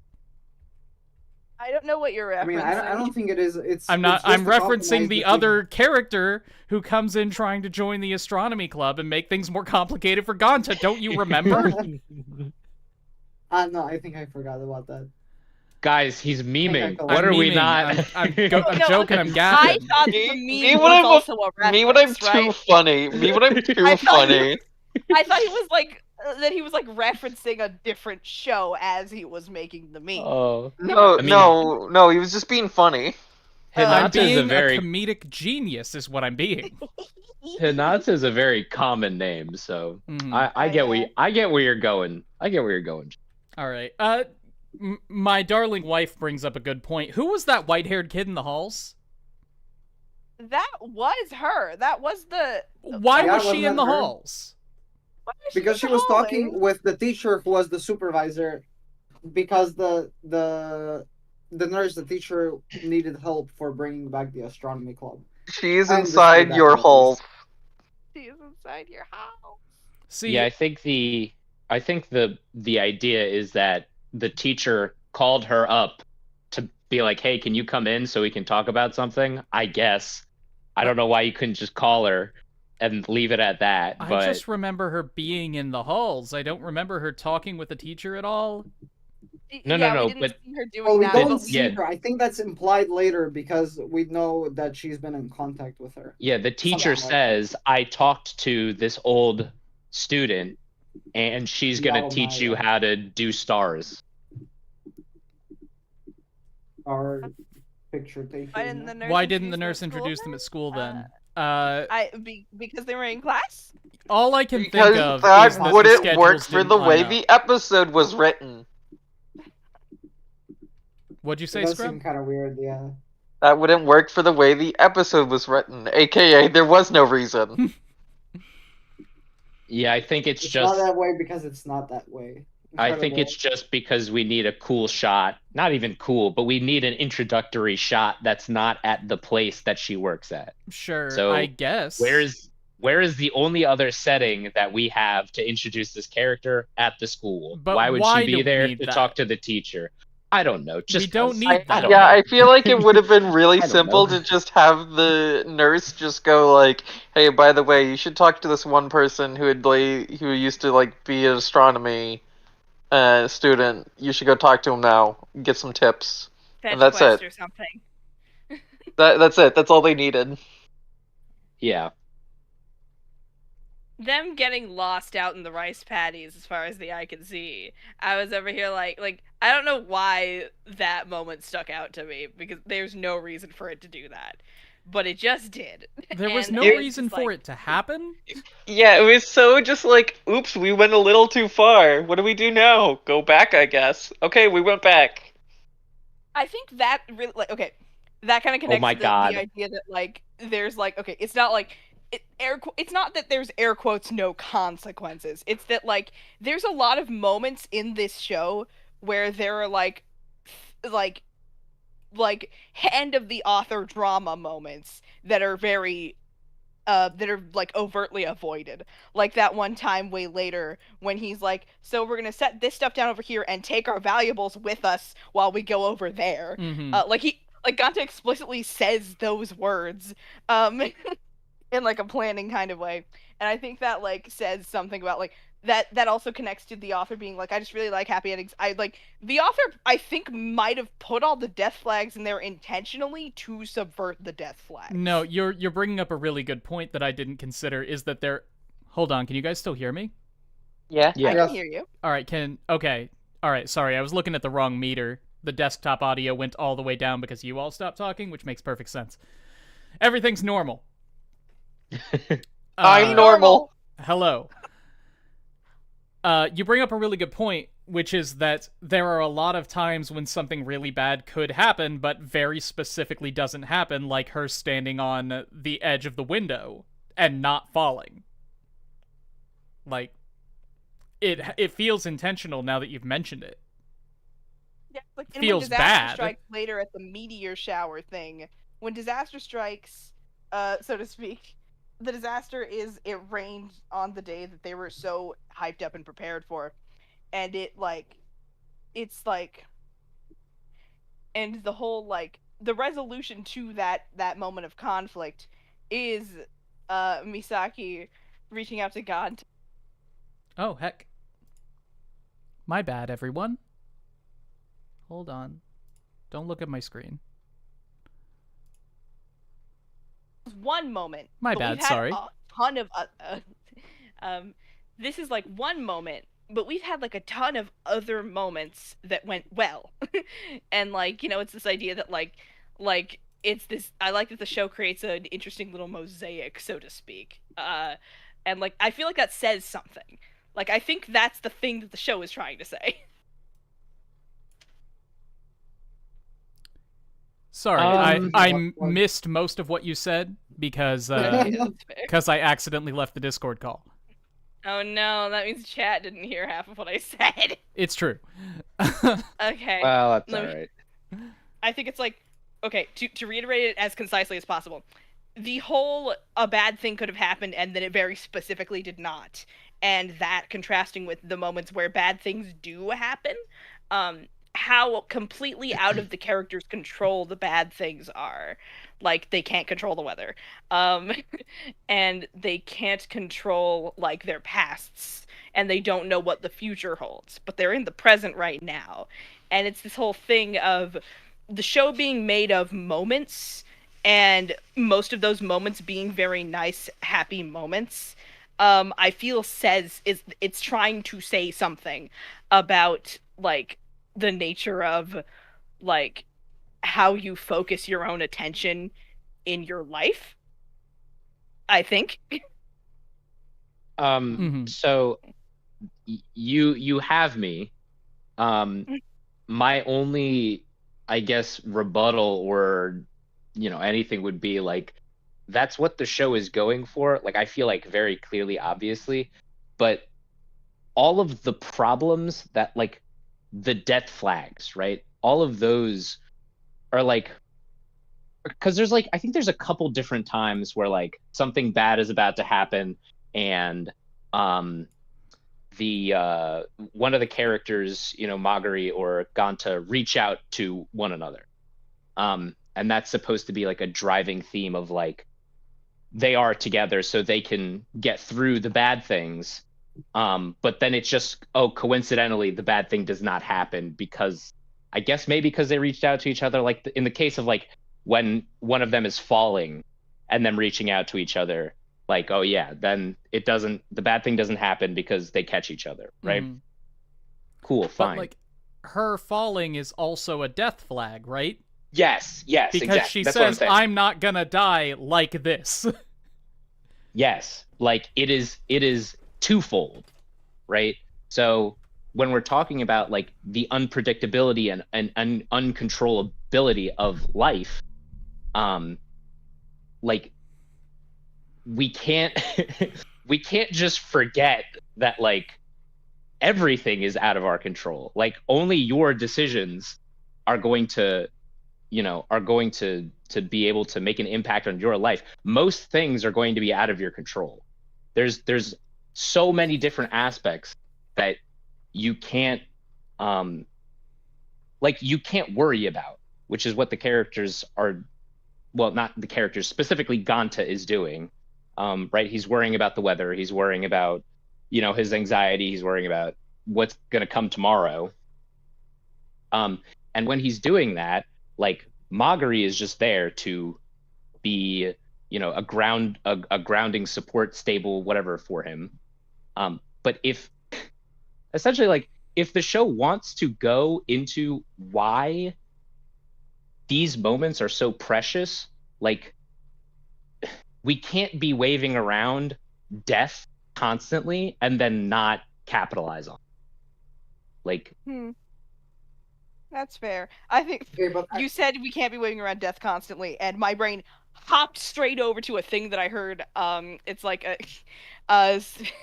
I don't know what you're referencing. I mean, I don't think it is. It's. I'm not. It's just I'm to compromise referencing the teacher. other character who comes in trying to join the astronomy club and make things more complicated for Ganta. Don't you remember? No, I think I forgot about that. Guys, he's memeing. I What are we memeing. not? I'm No, joking. I'm I gapping. thought Me, the me meme when was I'm also a reference, me when I'm right? too funny. Me when I'm too I thought he funny. I thought he was like that he was like referencing a different show as he was making the meme. Oh, No, I mean- no, he was just being funny. I'm Hinata is a being a very comedic genius, is what I'm being. Hinata is a very common name, so Mhm. I get yeah. I get where you're going. I get where you're going. All right. My darling wife brings up a good point. Who was that white-haired kid in the halls? That was her. That was the. Why Yeah, was she wasn't in the that her? halls? Why was Because in she the was hallway? talking with the teacher who was the supervisor, because the nurse, the teacher, needed help for bringing back the astronomy club. She's I understood inside that your at least. hull. She's inside your house. See, Yeah, I think the idea is that the teacher called her up to be like, "Hey, can you come in so we can talk about something?" I guess. I don't know why you couldn't just call her and leave it at that, I but just remember her being in the halls. I don't remember her talking with the teacher at all. No, yeah, no, we didn't but- see her doing Well, we that. don't but see her. I think that's implied later because we know that she's been in contact with her. yeah, the teacher Something like says, "I talked to this old student and she's going to Yeah, teach you Maya. how to do stars." Our picture taking. Why didn't the nurse Why didn't the introduce nurse them at introduce school them at school then? then? Because they were in class. All I can Because think of that is that wouldn't the work schedules for didn't the line way up. the episode was written. What'd you It say, does Scrub? seem kind of weird, yeah. That wouldn't work for the way the episode was written. AKA, there was no reason. Yeah, I think it's It's just not that way because it's not that way. I think Incredible. it's just because we need a cool shot. Not even cool, but we need an introductory shot that's not at the place that she works at. Sure, So, I guess. Where is the only other setting that we have to introduce this character? At the school? But why would why she do be we there need to that? talk to the teacher? I don't know. Just don't 'cause. need that. don't Yeah, know. I feel like it would have been really I don't simple know. to just have the nurse just go like, "Hey, by the way, you should talk to this one person who who used to like be an astronomy student. You should go talk to him now. Get some tips." Fetch And that's quest it. or something. That's it. That's all they needed. Yeah. Them getting lost out in the rice paddies, as far as the eye can see. I was over here like I don't know why that moment stuck out to me because there's no reason for it to do that, but it just did. There was And no it was reason just for like- it to happen. Yeah, it was so just like, oops, we went a little too far. What do we do now? Go back, I guess. Okay, we went back. I think that really okay, that kind of connects my to God. the idea that like there's like okay, it's not like it's not that there's air quotes no consequences. It's that like there's a lot of moments in this show where there are like hand of the author drama moments that are very that are like overtly avoided. Like that one time way later when he's like, so we're gonna set this stuff down over here and take our valuables with us while we go over there. Mhm. Like Ganta explicitly says those words in like a planning kind of way. And I think that like says something about like that also connects to the author being like, I just really like happy endings. I like the author I think might have put all the death flags in there intentionally to subvert the death flags. No, you're bringing up a really good point that I didn't consider. Is that there? Hold on, can you guys still hear me? Yeah. I Yeah. can hear you. All right, okay. All right, sorry, I was looking at the wrong meter. The desktop audio went all the way down because you all stopped talking, which makes perfect sense. Everything's normal. I'm normal. Hello. You bring up a really good point, which is that there are a lot of times when something really bad could happen, but very specifically doesn't happen, like her standing on the edge of the window and not falling. Like, it feels intentional now that you've mentioned it. Yeah, like and Feels when disaster bad. strikes later at the meteor shower thing, when disaster strikes, so to speak, the disaster is it rained on the day that they were so hyped up and prepared for, and it's like and the whole like the resolution to that moment of conflict is Misaki reaching out to God. Oh, heck. My bad, everyone. Hold on. Don't look at my screen. One moment. My but bad, we've had sorry. A ton of this is like one moment, but we've had like a ton of other moments that went well. And like, you know, it's this idea that like it's this I like that the show creates an interesting little mosaic, so to speak. And like I feel like that says something. Like I think that's the thing that the show is trying to say. Sorry, I missed most of what you said because I accidentally left the Discord call. Oh no, that means chat didn't hear half of what I said. It's true. Okay. Well, that's all right. I think it's like, okay, to reiterate it as concisely as possible, the whole a bad thing could have happened and then it very specifically did not, and that contrasting with the moments where bad things do happen, how completely out of the character's control the bad things are. Like they can't control the weather, and they can't control like their pasts, and they don't know what the future holds, but they're in the present right now. And it's this whole thing of the show being made of moments, and most of those moments being very nice, happy moments. I feel it's trying to say something about like the nature of like how you focus your own attention in your life, I think. So you have me. My only, I guess, rebuttal or anything would be like, that's what the show is going for. Like I feel like very clearly, obviously, but all of the problems that like the death flags, right? All of those are like, because there's like, I think there's a couple different times where like something bad is about to happen, and the one of the characters, Magari or Ganta, reach out to one another, and that's supposed to be like a driving theme of like they are together so they can get through the bad things. But then it's just, coincidentally, the bad thing does not happen because I guess maybe because they reached out to each other. Like in the case of like when one of them is falling and them reaching out to each other, like, oh yeah, then the bad thing doesn't happen because they catch each other, right? Cool, fine. But like her falling is also a death flag, right? Yes, because exactly. she That's says, I'm not gonna die like this. Yes, like it is twofold, right? So when we're talking about like the unpredictability and uncontrollability of life, like we can't we can't just forget that like everything is out of our control. Like only your decisions are going to be able to make an impact on your life. Most things are going to be out of your control. There's so many different aspects that you can't you can't worry about, which is what the characters are, well, not the characters, specifically Ganta is doing. Right? He's worrying about the weather, he's worrying about his anxiety, he's worrying about what's going to come tomorrow. And when he's doing that, like Magari is just there to be, a grounding support, stable, whatever for him. But if essentially like if the show wants to go into why these moments are so precious, like we can't be waving around death constantly and then not capitalize on it. Like That's fair. I think you said we can't be waving around death constantly, and my brain hopped straight over to a thing that I heard. It's like I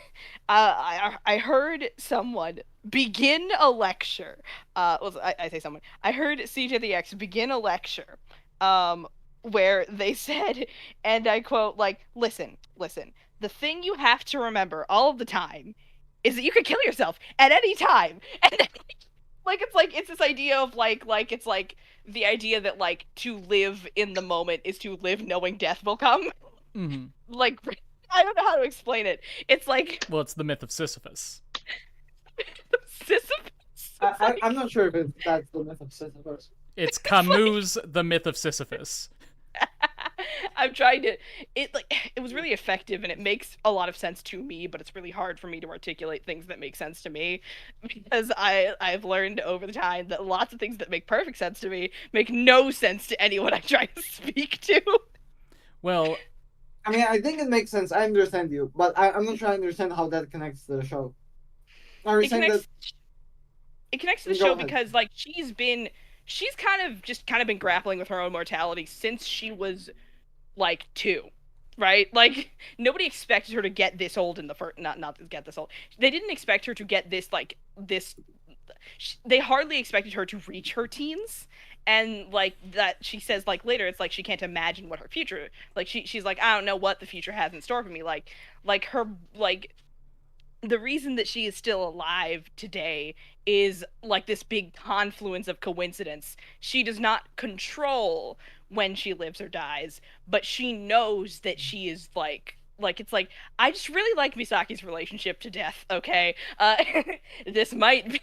heard someone begin a lecture. I say someone. I heard CJ the X begin a lecture. Where they said, and I quote, like, listen. The thing you have to remember all of the time is that you could kill yourself at any time. And it's this idea of it's like the idea that like to live in the moment is to live knowing death will come. Mm-hmm. Like I don't know how to explain it. It's like Well, it's the myth of Sisyphus. Sisyphus. It's like, I'm not sure if that's the myth of Sisyphus. It's Camus' The Myth of Sisyphus. I'm trying to it was really effective and it makes a lot of sense to me, but it's really hard for me to articulate things that make sense to me because I've learned over the time that lots of things that make perfect sense to me make no sense to anyone I try to speak to. Well, I mean, I think it makes sense. I understand you, but I'm not trying to understand how that connects to the show. Are you It saying connects that? it connects to the Go show ahead. because like she's kind of been grappling with her own mortality since she was like 2, right? Like nobody expected her to get this old in the first not to get this old. They didn't expect her to get this they hardly expected her to reach her teens. And like that she says like later it's like she can't imagine what her future like she's like I don't know what the future has in store for me like her like the reason that she is still alive today is like this big confluence of coincidence. She does not control when she lives or dies, but she knows that she is like it's like I just really like Misaki's relationship to death, okay? This might be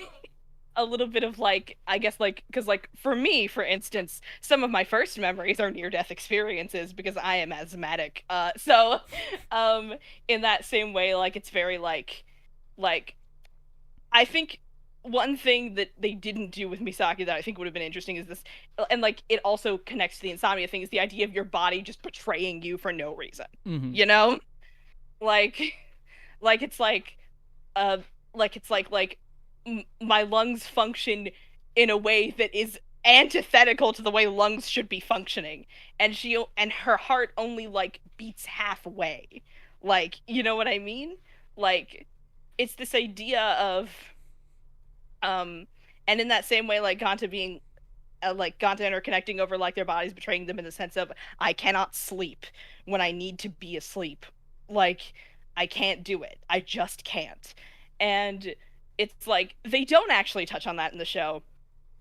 a little bit of like I guess like because like for me for instance some of my first memories are near death experiences because I am asthmatic so in that same way like it's very like I think one thing that they didn't do with Misaki that I think would have been interesting is this, and like it also connects to the insomnia thing, is the idea of your body just betraying you for no reason. mm-hmm. You know, like, like it's uh, like it's like my lungs function in a way that is antithetical to the way lungs should be functioning, and her heart only like beats halfway. Like, you know what I mean? Like it's this idea of and in that same way like Ganta being like Ganta and her connecting over like their bodies betraying them in the sense of I cannot sleep when I need to be asleep. Like I can't do it. I just can't. And it's like they don't actually touch on that in the show,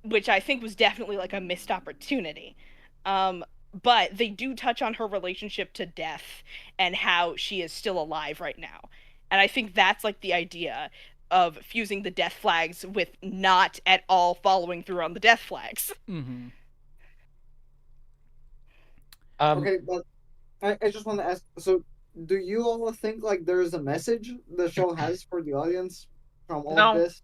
which I think was definitely like a missed opportunity. But they do touch on her relationship to death and how she is still alive right now. And I think that's like the idea of fusing the death flags with not at all following through on the death flags. Mm-hmm. Okay, but I just want to ask. So, do you all think like there is a message the show has for the audience from all of No. this?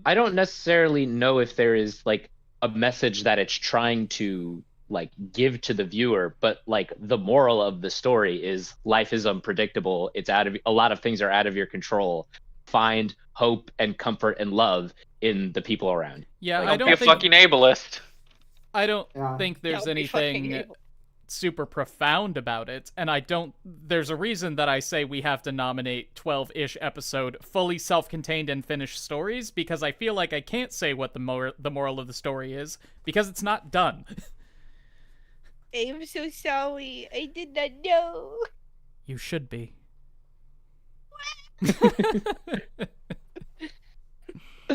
I don't necessarily know if there is like a message that it's trying to like give to the viewer, but like the moral of the story is life is unpredictable. It's a lot of things are out of your control. Find hope and comfort and love in the people around. Yeah, Like, I Don't be don't a think fucking ableist. I don't Yeah. think there's Don't be fucking anything evil. super profound about it, and there's a reason that I say we have to nominate 12-ish episode fully self-contained and finished stories, because I feel like I can't say what the moral of the story is because it's not done. I'm so sorry. I did not know. You should be.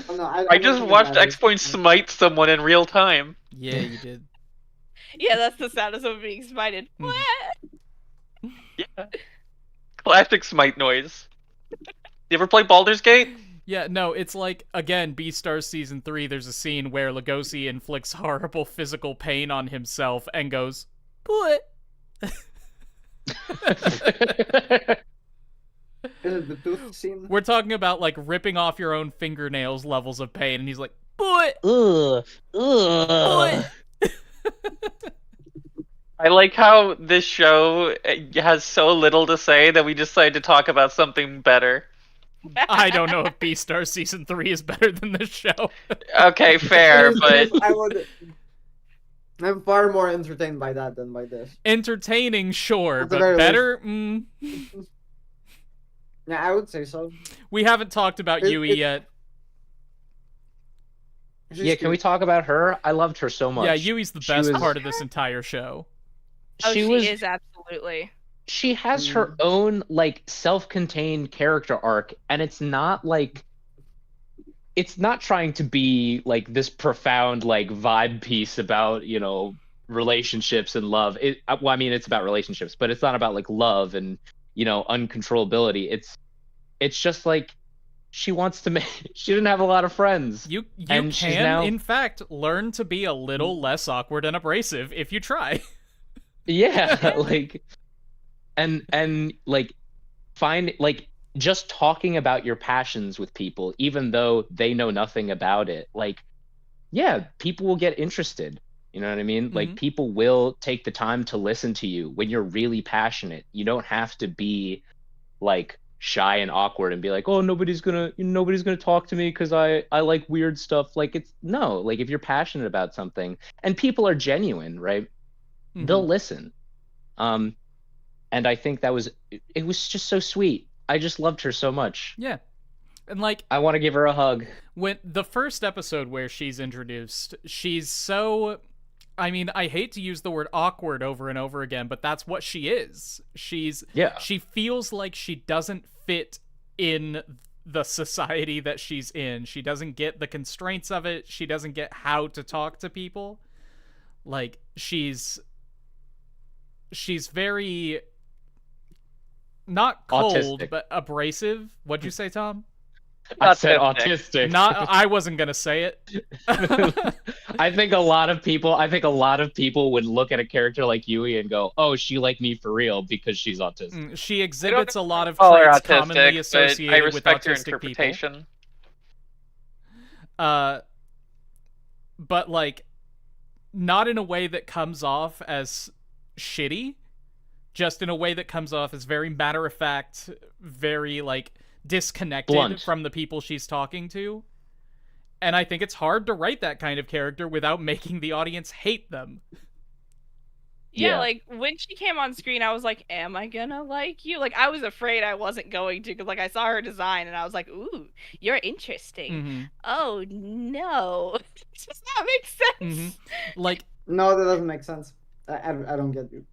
Oh, no, I don't just think it watched matters. ExPoint smite someone in real time. Yeah, you did. Yeah, that's the sound of someone being smited. Mhm. Yeah. Classic smite noise. You ever play Baldur's Gate? Yeah, no, it's like, again, Beastars Season 3, there's a scene where Lugosi inflicts horrible physical pain on himself and goes, "What?" Is it the tooth scene? We're talking about, like, ripping off your own fingernails levels of pain, and he's like, "What?" Ugh. Ugh. I like how this show has so little to say that we decided to talk about something better. I don't know if Beastars Season 3 is better than this show. Okay, fair, but I'm far more entertained by that than by this. Entertaining, sure, At the but very better? Yeah, I would say so. We haven't talked about Yui yet. She's Yeah, can we cute. talk about her? I loved her so much. Yeah, Yui's the She best was- part of this entire show. Oh, she was is absolutely. she has her own like self-contained character arc, and it's not like it's not trying to be like this profound like vibe piece about, relationships and love. Well, I mean, it's about relationships, but it's not about like love and, uncontrollability. It's just like she wants to make she didn't have a lot of friends. You and she's can, now in fact, learn to be a little less awkward and abrasive if you try. yeah, like and like find like just talking about your passions with people, even though they know nothing about it, like, yeah, people will get interested. You know what I mean? Like, people will take the time to listen to you when you're really passionate. You don't have to be like shy and awkward and be like, oh, nobody's gonna talk to me because I like weird stuff. Like, it's no, like, if you're passionate about something and people are genuine, right? They'll listen. And I think it was just so sweet. I just loved her so much. Yeah. And like, I want to give her a hug. When the first episode where she's introduced, she's so, I mean, I hate to use the word awkward over and over again, but that's what she is. She feels like she doesn't fit in the society that she's in. She doesn't get the constraints of it. She doesn't get how to talk to people. Like, she's very not cold, autistic. but abrasive. What'd you say, Tom? I said autistic. I wasn't gonna say it. I think a lot of people would look at a character like Yui and go, "Oh, she like me for real because she's autistic." She exhibits a lot of call her traits autistic, commonly but associated I respect with your autistic interpretation. people. But like, not in a way that comes off as shitty, just in a way that comes off as very matter of fact, very like disconnected blunt from the people she's talking to. And I think it's hard to write that kind of character without making the audience hate them. Yeah, like, when she came on screen, I was like, am I gonna like you? Like, I was afraid I wasn't going to, because, like, I saw her design, and I was like, ooh, you're interesting. Oh, no. Does that make sense? Like, no, that doesn't make sense. I don't get you.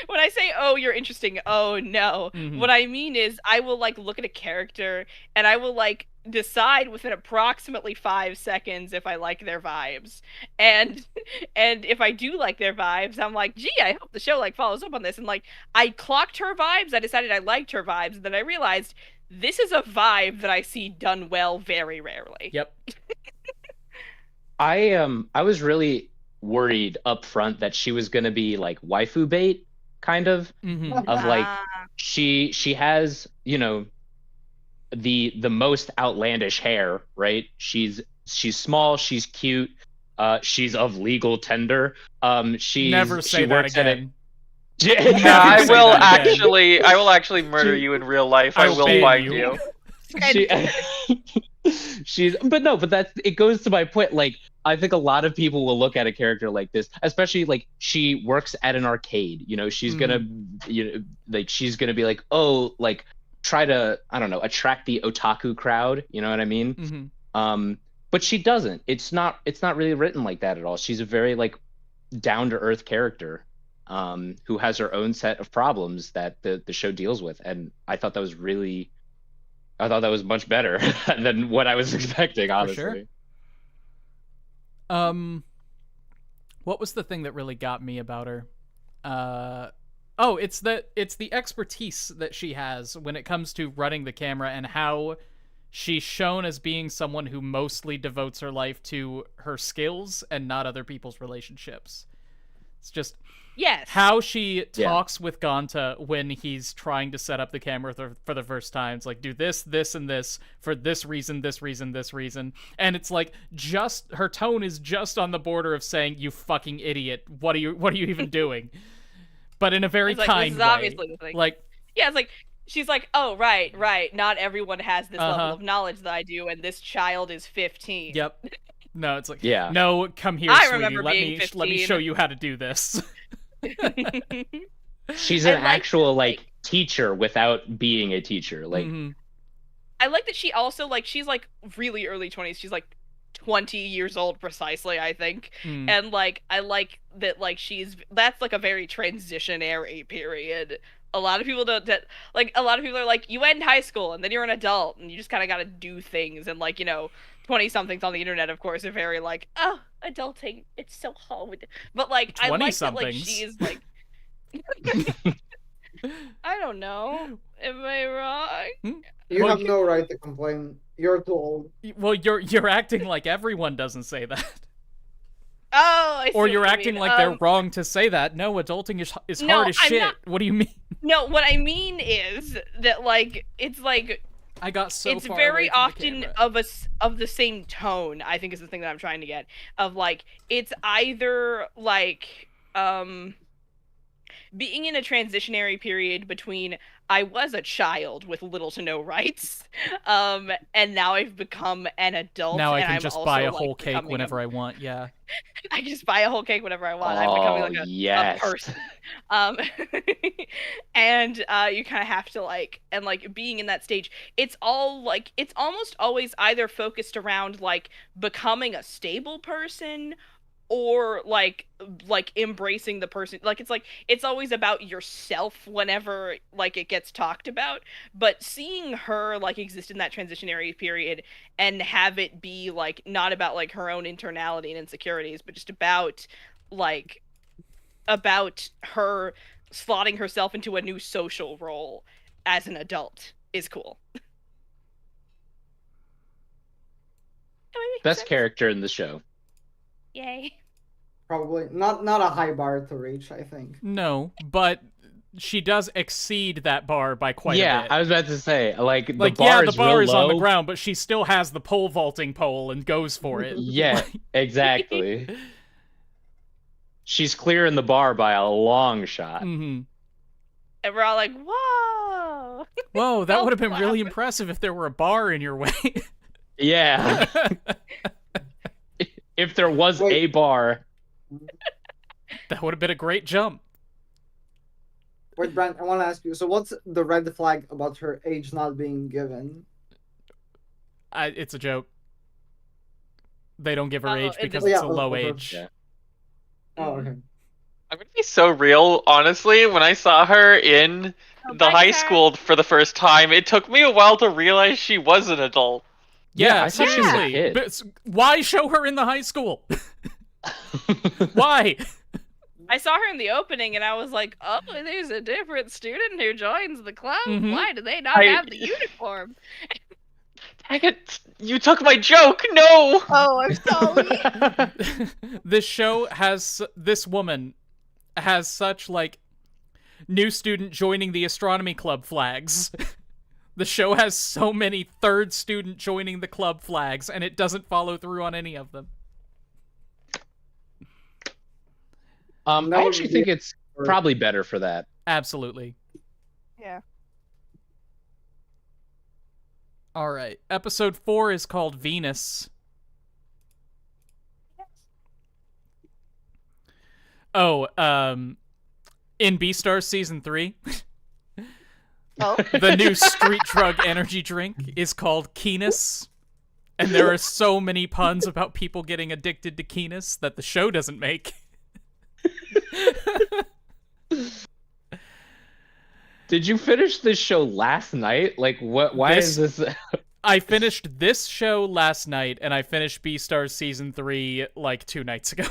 When I say, oh, you're interesting, oh, no. What I mean is, I will, like, look at a character, and I will, like, decide within approximately 5 seconds if I like their vibes. And if I do like their vibes, I'm like, gee, I hope the show, like, follows up on this. And, like, I clocked her vibes, I decided I liked her vibes, and then I realized this is a vibe that I see done well very rarely. Yep. I was really worried up front that she was gonna be like waifu bait, kind of like she has, the most outlandish hair, right? She's small, she's cute, she's of legal tender. Never say that again. I will actually murder you in real life. I will find you. But it goes to my point. Like, I think a lot of people will look at a character like this, especially like she works at an arcade. She's gonna, she's gonna be like, oh, like try to, I don't know, attract the otaku crowd. You know what I mean? But she doesn't. It's not really written like that at all. She's a very like down to earth character, who has her own set of problems that the show deals with, and I thought that was much better than what I was expecting, honestly. For sure. What was the thing that really got me about her? It's the expertise that she has when it comes to running the camera, and how she's shown as being someone who mostly devotes her life to her skills and not other people's relationships. It's just how she talks with Ganta when he's trying to set up the camera for the first time. It's like, do this, this, and this for this reason, this reason, this reason. And it's like, just her tone is just on the border of saying, you fucking idiot. What are you even doing? But in a very kind way. Obviously the thing. Like, yeah, it's like, she's like, oh, right. Not everyone has this level of knowledge that I do, and this child is 15. Yep. No, it's like, yeah. No, come here, I sweetie. remember being 15. Let me show you how to do this. She's an actual like teacher without being a teacher. Like, I like that she also like she's like really early 20s. She's like 20 years old precisely, I think. And like I like that like that's like a very transitionary period A lot of people don't like. A lot of people are like, you end high school and then you're an adult and you just kind of got to do things. And like 20-somethings on the internet, of course, are very like, oh, adulting, it's so hard. But like, I like that like she is like, I don't know. Am I wrong? You have no right to complain. You're too old. Well, you're acting like everyone doesn't say that. Oh, I see. Or you're what you acting mean. like they're wrong to say that. No, adulting is No, hard as I'm shit. not- What do you mean? No, what I mean is that like it's like I got so it's far very away from the often camera. of the same tone, I think, is the thing that I'm trying to get, of like it's either like being in a transitionary period between I was a child with little to no rights, and now I've become an adult. Now I and can I'm just also, buy a like, whole cake becoming whenever I want. Yeah. I can just buy a whole cake whenever I want. I'm becoming like a yes. person. Um, and you kind of have to like, and like being in that stage, it's all like, it's almost always either focused around like becoming a stable person or like embracing the person. Like it's always about yourself whenever like it gets talked about. But seeing her like exist in that transitionary period and have it be like not about like her own internality and insecurities, but just about like about her slotting herself into a new social role as an adult is cool. Best character in the show. Yay. Probably not a high bar to reach, I think. No, but she does exceed that bar by quite a bit. Yeah, I was about to say, like the bar yeah, the is bar real is low. on the ground, but she still has the pole vaulting pole and goes for it. Yeah, exactly. She's clearing the bar by a long shot. Mm-hmm. And we're all like, whoa. Whoa, that Oh, would have been wow. really impressive if there were a bar in your way. Yeah. If there was a bar. That would have been a great jump. Wait, Brent, I want to ask you. So, what's the red flag about her age not being given? It's a joke. They don't give her Oh, age it because just- it's a low age. Yeah. Oh, okay. I'm gonna be so real, honestly. When I saw her in the high school for the first time, it took me a while to realize she was an adult. Yeah, I thought she was a seriously. kid. But why show her in the high school? Why? I saw her in the opening and I was like, oh, there's a different student who joins the club. Mhm. Why do they not have the uniform? Dang it! You took my joke! No! Oh, I'm sorry. This woman has such, like, new student joining the astronomy club flags. The show has so many third student joining the club flags, and it doesn't follow through on any of them. I actually think it's probably better for that. Absolutely. Yeah. All right. Episode 4 is called Venus. Oh, in Beastars Season 3, Oh. the new street drug energy drink is called Keenus. And there are so many puns about people getting addicted to Keenus that the show doesn't make. Did you finish this show last night? Like, what? Why is this? I finished this show last night, and I finished Beastars Season 3 like 2 nights ago.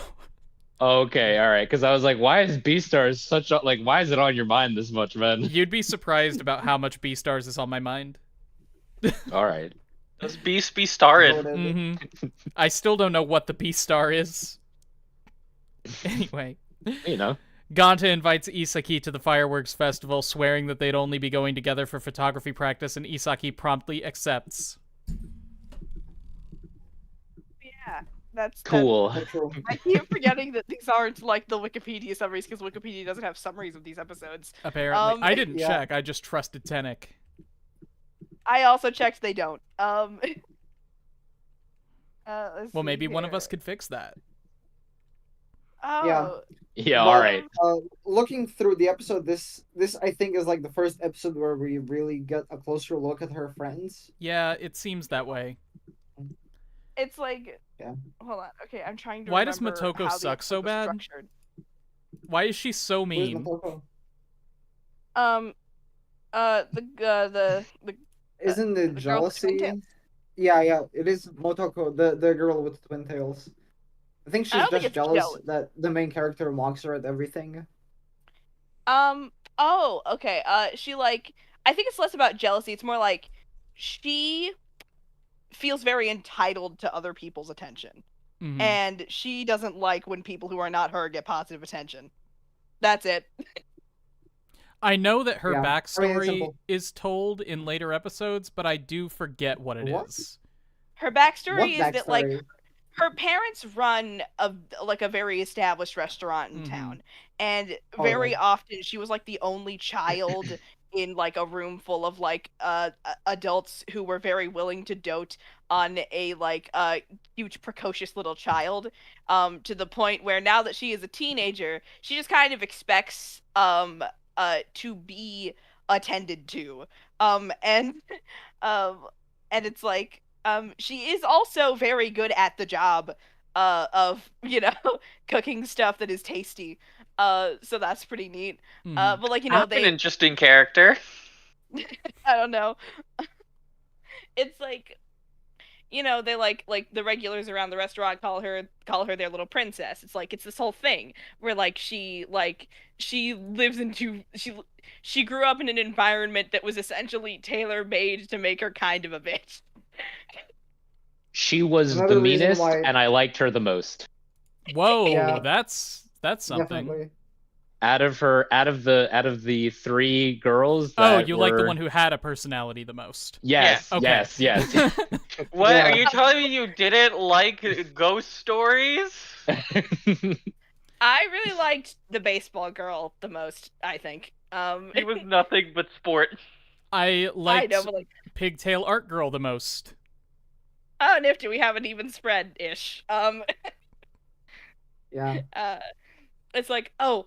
Okay, all right. Because I was like, why is Beastars such a like? Why is it on your mind this much, man? You'd be surprised about how much Beastars is on my mind. All right. Does Beast be starring? Mm-hmm. I still don't know what the Beastar is. Anyway. You know. Ganta invites Isaki to the fireworks festival, swearing that they'd only be going together for photography practice, and Isaki promptly accepts. Yeah. That's Cool. I keep forgetting that these aren't like the Wikipedia summaries because Wikipedia doesn't have summaries of these episodes. Apparently. I didn't yeah. check, I just trusted Tenek. I also checked they don't. Well, Let's maybe see one of us here. could fix that. Oh. Yeah. Yeah. Well, All right. Looking through the episode, this I think is like the first episode where we really get a closer look at her friends. Yeah, it seems that way. It's like. Yeah. Hold on. Okay, I'm trying to. Why does remember Motoko how the suck so episode was bad? structured. Why is she so Where's mean? Motoko? Um, the Isn't it the girl with the twin tails. jealousy? Yeah, it is Motoko, the girl with twin tails. I think I she's don't think just it's jealous jealous. that the main character mocks her at everything. Oh, okay. She like I think it's less about jealousy. It's more like she feels very entitled to other people's attention. Mhm. And she doesn't like when people who are not her get positive attention. That's it. I know that her Yeah, I mean, it's backstory simple. is told in later episodes, but I do forget what it What? is. Her What backstory is that like backstory? her parents run a very established restaurant in Mhm. town, and Oh, very yeah. often she was like the only child in like a room full of like adults who were very willing to dote on a like huge precocious little child, to the point where now that she is a teenager she just kind of expects to be attended to, and um it's like she is also very good at the job of cooking stuff that is tasty, so that's pretty neat. Mhm. But like Have an they interesting character. I don't know, it's like they like the regulars around the restaurant call her their little princess. It's like it's this whole thing where like she lives into she grew up in an environment that was essentially tailor made to make her kind of a bitch. She was the Another reason meanest, why, and I liked her the most. Whoa, yeah, that's something. definitely. Out of the three girls Oh, that you like the were one who had a personality the most. yes, Okay. yes. What Yeah. are you telling me? You didn't like ghost stories? I really liked the baseball girl the most, I think. He was nothing but sport. I I know, liked but like, Pigtail Art Girl the most. oh, nifty, we have an even spread ish. Yeah. It's like, oh.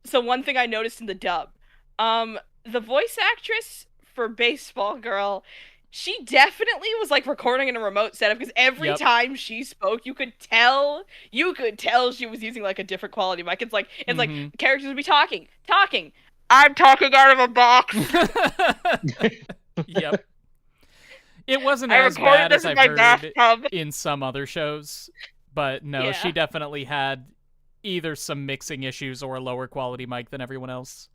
So one thing I noticed in the dub, the voice actress for Baseball Girl, she definitely was like recording in a remote setup because every Yep. time she spoke, you could tell she was using like a different quality mic. It's like Mhm. the characters would be talking. I'm talking out of a box. Yep. It wasn't I as recorded bad this as in I've my heard bathtub. in some other shows, but no, she Yeah. definitely had either some mixing issues or a lower quality mic than everyone else.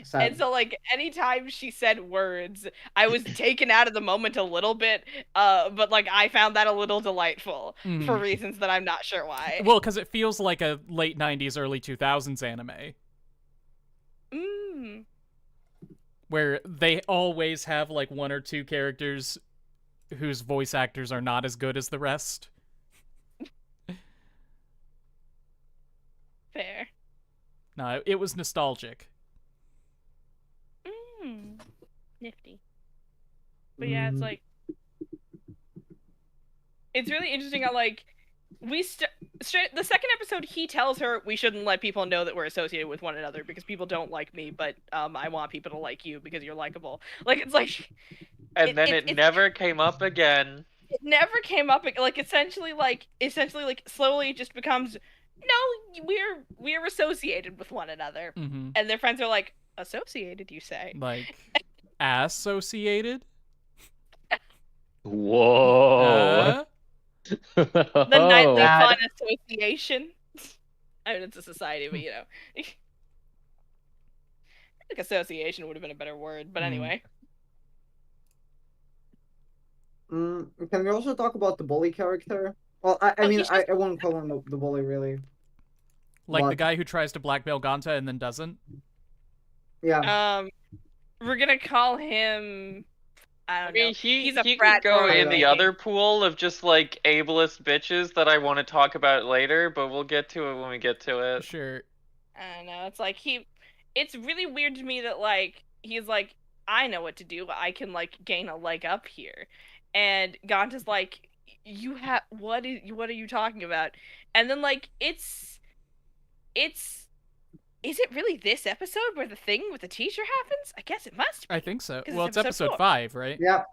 Sad. And so like anytime she said words, I was taken out of the moment a little bit, but like I found that a little delightful for Mhm. reasons that I'm not sure why. Well, because it feels like a late 90s, early 2000s anime, Mm. where they always have like one or two characters whose voice actors are not as good as the rest. Fair. No, it was nostalgic. Nifty. But yeah, it's like it's really interesting how like the second episode he tells her we shouldn't let people know that we're associated with one another because people don't like me, but I want people to like you because you're likable. Like it's like And then it it's never came up again. it never came up like essentially like slowly it just becomes no, we're associated with one another. Mhm. And their friends are like, associated, you say? Like, associated? Whoa. The nightly Oh. fun association. I mean, it's a society, but you know. I think association would have been a better word, but anyway. Can we also talk about the bully character? Well, I Oh, mean, he's just I won't call him the bully, really. Like the But, guy who tries to blackmail Ganta and then doesn't? yeah. We're gonna call him. I don't know. He's a he frat could go boy, in the maybe. other pool of just like ableist bitches that I want to talk about later, but we'll get to it when we get to it. Sure. I don't know. It's like it's really weird to me that like he's like, I know what to do. I can like gain a leg up here, and Ganta's like, you have what are you talking about? And then like it's is it really this episode where the thing with the teacher happens? I guess it must be. I think so. 'Cause Well, it's episode 4. 5, right? Yeah.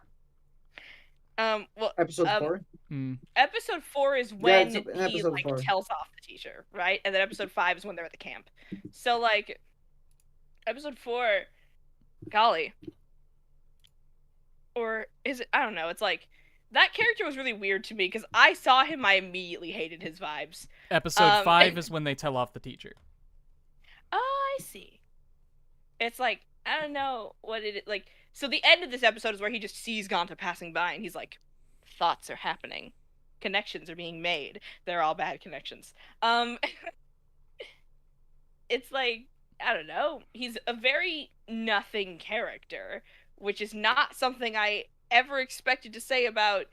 Well, Episode 4. Episode 4 is Yeah, when it's in he episode like 4. tells off the teacher, right? And then episode 5 is when they're at the camp. So like episode 4, golly. Or is it, I don't know, it's like that character was really weird to me because I saw him, I immediately hated his vibes. Episode 5 is when they tell off the teacher. Oh, I see. It's like, I don't know what it is. Like, so the end of this episode is where he just sees Ganta passing by and he's like, thoughts are happening. Connections are being made. They're all bad connections. It's like, I don't know. He's a very nothing character, which is not something I ever expected to say about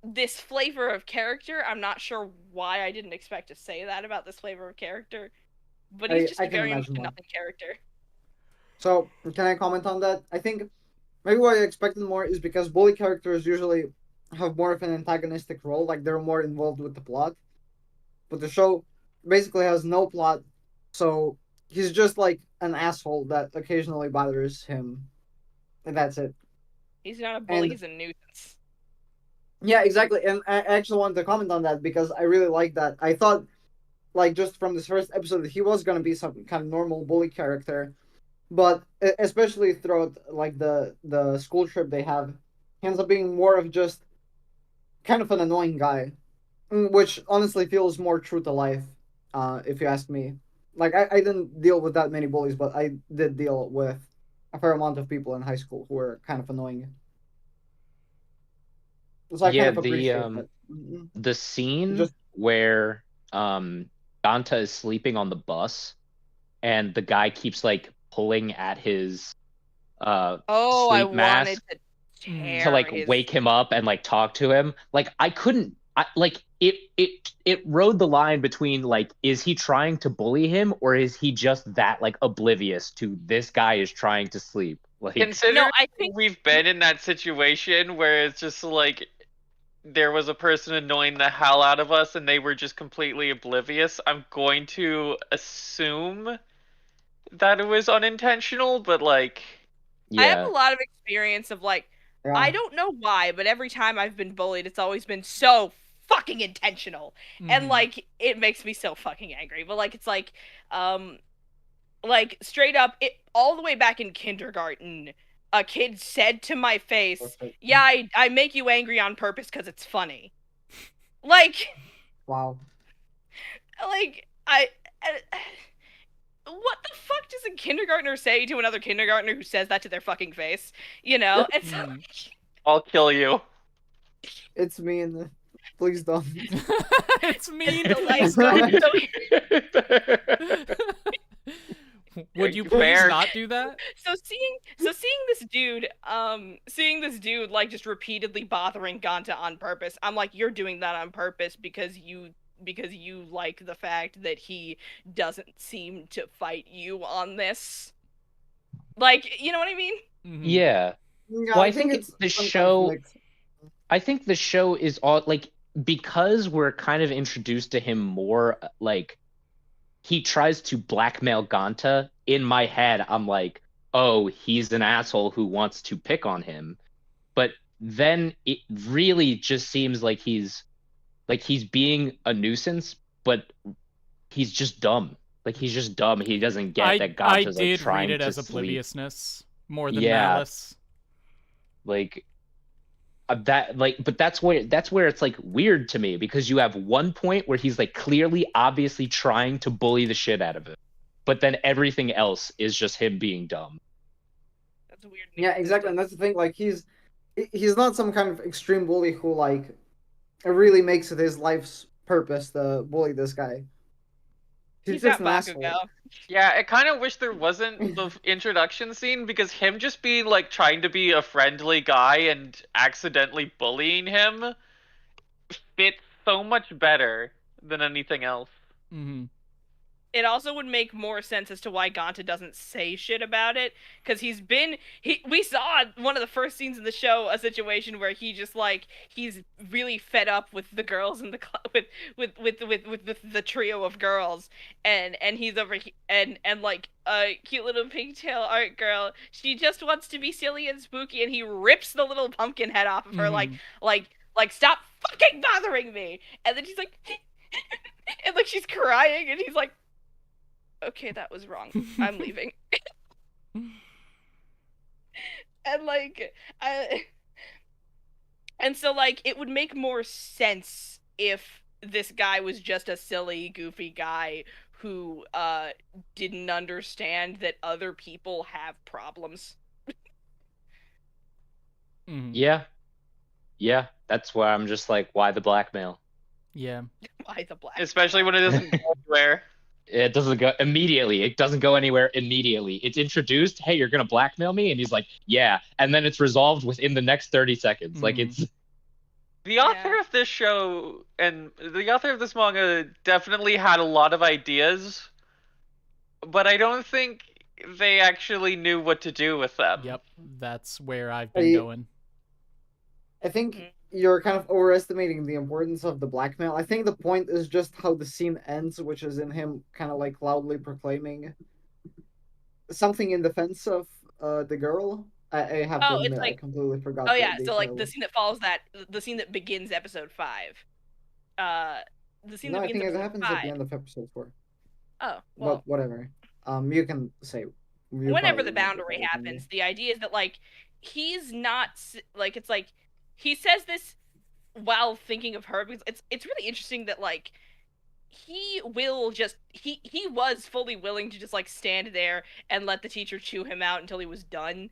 this flavor of character. I'm not sure why I didn't expect to say that about this flavor of character, but he's just I can very much a imagine why. nothing character. So, can I comment on that? I think maybe what I expected more is because bully characters usually have more of an antagonistic role, like they're more involved with the plot. But the show basically has no plot, so he's just like an asshole that occasionally bothers him, and that's it. He's not a bully, And he's a nuisance. yeah, exactly. And I actually wanted to comment on that because I really like that. I thought, like, just from this first episode, that he was gonna be some kind of normal bully character, but especially throughout like the school trip they have, he ends up being more of just kind of an annoying guy, which honestly feels more true to life, if you ask me. Like I didn't deal with that many bullies, but I did deal with a fair amount of people in high school who were kind of annoying. So I kind Yeah, of appreciate that. Mhm. the scene Just where Ganta is sleeping on the bus and the guy keeps like pulling at his Oh, I sleep wanted mask to Mm. tear to like his... wake him up and like talk to him. Like I couldn't like it rode the line between like is he trying to bully him or is he just that like oblivious to this guy is trying to sleep? Like Considering No, I think we've been in that situation where it's just like there was a person annoying the hell out of us and they were just completely oblivious, I'm going to assume that it was unintentional, but like I have yeah. a lot of experience of like, yeah, I don't know why, but every time I've been bullied, it's always been so fucking intentional. And like it makes me so fucking angry. But like it's like straight up it all the way back in kindergarten, a kid said to my face, "Yeah, I make you angry on purpose cuz it's funny." Like wow. I what the fuck does a kindergartner say to another kindergartner who says that to their fucking face? You know? It's I'll kill you. It's me and please don't. It's mean. so, like, Please so, don't. Would you please Fair. not do that? so seeing this dude like just repeatedly bothering Ganta on purpose, I'm like, you're doing that on purpose because you like the fact that he doesn't seem to fight you on this. Like, you know what I mean? Yeah. Yeah, Well, I think it's the some kind of show. mix. I think the show is all like because we're kind of introduced to him more like he tries to blackmail Ganta. In my head, I'm like, oh, he's an asshole who wants to pick on him. But then it really just seems like he's being a nuisance, but he's just dumb. Like he's just dumb. He doesn't get that I Ganta's did like trying read it to as sleep. obliviousness more than Yeah. malice. Like that like but that's where it's like weird to me because you have one point where he's like clearly obviously trying to bully the shit out of it, but then everything else is just him being dumb. That's weird. Yeah, exactly, and that's the thing. Like he's not some kind of extreme bully who like really makes it his life's purpose to bully this guy. He's just an got asshole. Bakugo. Yeah, I kind of wish there wasn't the introduction scene because him just being like trying to be a friendly guy and accidentally bullying him fits so much better than anything else. Mm-hmm. It also would make more sense as to why Ganta doesn't say shit about it, because we saw one of the first scenes in the show a situation where he just like he's really fed up with the girls in the with the trio of girls, and he's over and like a cute little pigtail art girl, she just wants to be silly and spooky, and he rips the little pumpkin head off of her like like stop fucking bothering me. And then she's like, and like she's crying, and he's like, okay, that was wrong. I'm leaving. And like, and so like it would make more sense if this guy was just a silly, goofy guy who didn't understand that other people have problems. Yeah. Yeah. That's why I'm just like, why the blackmail? Yeah. Why the black? Especially when it doesn't go anywhere. It doesn't go immediately. It doesn't go anywhere immediately. It's introduced, hey, you're gonna blackmail me? And he's like, yeah. And then it's resolved within the next 30 seconds. Like it's The author of this show and the author of this manga definitely had a lot of ideas, but I don't think they actually knew what to do with them. Yep, that's where I've been going. I think you're kind of overestimating the importance of the blackmail. I think the point is just how the scene ends, which is in him kind of like loudly proclaiming something in defense of the girl. I have to admit, I completely forgot. Oh yeah, so like the scene that follows that, the scene that begins episode 5. The scene that begins I think it episode happens 5. at the end of episode 4. Oh, well, but whatever. You can say. Whenever the boundary happens, the idea is that like he's not like it's like he says this while thinking of her, because it's really interesting that like he will just he was fully willing to just like stand there and let the teacher chew him out until he was done.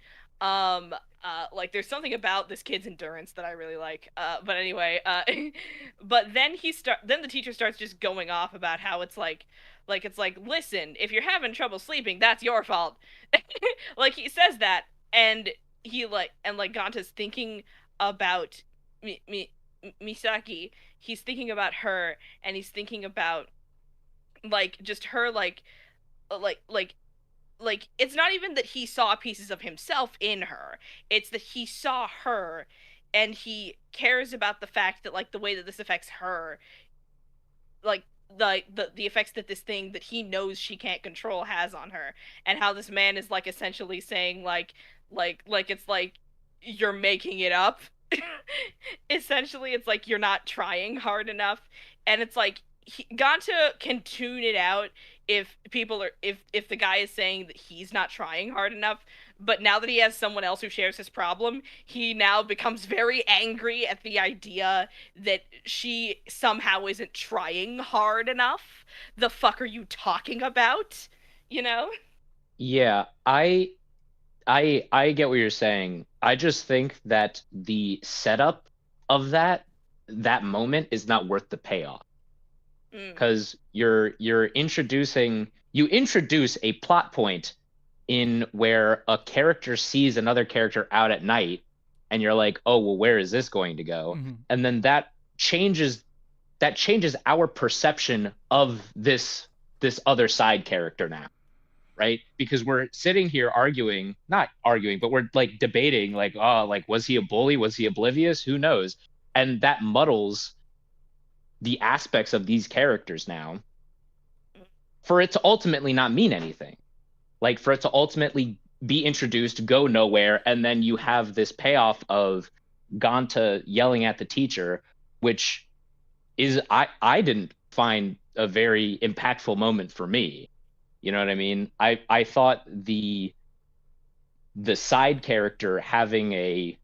Like there's something about this kid's endurance that I really like. But anyway, but then then the teacher starts just going off about how it's like, listen, if you're having trouble sleeping, that's your fault. Like he says that, and Ganta's thinking about Misaki. He's thinking about her, and he's thinking about like just her like it's not even that he saw pieces of himself in her. It's that he saw her and he cares about the fact that like the way that this affects her, like the effects that this thing that he knows she can't control has on her, and how this man is like essentially saying like it's like you're making it up. Essentially it's like you're not trying hard enough, and it's like Ganta can tune it out if the guy is saying that he's not trying hard enough, but now that he has someone else who shares his problem, he now becomes very angry at the idea that she somehow isn't trying hard enough. The fuck are you talking about? You know? Yeah, I get what you're saying. I just think that the setup of that moment is not worth the payoff. Because you introduce a plot point in where a character sees another character out at night, and you're like, oh well, where is this going to go? And then that changes our perception of this other side character now, right? Because we're sitting here not arguing, but we're like debating, like, oh, like, was he a bully? Was he oblivious? Who knows? And that muddles the aspects of these characters now, for it to ultimately not mean anything. Like, for it to ultimately be introduced, go nowhere, and then you have this payoff of Ganta yelling at the teacher, which is, I didn't find a very impactful moment for me. You know what I mean? I thought the side character having a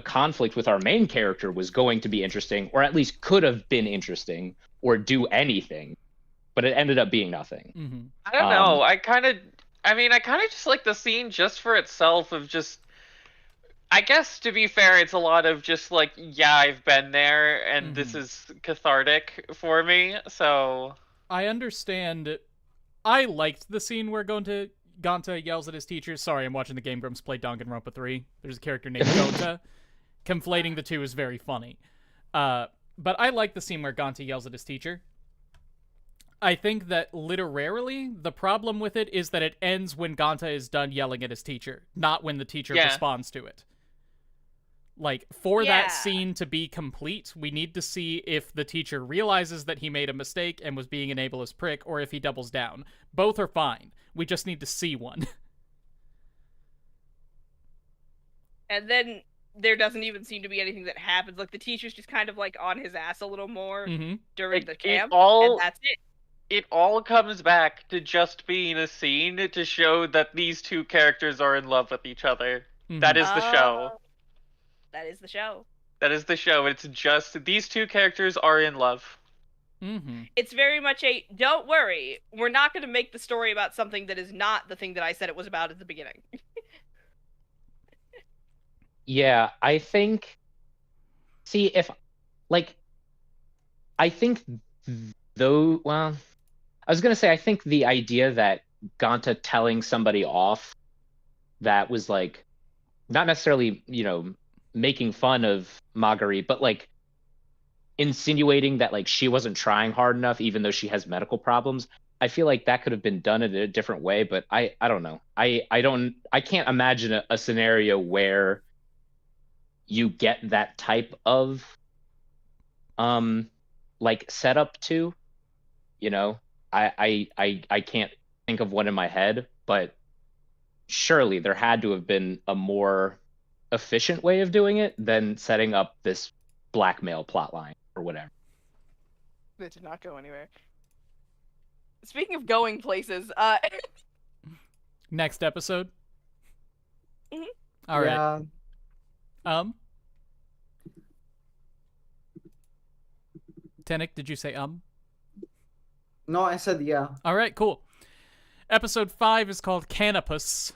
conflict with our main character was going to be interesting, or at least could have been interesting, or do anything, but it ended up being nothing. I don't know. I kind of just like the scene just for itself of just, I guess to be fair, it's a lot of just like, yeah, I've been there, and this is cathartic for me, so. I understand. I liked the scene where Ganta yells at his teacher. Sorry, I'm watching the Game Grumps play Danganronpa 3. There's a character named Gota. Conflating the two is very funny. But I like the scene where Ganta yells at his teacher. I think that literarily, the problem with it is that it ends when Ganta is done yelling at his teacher, not when the teacher responds to it. Like, for that scene to be complete, we need to see if the teacher realizes that he made a mistake and was being an ableist prick, or if he doubles down. Both are fine. We just need to see one. And then there doesn't even seem to be anything that happens. Like the teacher's just kind of like on his ass a little more during the camp, and that's it. It all comes back to just being a scene to show that these two characters are in love with each other. That is the show. That is the show. That is the show. It's just these two characters are in love. It's very much a, don't worry, we're not going to make the story about something that is not the thing that I said it was about at the beginning. Yeah, I think. See, if like, I think though. Well, I was gonna say I think the idea that Ganta telling somebody off that was like not necessarily making fun of Magari, but like insinuating that like she wasn't trying hard enough, even though she has medical problems. I feel like that could have been done in a different way, but I don't know. I can't imagine a scenario where you get that type of like setup to, I can't think of one in my head, but surely there had to have been a more efficient way of doing it than setting up this blackmail plotline or whatever. It did not go anywhere. Speaking of going places, next episode. Mhm. All right. Tenik, did you say No, I said yeah. All right, cool. Episode 5 is called Canopus.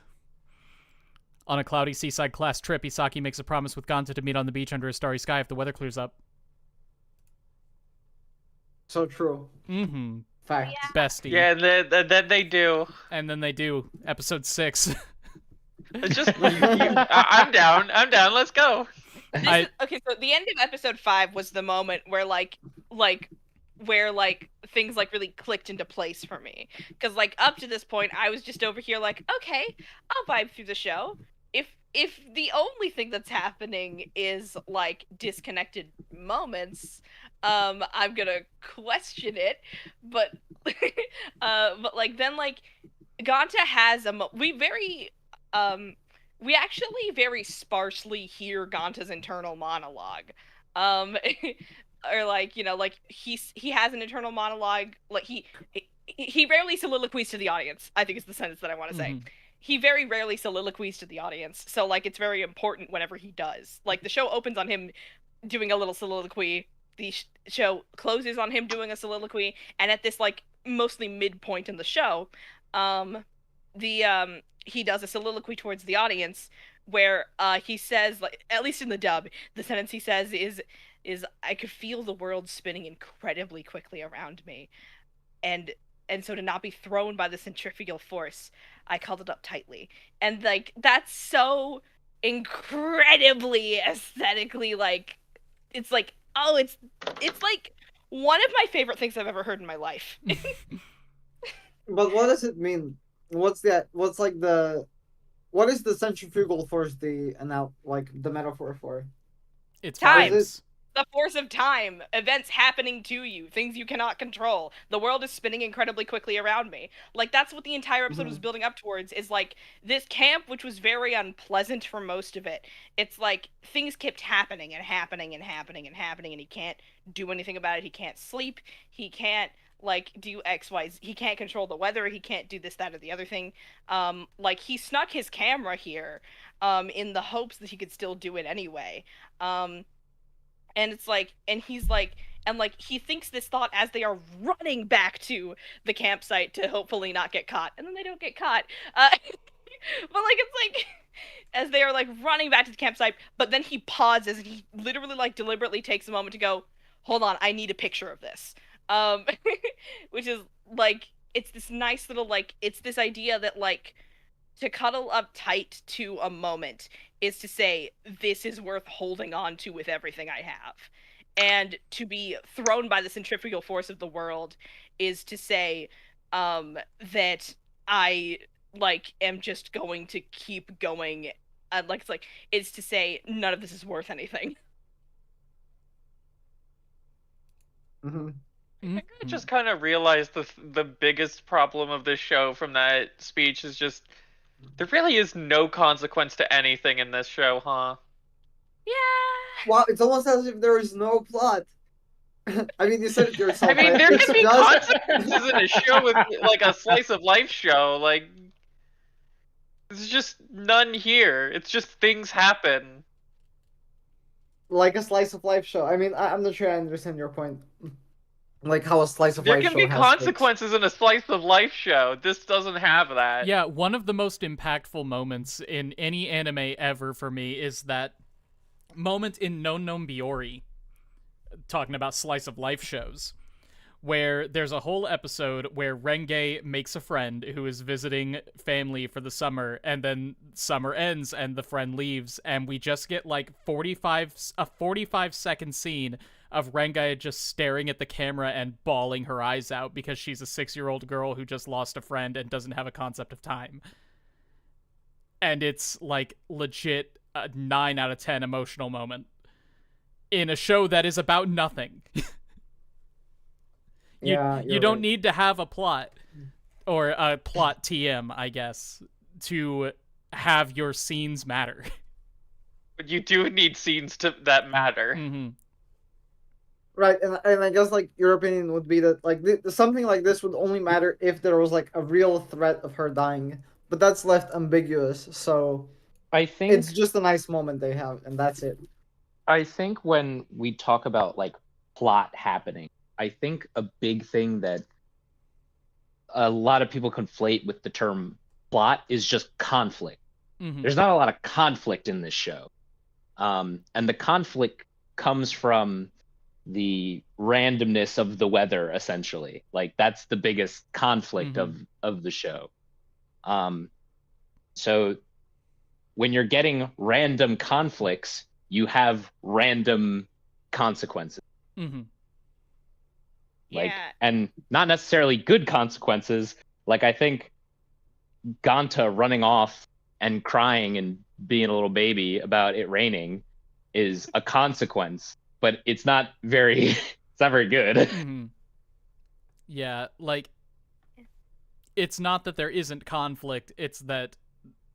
On a cloudy seaside class trip, Isaki makes a promise with Ganta to meet on the beach under a starry sky if the weather clears up. So true. Fact. Yeah. Bestie. Yeah, then they do. And then they do. Episode 6. It's just, I'm down. Let's go. Okay, so the end of episode 5 was the moment where where things like really clicked into place for me, because like up to this point I was just over here like, okay, I'll vibe through the show. If the only thing that's happening is like disconnected moments, I'm gonna question it. But but like then like Ganta has we actually very sparsely hear Ganta's internal monologue. Or like, like he has an internal monologue. Like he rarely soliloquies to the audience, I think is the sentence that I want to say. He very rarely soliloquies to the audience. So like it's very important whenever he does. Like the show opens on him doing a little soliloquy. The show closes on him doing a soliloquy, and at this like mostly midpoint in the show, he does a soliloquy towards the audience where he says, like, at least in the dub, the sentence he says is I could feel the world spinning incredibly quickly around me, and so to not be thrown by the centrifugal force, I cuddled up tightly. And like that's so incredibly aesthetically like, it's like, oh, it's like one of my favorite things I've ever heard in my life. But what does it mean? What is the centrifugal force the metaphor for? It's Time. vibes. The force of time, events happening to you, things you cannot control. The world is spinning incredibly quickly around me. Like that's what the entire episode was building up towards, is like this camp, which was very unpleasant for most of it. It's like things kept happening and happening and happening and happening, and he can't do anything about it. He can't sleep. He can't like do X, Y, Z. He can't control the weather. He can't do this, that, or the other thing. Like he snuck his camera here, in the hopes that he could still do it anyway. And it's like, and he's like, and like he thinks this thought as they are running back to the campsite to hopefully not get caught, and then they don't get caught. But like it's like as they are like running back to the campsite, but then he pauses and he literally like deliberately takes a moment to go, hold on, I need a picture of this. Which is like, it's this nice little like, it's this idea that like to cuddle up tight to a moment is to say, this is worth holding on to with everything I have. And to be thrown by the centrifugal force of the world is to say, that I, like, am just going to keep going. It's to say, none of this is worth anything. I just kind of realized the biggest problem of this show from that speech is just, there really is no consequence to anything in this show, huh? Yeah. Wow, it's almost as if there is no plot. I mean, you said it yourself. I mean, right? there It's can be just consequences in a show with like a slice of life show. Like, there's just none here. It's just things happen. like a slice of life show. I mean, I'm not sure I understand your point. Like how a slice of There life can show be has stakes. consequences in a slice of life show. This doesn't have that. Yeah, one of the most impactful moments in any anime ever for me is that moment in Non Non Biori, talking about slice of life shows, where there's a whole episode where Renge makes a friend who is visiting family for the summer, and then summer ends and the friend leaves, and we just get like a 45-second scene of Renge just staring at the camera and bawling her eyes out because she's a 6-year-old girl who just lost a friend and doesn't have a concept of time. And it's like legit a 9 out of 10 emotional moment in a show that is about nothing. You don't need to have a plot or a plot TM, I guess, to have your scenes matter. But you do need scenes that matter. Mm-hmm. Right, and I guess like your opinion would be that like something like this would only matter if there was like a real threat of her dying, but that's left ambiguous. So I think it's just a nice moment they have, and that's it. I think when we talk about like plot happening, I think a big thing that a lot of people conflate with the term plot is just conflict. Mm-hmm. There's not a lot of conflict in this show. And the conflict comes from the randomness of the weather, essentially. Like that's the biggest conflict of the show. So when you're getting random conflicts, you have random consequences. Mm-hmm. Like, Yeah. and not necessarily good consequences. Like I think Ganta running off and crying and being a little baby about it raining is a consequence, but it's not very it's not very good. Mm-hmm. Yeah, like it's not that there isn't conflict, it's that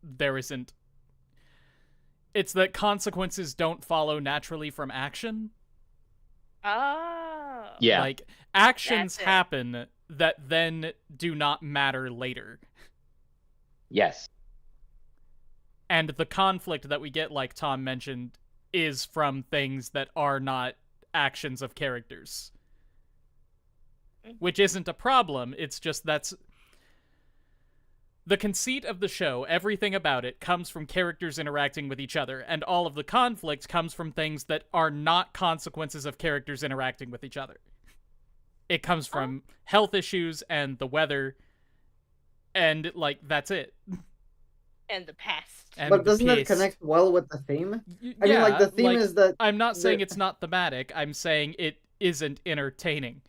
there isn't. It's that consequences don't follow naturally from action. Oh. Yeah. Like actions That's it. happen that then do not matter later. Yes. And the conflict that we get, like Tom mentioned, is from things that are not actions of characters. Which isn't a problem, it's just that's... The conceit of the show, everything about it, comes from characters interacting with each other, and all of the conflict comes from things that are not consequences of characters interacting with each other. It comes from health issues and the weather, and, like, that's it. And the past. And But the doesn't that pace. connect well with the theme? Yeah, I mean, like the theme like, is that I'm not saying it's not thematic, I'm saying it isn't entertaining.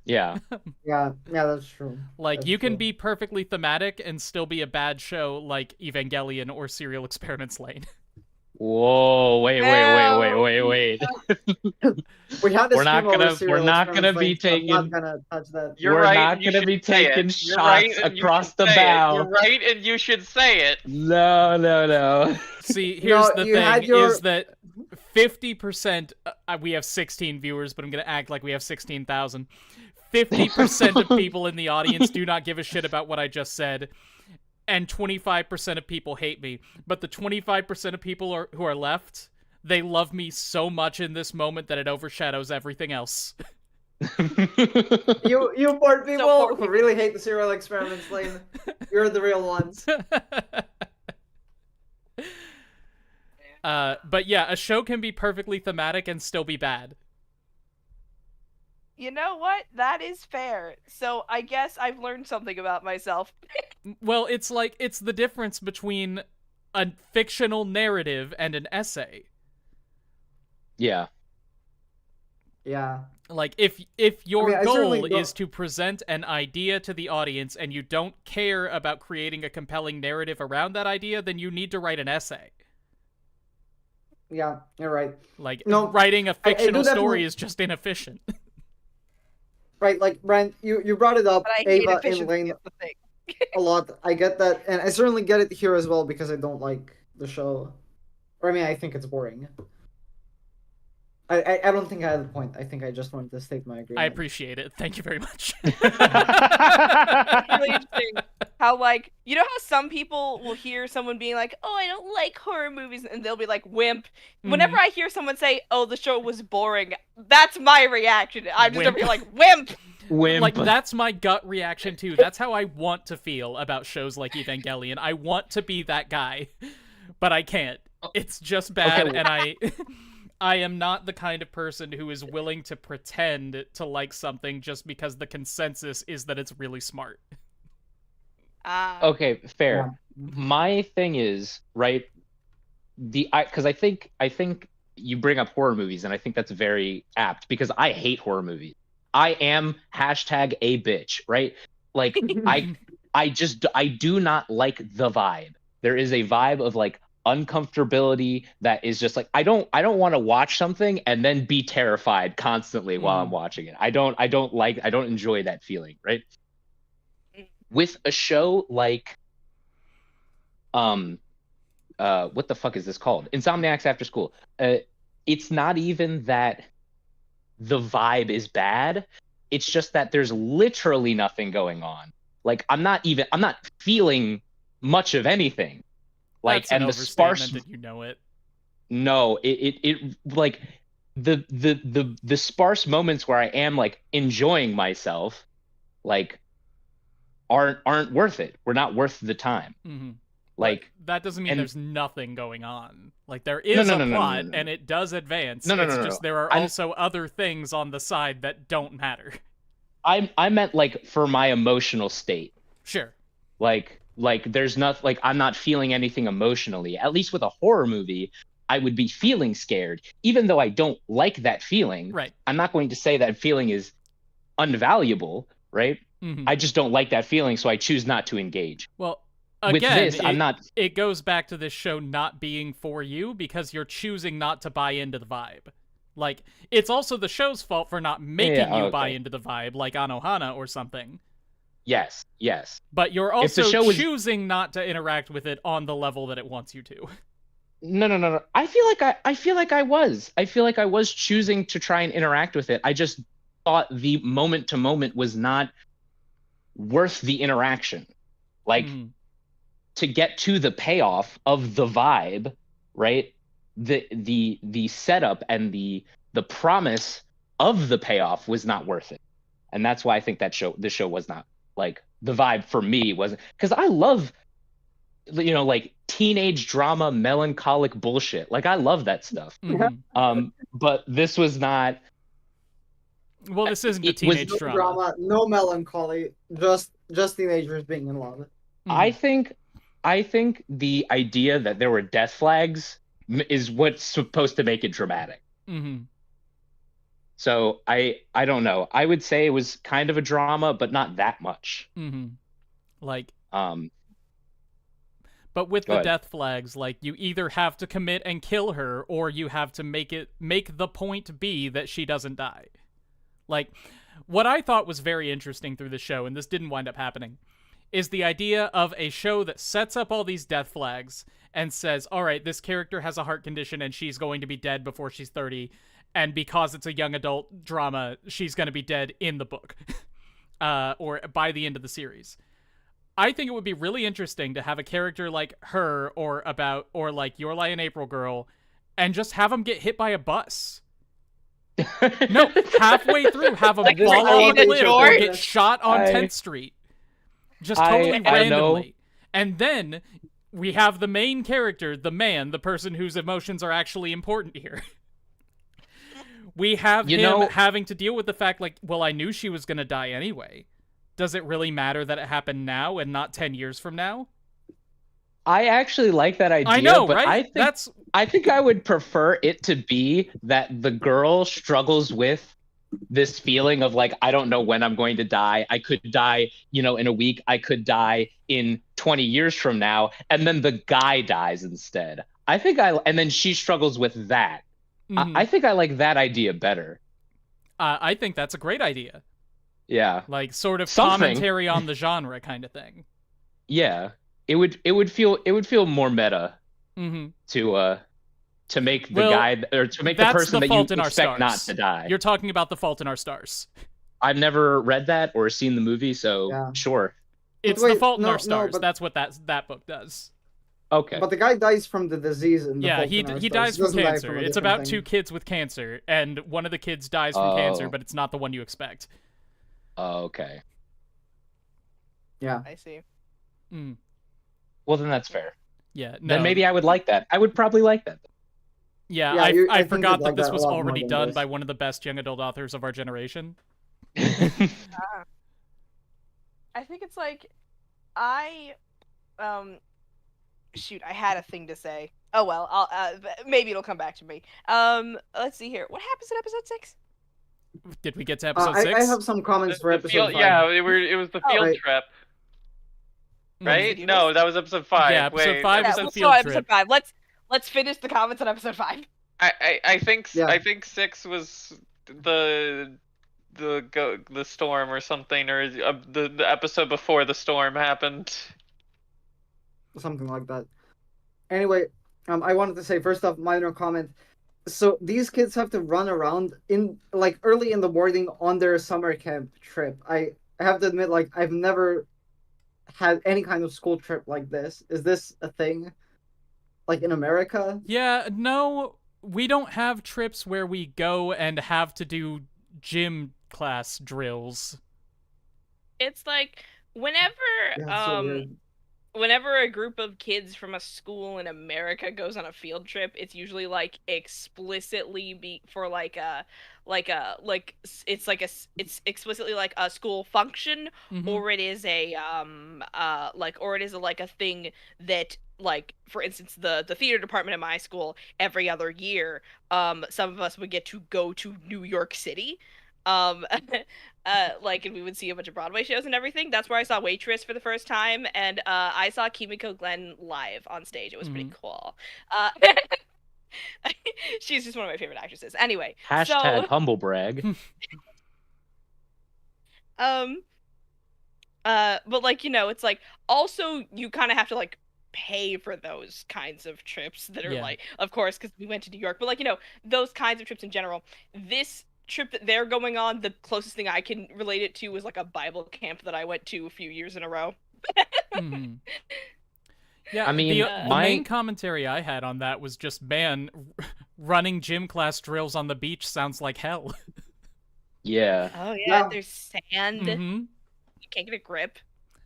Yeah. yeah, that's true. Like, That's you can true. be perfectly thematic and still be a bad show like Evangelion or Serial Experiments Lane. Whoa, wait. We had this We're not stream over gonna- Serial we're not gonna Experiments be Lane, so I'm not taking- gonna touch that. You're We're right. not and you gonna be should say taking it. You're shots right, and you across should the say it. bow. You're right, and you should say it. No. See, here's No, the you had thing, your- is that 50%, we have 16 viewers, but I'm gonna act like we have 16,000. 50% of people in the audience do not give a shit about what I just said, and 25% of people hate me. But the 25% of people who are left, they love me so much in this moment that it overshadows everything else. You bored people bored who really hate the Serial Experiments Lane. You're the real ones. But yeah, a show can be perfectly thematic and still be bad. You know what? That is fair. So I guess I've learned something about myself. Well, it's like, it's the difference between a fictional narrative and an essay. Yeah. Yeah. Like, if your I certainly goal don't- is to present an idea to the audience and you don't care about creating a compelling narrative around that idea, then you need to write an essay. Yeah, you're right. Like, No, writing a do fictional story definitely- is just inefficient. Right, like Brent, you brought it up, But I hate Ava and efficiency Lane is the thing. a lot. I get that, and I certainly get it here as well because I don't like the show. Or I mean, I think it's boring. I don't think I had a point. I think I just wanted to state my I agreement. appreciate it. Thank you very much. It's really interesting how, like, you know how some people will hear someone being like, "Oh, I don't like horror movies," and they'll be like, "Wimp." Whenever I hear someone say, "Oh, the show was boring," that's my reaction. I'm just Wimp. over here like, "Wimp." Wimp. Like, that's my gut reaction too. That's how I want to feel about shows like Evangelion. I want to be that guy, but I can't. It's just bad, Okay. and I am not the kind of person who is willing to pretend to like something just because the consensus is that it's really smart. Okay, fair. My thing is, right, because I think you bring up horror movies, and I think that's very apt because I hate horror movies. I am hashtag a bitch, right? Like I do not like the vibe. There is a vibe of like uncomfortability that is just like I don't want to watch something and then be terrified constantly while I'm watching it. I don't enjoy that feeling, right? With a show like what the fuck is this called? Insomniacs After School. It's not even that the vibe is bad. It's just that there's literally nothing going on. Like I'm not feeling much of anything. Like, That's an and the sparse, that you know it. no, it like the sparse moments where I am like enjoying myself, like aren't worth it. We're not worth the time. Like but that doesn't mean and- there's nothing going on. Like there is a plot and it does advance. It's just there are also other things on the side that don't matter. I meant like for my emotional state. Sure. Like there's not like I'm not feeling anything emotionally. At least with a horror movie, I would be feeling scared, even though I don't like that feeling. Right. I'm not going to say that feeling is unvaluable, right? I just don't like that feeling, so I choose not to engage. Well, With again, this, I'm not. It goes back to this show not being for you because you're choosing not to buy into the vibe. Like, it's also the show's fault for not making you buy into the vibe, like Anohana or something. Yes. But you're also show choosing not to interact with it on the level that it wants you to. No. I feel like I was choosing to try and interact with it. I just thought the moment to moment was not worth the interaction. Like to get to the payoff of the vibe, right? The setup and the promise of the payoff was not worth it. And that's why I think this show was not like the vibe for me wasn't, because I love, you know, like teenage drama, melancholic bullshit. Like I love that stuff. But this was not. Well, this isn't a teenage drama. No melancholy, just teenagers being in love. I think the idea that there were death flags is what's supposed to make it dramatic. So I don't know. I would say it was kind of a drama, but not that much. Like, but with the death flags, like you either have to commit and kill her, or you have to make the point be that she doesn't die. Like, what I thought was very interesting through the show, and this didn't wind up happening, is the idea of a show that sets up all these death flags and says, all right, this character has a heart condition and she's going to be dead before she's 30. And because it's a young adult drama, she's going to be dead in the book or by the end of the series. I think it would be really interesting to have a character like her or like Your Lie and April Girl and just have them get hit by a bus. No, halfway through, have them fall off a cliff or get shot on 10th Street. Just totally randomly. And then we have the main character, the man, the person whose emotions are actually important here. We have him having to deal with the fact, like, well, I knew she was going to die anyway. Does it really matter that it happened now and not 10 years from now? I actually like that idea. I know, but right? I think I would prefer it to be that the girl struggles with this feeling of like, I don't know when I'm going to die. I could die, you know, in a week. I could die in 20 years from now. And then the guy dies instead. And then she struggles with that. I think I like that idea better. I think that's a great idea. Yeah. Like sort of commentary on the genre kind of thing. Yeah. It would feel more meta to to make the Well, guy or to make the that's person The that you Fault in Our expect not Stars. to die. You're talking about The Fault in Our Stars. I've never read that or seen the movie, so Yeah. sure. It's wait, The Fault in no, Our Stars. but That's what that book does. Okay. but the guy dies from the disease in the Yeah, Fault he in Our he Stars. dies He from doesn't die cancer. from a It's different about thing. 2 kids with cancer, and one of the kids dies from cancer, Oh. but it's not the one you expect. Okay. Yeah. I see. Mm. Well, then that's fair. Yeah, no. Then maybe I would like that. I would probably like that. Yeah, Yeah, I I think forgot you'd like that this that a was lot more already than done this. by one of the best young adult authors of our generation. I think it's like I shoot, I had a thing to say. Oh well, I'll maybe it'll come back to me. Let's see here. What happens in episode 6? Did we get to episode I 6? have some comments for The episode field, 5. yeah, it was the field right. trip, Mm. right? Did you No, miss? that was episode 5. Yeah, episode Wait, 5 Yeah, was the we'll field start trip. episode 5. Let's finish the comments on episode 5. I think Yeah. I think 6 was the storm or something, or the episode before the storm happened. Something like that. Anyway, I wanted to say first off, minor comment. So these kids have to run around in like early in the morning on their summer camp trip. I have to admit, like I've never had any kind of school trip like this. Is this a thing? Like in America? Yeah, no, we don't have trips where we go and have to do gym class drills. It's like whenever Yeah, so weird. whenever a group of kids from a school in America goes on a field trip, it's usually like explicitly for it's explicitly like a school function, Mhm. or it is a like a thing that, like, for instance, the theater department at my school, every other year some of us would get to go to New York City, like, and we would see a bunch of Broadway shows and everything. That's where I saw Waitress for the first time, and I saw Kimiko Glenn live on stage. It was pretty cool. She's just one of my favorite actresses. Anyway, Hashtag so humble brag. but like, you know, it's like also you kind of have to like pay for those kinds of trips that are Yeah. like, of course, because we went to New York, but like, you know, those kinds of trips in general. This trip that they're going on, the closest thing I can relate it to was like a Bible camp that I went to a few years in a row. Mhm. Yeah, I mean, the main commentary I had on that was just, man, running gym class drills on the beach sounds like hell. Yeah. Oh yeah, Yeah. there's sand. Mhm. You can't get a grip.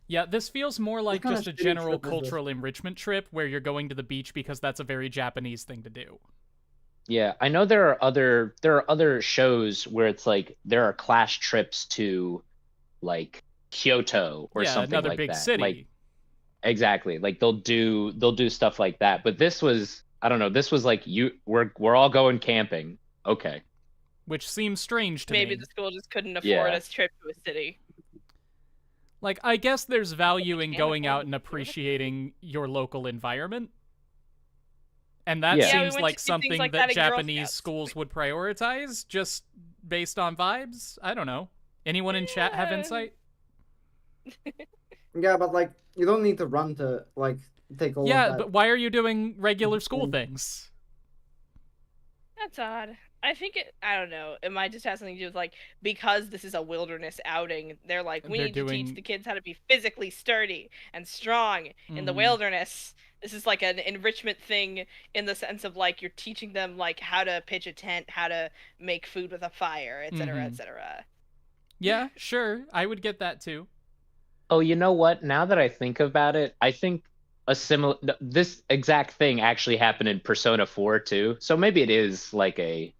Yeah, this feels more like kind just a of shitty general trip is this? cultural enrichment trip where you're going to the beach because that's a very Japanese thing to do. Yeah, I know there are other shows where it's like there are class trips to like Kyoto or yeah, something another like big that. city. Like exactly. Like they'll do stuff like that. But this was, I don't know, this was like we're all going camping. Okay. which seems strange to Maybe me. the school just couldn't afford Yeah. a trip to a city. Like, I guess there's value in can't going afford out and it. appreciating your local environment. And that Yeah. Yeah, we seems went like to do things something like that that at Girl Japanese Scouts. schools would prioritize, just based on vibes. I don't know. Anyone in chat have Yeah. insight? Yeah, but like you don't need to run to like take all Yeah, of that. but why are you doing regular school Mm. things? That's odd. I think I don't know. It might just have something to do with, like, because this is a wilderness outing, they're like, we They're need to doing- teach the kids how to be physically sturdy and strong in the Mhm. wilderness. This is like an enrichment thing in the sense of, like, you're teaching them, like, how to pitch a tent, how to make food with a fire, etc., Mhm. etc. Yeah, sure. I would get that too. Oh, you know what? Now that I think about it, I think this exact thing actually happened in Persona 4 too. So maybe it is like a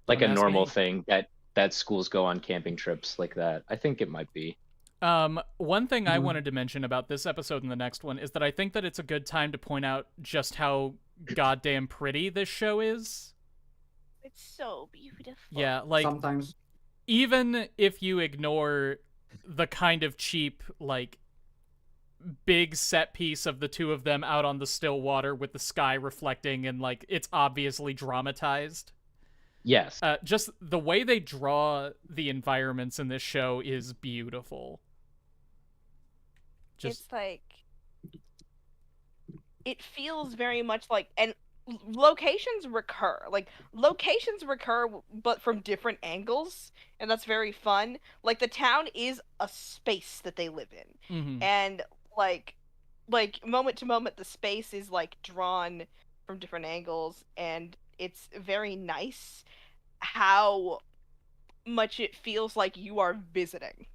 Don't ask normal me. thing that schools go on camping trips like that. I think it might be. One thing I Mhm. wanted to mention about this episode and the next one is that I think that it's a good time to point out just how goddamn pretty this show is. It's so beautiful. Yeah, like, Sometimes. even if you ignore the kind of cheap, like, big set piece of the two of them out on the still water with the sky reflecting and, like, it's obviously dramatized. Yes. Just the way they draw the environments in this show is beautiful. Just It's like, it feels very much like, and locations recur. Like locations recur, but from different angles, and that's very fun. Like the town is a space that they live in, Mm-hmm. and like moment to moment, the space is like drawn from different angles, and it's very nice how much it feels like you are visiting.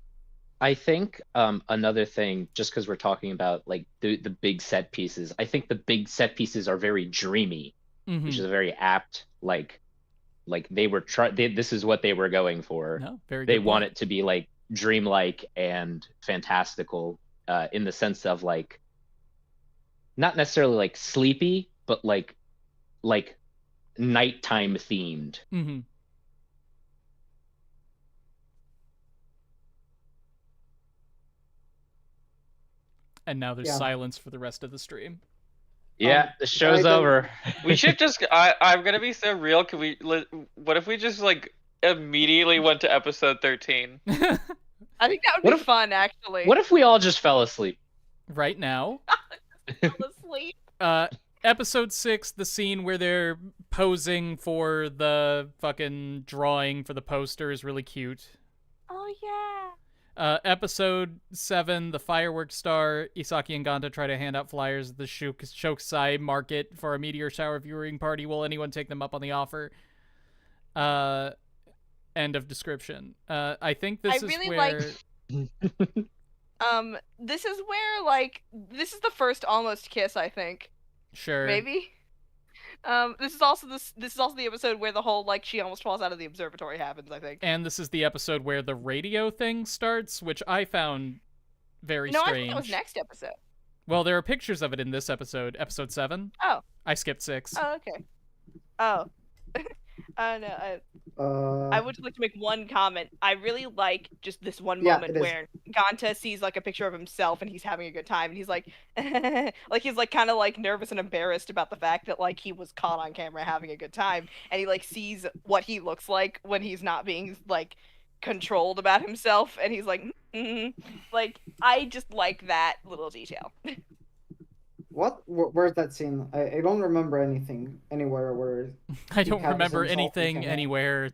I think another thing, just because we're talking about like the big set pieces, I think the big set pieces are very dreamy, which Mm-hmm. is a very apt like they were this is what they were going for. No, very They good want point. it to be like dreamlike and fantastical, in the sense of like not necessarily like sleepy, but like nighttime themed. Mm-hmm. And now there's Yeah. silence for the rest of the stream. Yeah, the show's I over. We should just. I'm gonna be so real. Can we? What if we just like immediately went to episode 13? I think that would What be if- fun, actually. What if we all just fell asleep? Right now, Fall asleep. episode 6, the scene where they're posing for the fucking drawing for the poster is really cute. Oh yeah. Episode 7, the fireworks star, Isaki and Ganta try to hand out flyers at the Shokusai market for a meteor shower viewing party. Will anyone take them up on the offer? End of description. I think this I is really where... This is where like this is the first almost kiss, I think. Sure. Maybe. This is also the episode where the whole like she almost falls out of the observatory happens, I think. And this is the episode where the radio thing starts, which I found very No, I strange. think that was next episode. Well, there are pictures of it in this episode, episode 7. Oh. I skipped 6. Oh, okay. Oh. No, I would just like to make one comment. I really like just this one Yeah, moment it is. where Ganta sees like a picture of himself and he's having a good time and he's like like he's like kind of like nervous and embarrassed about the fact that like he was caught on camera having a good time, and he like sees what he looks like when he's not being like controlled about himself, and he's like like I just like that little detail. What? Where's that scene? I don't remember anything anywhere where. I don't Captain remember Solomon anything can- anywhere.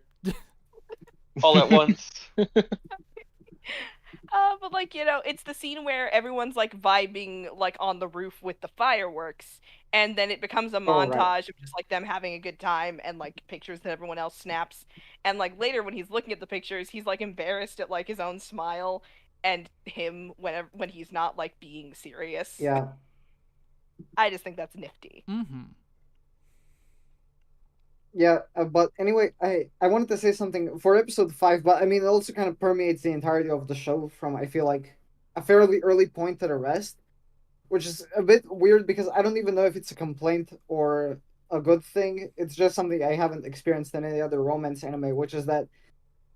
All at once. But like, you know, it's the scene where everyone's like vibing like on the roof with the fireworks, and then it becomes a right. montage of just like them having a good time and like pictures that everyone else snaps. And like later when he's looking at the pictures, he's like embarrassed at like his own smile and him when he's not like being serious. Yeah. I just think that's nifty. Mm-hmm. Yeah, but anyway, I wanted to say something for episode 5, but I mean, it also kind of permeates the entirety of the show from, I feel like, a fairly early point to the rest, which is a bit weird because I don't even know if it's a complaint or a good thing. It's just something I haven't experienced in any other romance anime, which is that,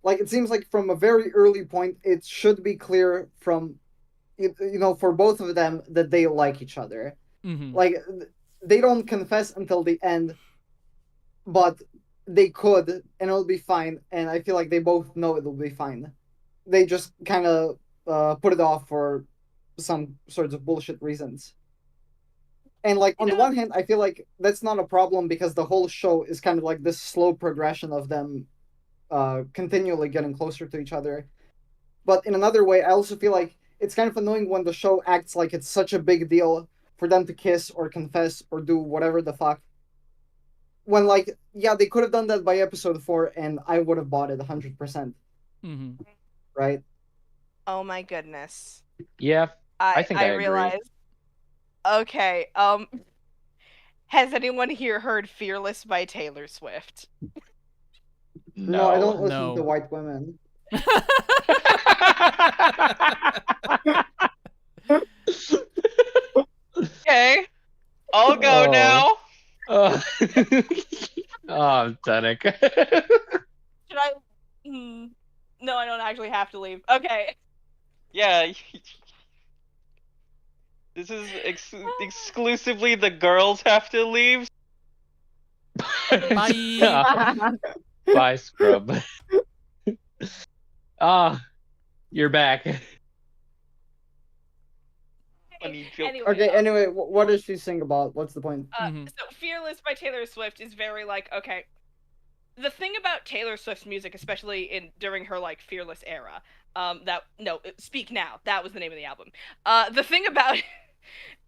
like, it seems like from a very early point, it should be clear from, you know, for both of them that they like each other. Mm-hmm. Like, they don't confess until the end, but they could, and it'll be fine. And I feel like they both know it'll be fine. They just kind of put it off for some sorts of bullshit reasons. And like on the one hand, I feel like that's not a problem because the whole show is kind of like this slow progression of them continually getting closer to each other. But in another way, I also feel like it's kind of annoying when the show acts like it's such a big deal for them to kiss or confess or do whatever the fuck. When, like, yeah, they could have done that by episode 4, and I would have bought it 100%. Mm-hmm. Right? Oh my goodness. Yeah, I think I agree. realized. Okay, has anyone here heard Fearless by Taylor Swift? No, I don't listen No. to white women. Okay, I'll go Oh. now. Oh, oh Danik. Should I? No, I don't actually have to leave. Okay. Yeah. This is exclusively the girls have to leave. Bye. Bye, scrub. Ah, you're back. Funny joke. Anyway, Okay, anyway, what does she sing about? What's the point? So Fearless by Taylor Swift is very like, okay, the thing about Taylor Swift's music, especially during her like Fearless era, Speak Now, that was the name of the album. The thing about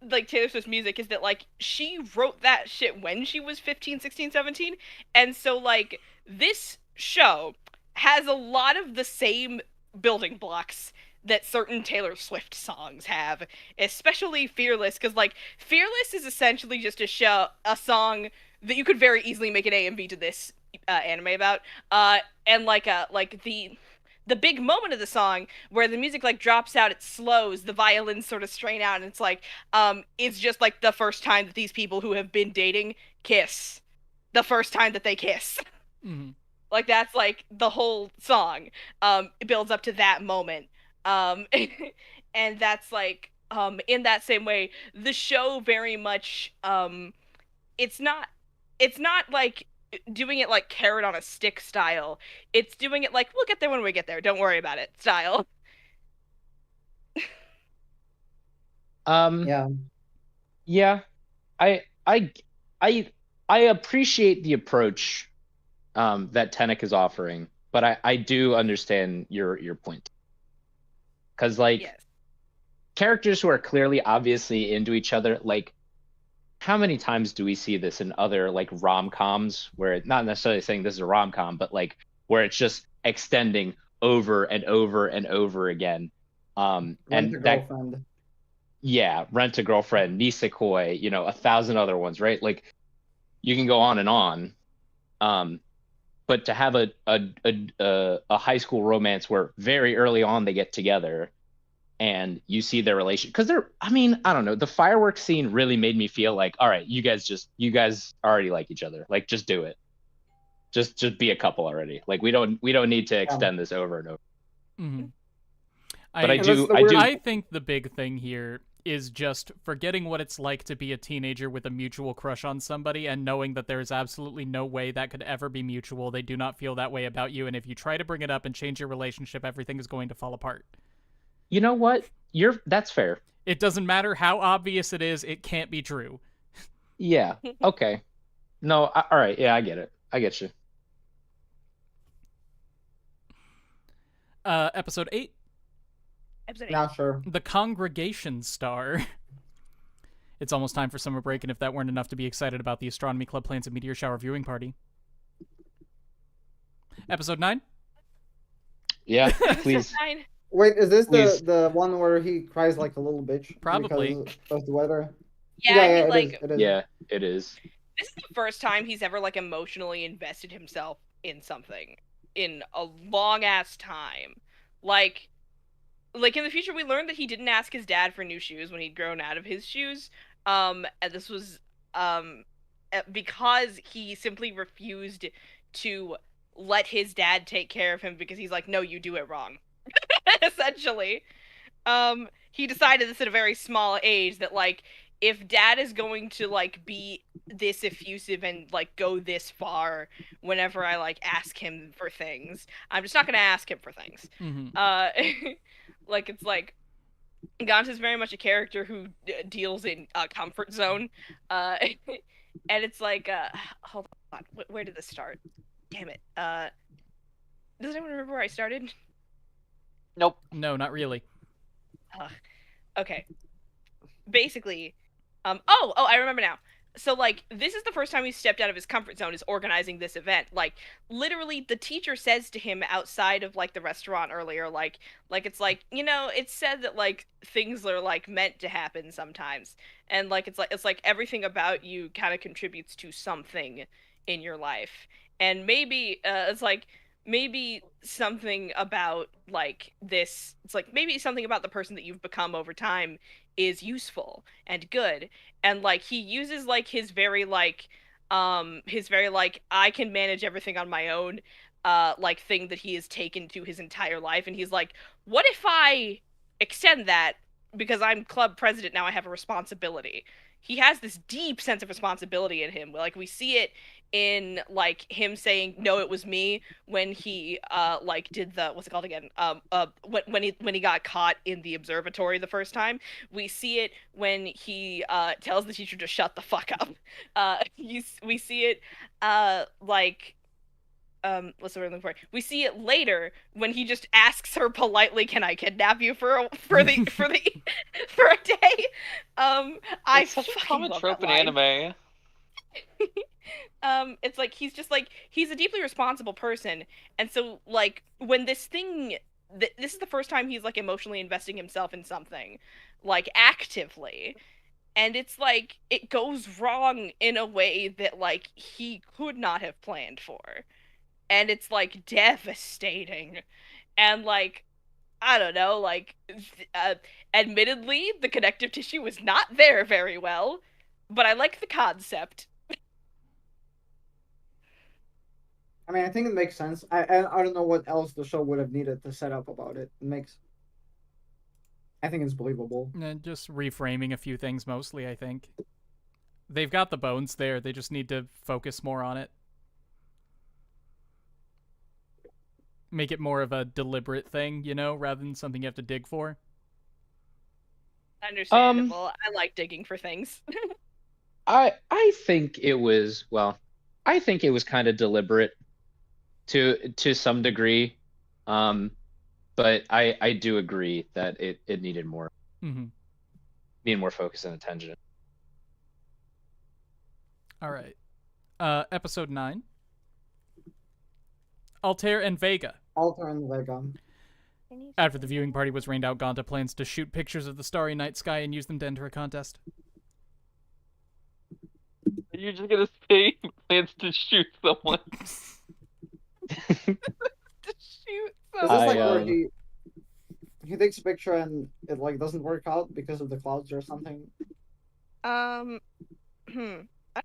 like Taylor Swift's music is that like she wrote that shit when she was 15, 16, 17, and so like this show has a lot of the same building blocks that certain Taylor Swift songs have, especially Fearless, because like Fearless is essentially just a song that you could very easily make an AMV to this anime about, and like the big moment of the song where the music like drops out, it slows, the violins sort of strain out, and it's like it's just like the first time that these people who have been dating kiss, the first time that they kiss. Like that's like the whole song. It builds up to that moment. And that's like in that same way, the show very much it's not like doing it like carrot on a stick style. It's doing it like we'll get there when we get there. Don't worry about it style. Yeah. Yeah, I I I appreciate the approach that Tenek is offering, but I do understand your point. Because like Yes. characters who are clearly obviously into each other, like how many times do we see this in other like rom-coms where not necessarily saying this is a rom-com, but like where it's just extending over and over and over again. Rent a And that Girlfriend. yeah, Rent a Girlfriend, Nisekoi, 1,000 other ones, right? Like you can go on and on. But to have a high school romance where very early on they get together and you see their relation, because I don't know, the fireworks scene really made me feel like, all right, you guys already like each other, like just do it, just be a couple already, like we don't need to extend this over and over. But I think the big thing here is just forgetting what it's like to be a teenager with a mutual crush on somebody and knowing that there is absolutely no way that could ever be mutual. They do not feel that way about you, and if you try to bring it up and change your relationship, everything is going to fall apart. You know what? That's fair. It doesn't matter how obvious it is, it can't be true. Yeah. Okay. No, all right. Yeah, I get it. I get you. Episode 8. Not sure. The Congregation Star. It's almost time for summer break, and if that weren't enough to be excited about, the Astronomy Club plans a meteor shower viewing party. Episode 9? Yeah, please. Wait, is this Please. the one where he cries like a little bitch? Probably. Because of the weather? Yeah, it is. Yeah, it is. This is the first time he's ever like emotionally invested himself in something in a long ass time. Like in the future we learned that he didn't ask his dad for new shoes when he'd grown out of his shoes. And this was because he simply refused to let his dad take care of him because he's like, no, you do it wrong. Essentially. He decided this at a very small age that like if dad is going to like be this effusive and like go this far whenever I like ask him for things, I'm just not gonna ask him for things. Like it's like Gant is very much a character who deals in a comfort zone, and it's like hold on, where did this start? Damn it. Does anyone remember where I started? Nope. No, not really. Okay. Basically, I remember now. So, like, this is the first time he stepped out of his comfort zone is organizing this event. Like, literally, the teacher says to him outside of, like, the restaurant earlier, like, it's like, it's said that, like, things are, like, meant to happen sometimes. And, like, it's like everything about you kind of contributes to something in your life. And maybe, it's like, maybe something about, like, this, it's like, maybe something about the person that you've become over time is useful and good. And like he uses like his very like I can manage everything on my own like thing that he has taken to his entire life, and he's like, what if I extend that because I'm club president now, I have a responsibility, he has this deep sense of responsibility in him. Like we see it in like him saying no it was me when he like did the what's it called again when he got caught in the observatory the first time. We see it when he tells the teacher to shut the fuck up. We see it like what's the word I'm looking for? We see it later when he just asks her politely, "Can I kidnap you for for the for a day?" I It's such a fucking common love trope that in line. anime. It's like he's just like he's a deeply responsible person, and so like when this thing, this is the first time he's like emotionally investing himself in something, like actively, and it's like it goes wrong in a way that like he could not have planned for, and it's like devastating, and like I don't know, like uh, admittedly the connective tissue was not there very well, but I like the concept. I mean, I think it makes sense. I don't know what else the show would have needed to set up about it. I think it's believable. And just reframing a few things mostly, I think. They've got the bones there, they just need to focus more on it. Make it more of a deliberate thing, you know, rather than something you have to dig for. Understandable. I like digging for things. I think it was I think it was kind of deliberate to some degree, but I do agree that it needed more needed more focus and attention. All right, episode 9. Altair and Vega. Alter and Vega. After the viewing party was rained out, Gonta plans to shoot pictures of the starry night sky and use them to enter a contest. You're just gonna say he plans to shoot someone. To shoot Is this someone. like where he takes a picture and it like doesn't work out because of the clouds or something? I don't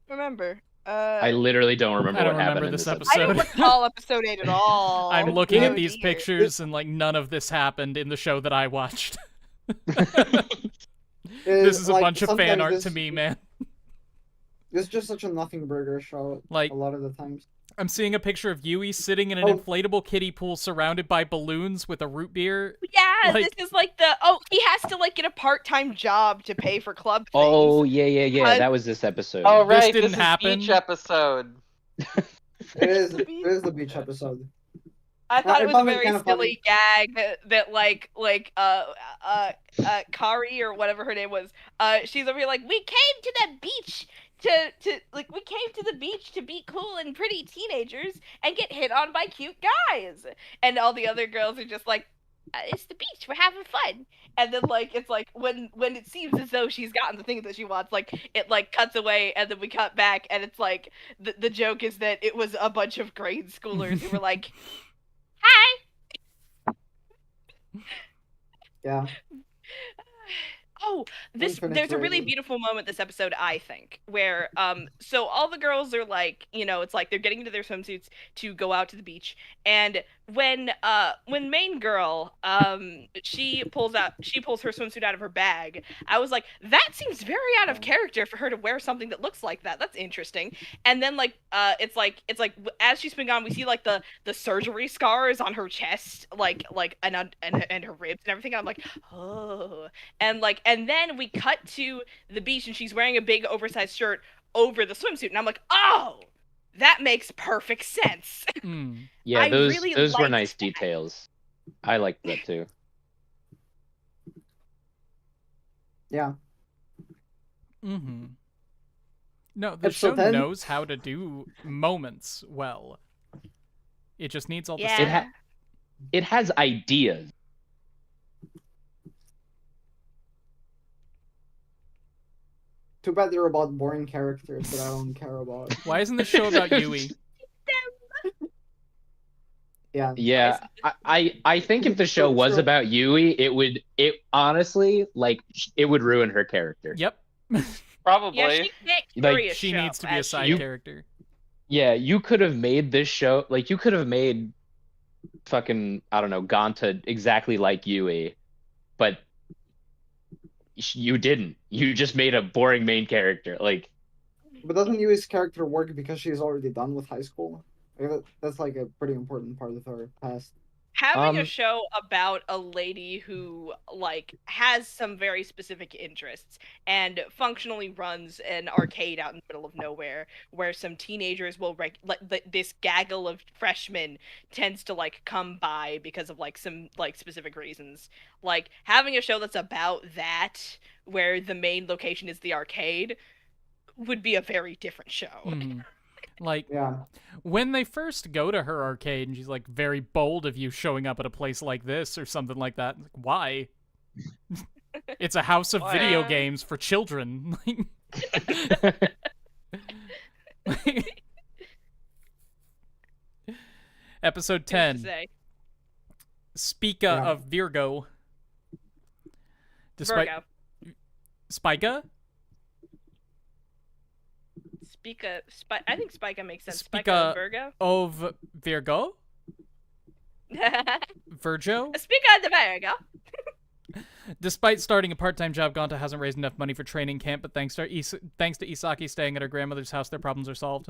remember. I literally don't remember I don't what happened remember in this this episode. I don't recall episode 8 at all. I'm looking Oh, at these dear. pictures and like none of this happened in the show that I watched. This is a Like, bunch of fan sometimes art this- to me, man. It's just such a nothing burger show. Like, a lot of the times. I'm seeing a picture of Yui sitting in an inflatable kiddie pool surrounded by balloons with a root beer. Yeah, Like- this is like he has to like get a part-time job to pay for club things. Oh yeah. But- That was this episode. Oh This right, didn't this happen. is beach episode. It is the beach episode. I thought I it was a found it very kind of silly gag that Kari or whatever her name was, she's over here like, we came to the beach we came to the beach to be cool and pretty teenagers and get hit on by cute guys, and all the other girls are just like, it's the beach, we're having fun. And then like it's like when it seems as though she's gotten the thing that she wants, like it like cuts away and then we cut back and it's like the joke is that it was a bunch of grade schoolers who were like, hi. Yeah. Oh, Infinite there's a really rating. beautiful moment this episode, I think, where so all the girls are like, it's like they're getting into their swimsuits to go out to the beach, and when main girl she pulls her swimsuit out of her bag, I was like, that seems very out of character for her to wear something that looks like that. That's interesting. And then like it's like as she's been gone, we see like the surgery scars on her chest, like and her ribs and everything. And I'm like, oh. And then we cut to the beach and she's wearing a big oversized shirt over the swimsuit, and I'm like, oh, that makes perfect sense. Yeah, I those really were liked nice that. details. I liked that too. Yeah. No, the show Episode 10? knows how to do moments well. It just needs all the Yeah. It has ideas. Too bad they're about boring characters that I don't care about. Why isn't this show about Yui? Yeah. Yeah, I think if the show was Sure. about Yui, it honestly, like, it would ruin her character. Yep. Probably. Yeah, she can't Like, carry a She show, needs to be a as side she- character. Yeah, you could have made this show, like, you could have made fucking, I don't know, Gonta exactly like Yui, but You didn't. You just made a boring main character. Like, But doesn't Yui's character work because she's already done with high school? Like, that's like a pretty important part of her past. Having a Um, show about a lady who like has some very specific interests and functionally runs an arcade out in the middle of nowhere where some teenagers will this gaggle of freshmen tends to like come by because of like some like specific reasons. Like having a show that's about that where the main location is the arcade would be a very different show. Mhm. Like, Yeah. when they first go to her arcade and she's like, very bold of you showing up at a place like this or something like that. Like, why? It's a house of video Why? games for children. Episode Who's to 10. say? Spica Yeah. of Virgo. Despite Virgo. Spica? I think Spica makes sense. Spica- Spica and Virgo. Of Virgo? Virgo? Spica and Virgo. Despite starting a part-time job, Gonta hasn't raised enough money for training camp, but thanks to Isaki staying at her grandmother's house, their problems are solved.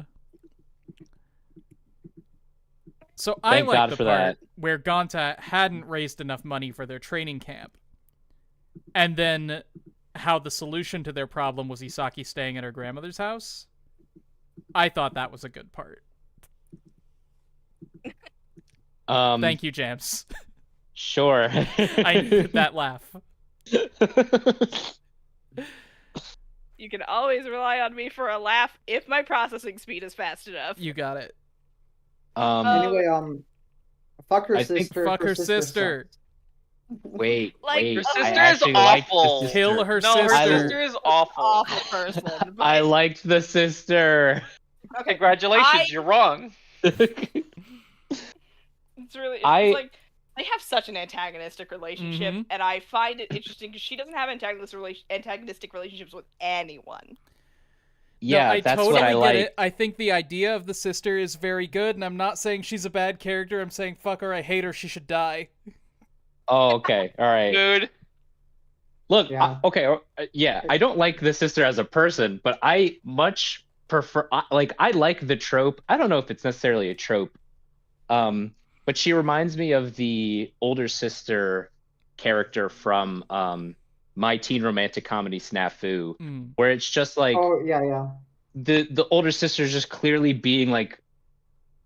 So I Thank like God the for part that. where Gonta hadn't raised enough money for their training camp. And then how the solution to their problem was Isaki staying at her grandmother's house. I thought that was a good part. Thank you, Jams. Sure. I needed that laugh. You can always rely on me for a laugh if my processing speed is fast enough. You got it. Anyway, fuck her I think sister. Fuck her sister. sucks. Wait, Like, wait. her sister I is actually liked the awful. sister. Kill her No, her sister. sister is awful. Awful person. but I liked the sister. okay, Congratulations, you're wrong. it's really I- it's like they have such an antagonistic relationship, Mhm. and I find it interesting because she doesn't have antagonistic relationships with anyone. Yeah, No, I that's totally what I get like. it. I think the idea of the sister is very good, and I'm not saying she's a bad character. I'm saying fuck her, I hate her, she should die. Oh, okay. All right. Dude. Look, Yeah. okay, yeah, I don't like the sister as a person, but I much prefer, like, I like the trope. I don't know if it's necessarily a trope, but she reminds me of the older sister character from My Teen Romantic Comedy Snafu, Mm. where it's just like Oh yeah. the older sister is just clearly being like,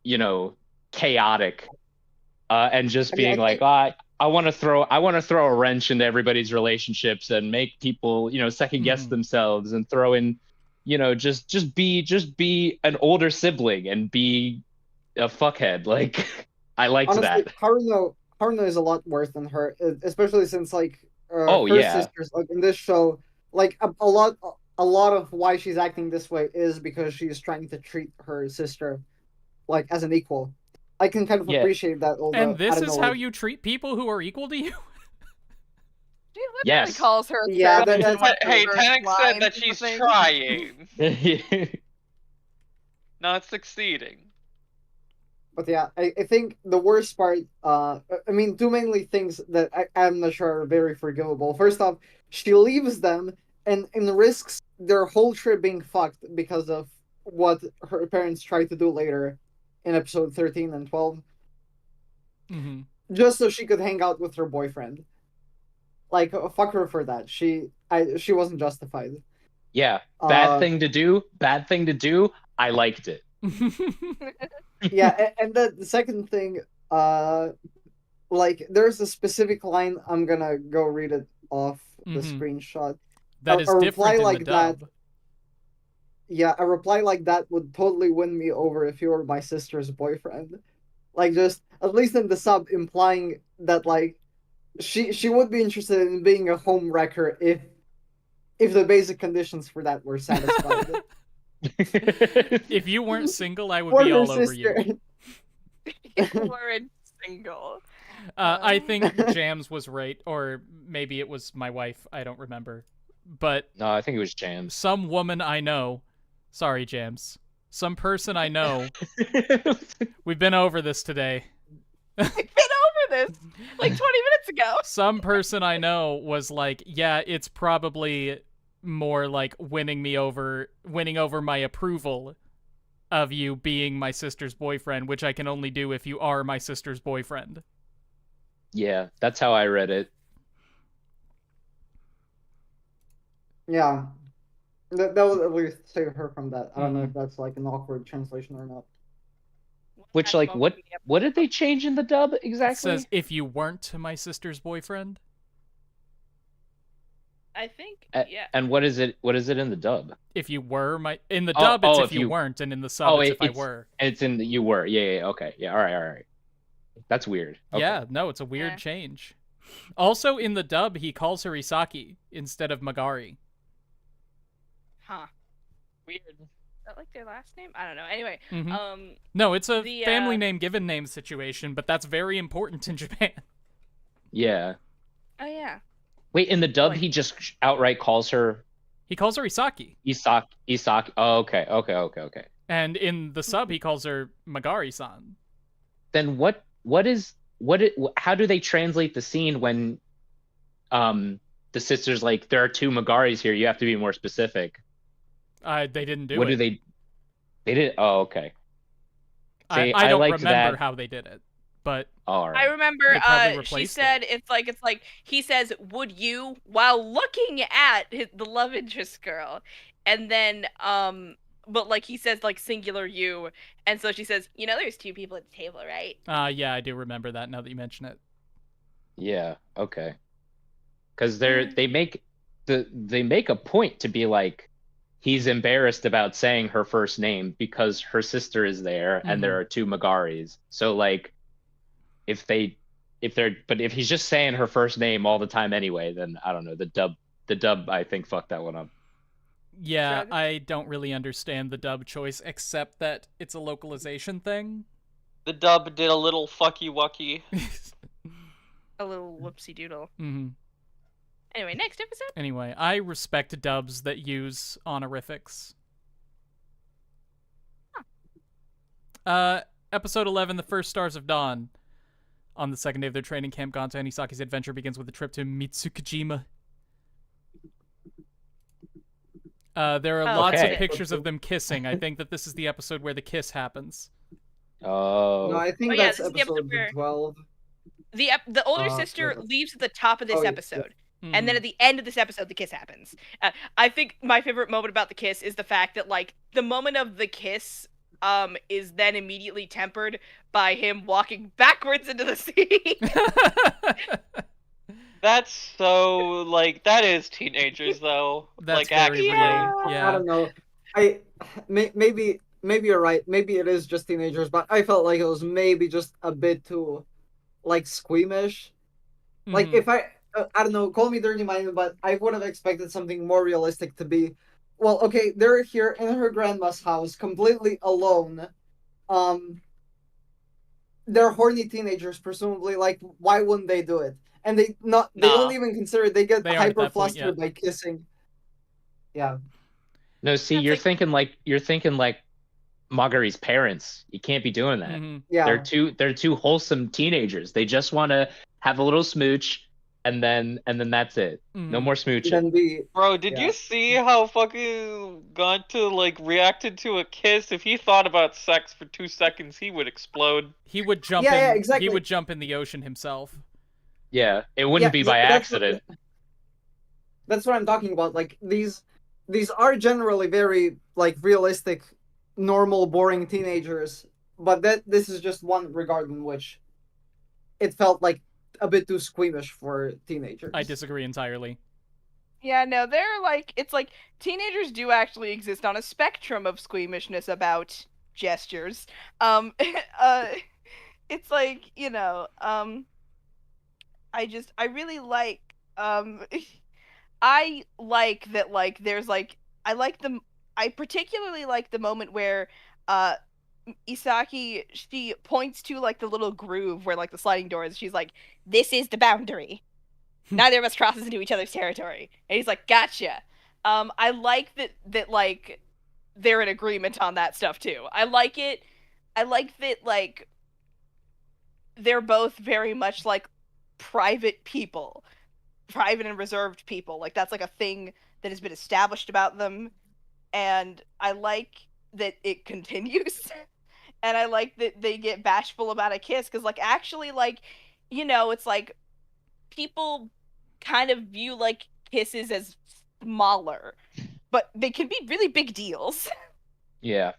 you know, chaotic, and just I mean, being I like, think- I want to throw a wrench into everybody's relationships and make people, you know, second guess Mhm. themselves and throw in, you know, just be an older sibling and be a fuckhead. Like, I liked Honestly, that. Haruno is a lot worse than her, especially since like Oh, her yeah. sisters like in this show, like a lot of why she's acting this way is because she's trying to treat her sister like as an equal. I can kind of Yeah. appreciate that. Although, And this I don't is know, how like- you treat people who are equal to you? She literally Yes. calls her. a Yeah, therapist that's- in, like, Hey, reverse Tenek lines said that or she's something. trying, not succeeding. But yeah, I think the worst part, I mean, two mainly things that I'm not sure are very forgivable. First off, she leaves them and risks their whole trip being fucked because of what her parents tried to do later in episode 13 and 12, Mm-hmm. just so she could hang out with her boyfriend. Like, fuck her for that. She wasn't justified. Yeah, bad Uh, thing to do. Bad thing to do. I liked it. Yeah, and the second thing, like there's a specific line. I'm gonna go read it off the Mhm. screenshot. That A- is a reply different in like the that- dub. Yeah, a reply like that would totally win me over if you were my sister's boyfriend. Like, just at least in the sub, implying that like she would be interested in being a home wrecker if the basic conditions for that were satisfied. If you weren't single, I would For be her all over you. sister. You weren't single. I think Jams was right, or maybe it was my wife. I don't remember. But No, I think it was Jams. some woman I know, sorry, Jams, some person I know, we've been over this today. I've been over this like 20 minutes ago. Some person I know was like, yeah, it's probably more like winning over my approval of you being my sister's boyfriend, which I can only do if you are my sister's boyfriend. Yeah, that's how I read it. Yeah. That will at least save her from that. I don't know if that's like an awkward translation or not. Which, like, what did they change in the dub exactly? It says, if you weren't my sister's boyfriend. I think, yeah. And what is it in the dub? If you were in the dub, it's if you weren't, and in the sub, it's if I were. It's in the you were. Yeah, okay. Yeah, all right. That's weird. Okay. Yeah, no, it's a weird change. Also, in the dub, he calls her Isaki instead of Magari. Huh. Weird. Is that like their last name? I don't know. Anyway, no, it's a family name given name situation, but that's very important in Japan. Yeah. Oh yeah. Wait, in the dub, he just outright calls her. He calls her Isaki. Isaki. Oh, okay. And in the sub, he calls her Magari-san. Then how do they translate the scene when, the sister's like, there are two Magaris here. You have to be more specific. They didn't do it. What do they? They did. Oh, okay. See, I don't remember how they did it, but all right. I remember she said it's like he says, "Would you?" while looking at the love interest girl, and then but like he says like singular you, and so she says, "You know, there's two people at the table, right?" Yeah, I do remember that now that you mention it. Yeah. Okay. Because they make a point to be like, he's embarrassed about saying her first name because her sister is there and there are two Magaris. So like, if he's just saying her first name all the time anyway, then I don't know, the dub I think fucked that one up. Yeah, I don't really understand the dub choice except that it's a localization thing. The dub did a little fucky wucky. A little whoopsie doodle. Anyway, next episode. Anyway, I respect dubs that use honorifics. Episode 11, The First Stars of Dawn. On the second day of their training camp, Gonta and Isaki's adventure begins with a trip to Mitsukijima. There are lots of pictures of them kissing. I think that this is the episode where the kiss happens. Oh. No, I think that's episode 12. The older sister leaves at the top of this episode. And then at the end of this episode, the kiss happens. I think my favorite moment about the kiss is the fact that, like, the moment of the kiss is then immediately tempered by him walking backwards into the sea. That's so, like, that is teenagers, though. That's like, very real. Yeah. I don't know. Maybe you're right. Maybe it is just teenagers, but I felt like it was maybe just a bit too, like, squeamish. Like, if I don't know, call me dirty-minded, but I would have expected something more realistic to be, well, okay, they're here in her grandma's house, completely alone. They're horny teenagers, presumably. Like, why wouldn't they do it? And they don't even consider it. They get hyper flustered by kissing. Yeah. No, see, you're thinking like Magari's parents. You can't be doing that. Yeah. They're two wholesome teenagers. They just want to have a little smooch, and then that's it. No more smooching. Bro, did you see how fucking Gonta like reacted to a kiss? If he thought about sex for 2 seconds, he would explode. He would jump exactly. He would jump in the ocean himself. Yeah, it wouldn't be by accident. That's what I'm talking about. Like, these are generally very, like, realistic, normal, boring teenagers, but this is just one regard in which it felt like a bit too squeamish for teenagers. I disagree entirely. Yeah, no, they're like, it's like, teenagers do actually exist on a spectrum of squeamishness about gestures. It's like, you know, I really like, I like that, like, there's, like, I particularly like the moment where, Isaki, she points to, like, the little groove where, like, the sliding door is, she's like, this is the boundary. Neither of us crosses into each other's territory. And he's like, gotcha. I like that, like, they're in agreement on that stuff, too. I like that, like, they're both very much like private people, private and reserved people. Like that's like a thing that has been established about them, and I like that it continues. And I like that they get bashful about a kiss because, like, actually, like, it's like people kind of view like kisses as smaller, but they can be really big deals. Yeah.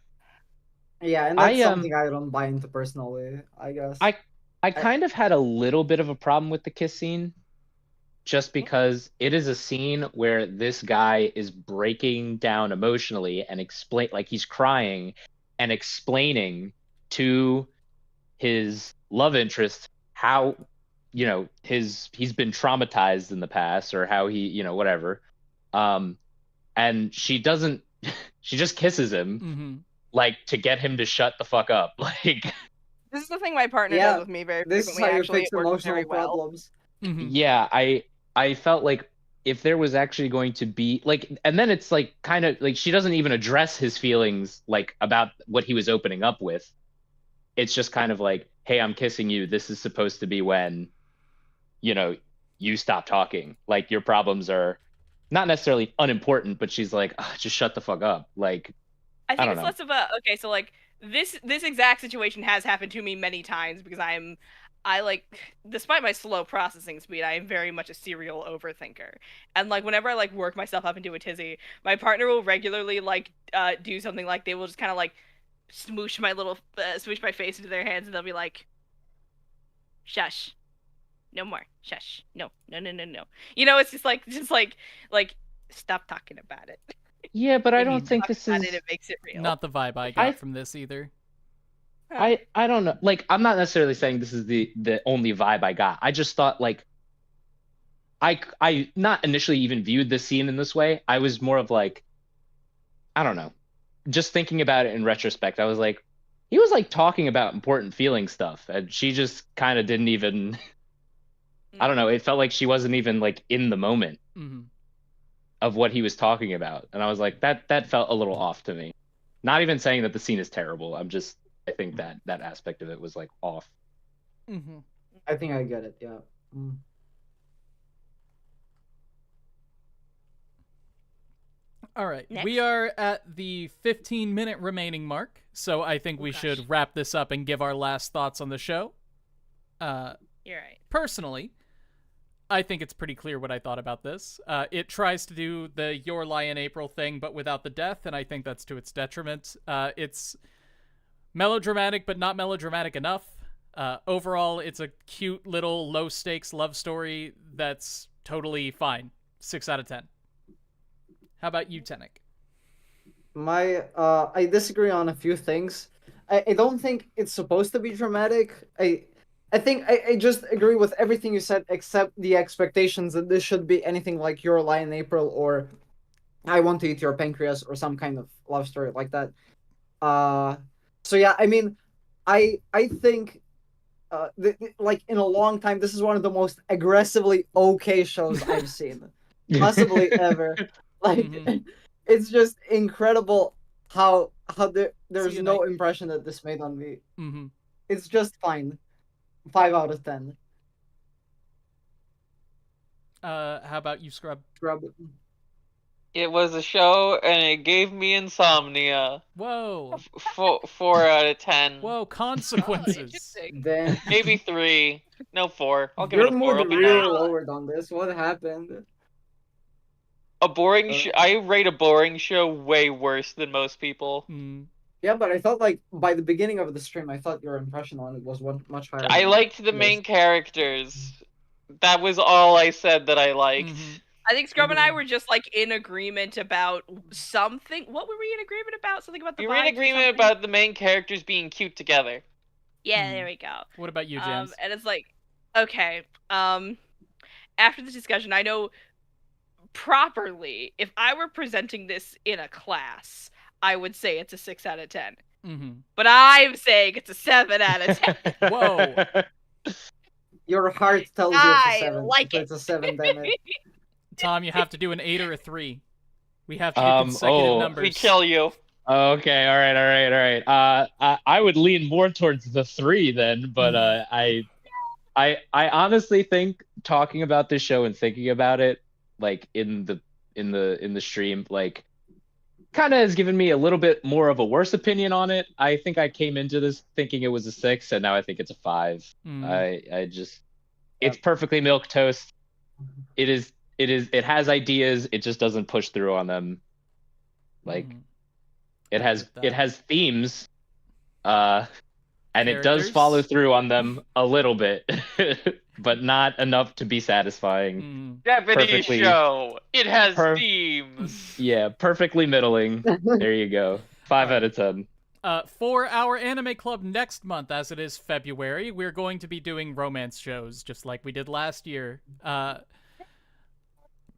Yeah, and that's something I don't buy into personally, I guess. I kind of had a little bit of a problem with the kiss scene, just because it is a scene where this guy is breaking down emotionally and like he's crying and explaining to his love interest how he's been traumatized in the past, or how he whatever, and she doesn't she just kisses him like to get him to shut the fuck up. Like, this is the thing my partner does with me very this is frequently. how you Actually, fix it works emotional very well. problems. Yeah, I felt like if there was actually going to be like, and then it's like kind of like she doesn't even address his feelings like about what he was opening up with. It's just kind of like, hey, I'm kissing you. This is supposed to be when, you stop talking. Like, your problems are not necessarily unimportant, but she's like, just shut the fuck up. Like, I think don't it's know. less of a okay. So like this exact situation has happened to me many times because I like, despite my slow processing speed, I am very much a serial overthinker. And like whenever I like work myself up into a tizzy, my partner will regularly like do something like they will just kind of like smoosh my face into their hands, and they'll be like, "Shush, no more, shush, no, no, no, no, no." It's just like stop talking about it. Yeah, but I If you don't think talk this about is it makes it real. Not the vibe I got from this either. I don't know. Like, I'm not necessarily saying this is the only vibe I got. I just thought like I not initially even viewed this scene in this way. I was more of like, I don't know. Just thinking about it in retrospect, I was like, he was like talking about important feeling stuff, and she just kind of didn't even. I don't know. It felt like she wasn't even like in the moment of what he was talking about, and I was like, that felt a little off to me. Not even saying that the scene is terrible. I think that aspect of it was like off. I think I get it. Yeah. All right. Next. We are at the 15-minute remaining mark, so I think we should wrap this up and give our last thoughts on the show. You're right. Personally, I think it's pretty clear what I thought about this. It tries to do the Your Lie in April thing, but without the death, and I think that's to its detriment. It's melodramatic, but not melodramatic enough. Overall, it's a cute little low-stakes love story that's totally fine. 6 out of 10. How about you, Tenek? I disagree on a few things. I don't think it's supposed to be dramatic. I think I just agree with everything you said, except the expectations that this should be anything like Your Lie in April or I Want to Eat Your Pancreas or some kind of love story like that. So yeah, I mean, I think like in a long time, this is one of the most aggressively okay shows I've seen, possibly ever. Like, it's just incredible how there's no impression that this made on me. It's just fine. 5 out of 10. How about you, Scrub? It was a show, and it gave me insomnia. Whoa. 4 out of 10. Whoa, consequences. Then maybe 3. No, 4. I'll give it your a 4. mood really lowered on this. What happened? A boring I rate a boring show way worse than most people. Yeah, but I felt like by the beginning of the stream, I thought your impression on it was much higher. I liked the main characters. That was all I said that I liked. I think Scrub and I were just like in agreement about something. What were we in agreement about? Something about the. We were in agreement about the main characters being cute together. Yeah, there we go. What about you, James? And it's like, okay. After this discussion, I know properly, if I were presenting this in a class, I would say it's a 6 out of 10. But I'm saying it's a 7 out of 10. Whoa. Your heart tells you it's a 7. I like it. It's a 7, damn it. Tom, you have to do an 8 or a 3. We have to do consecutive numbers. We kill you. Okay, all right. I would lean more towards the 3 then, but I honestly think talking about this show and thinking about it, like in the stream, like kind of has given me a little bit more of a worse opinion on it. I think I came into this thinking it was a 6, and now I think it's a 5. I just it's perfectly milk toast. It has ideas. It just doesn't push through on them. Like it has themes, and it does follow through on them a little bit, but not enough to be satisfying. Japanese show. It has themes. Yeah, perfectly middling. There you go. 5 out of 10. For our anime club next month, as it is February, we're going to be doing romance shows, just like we did last year.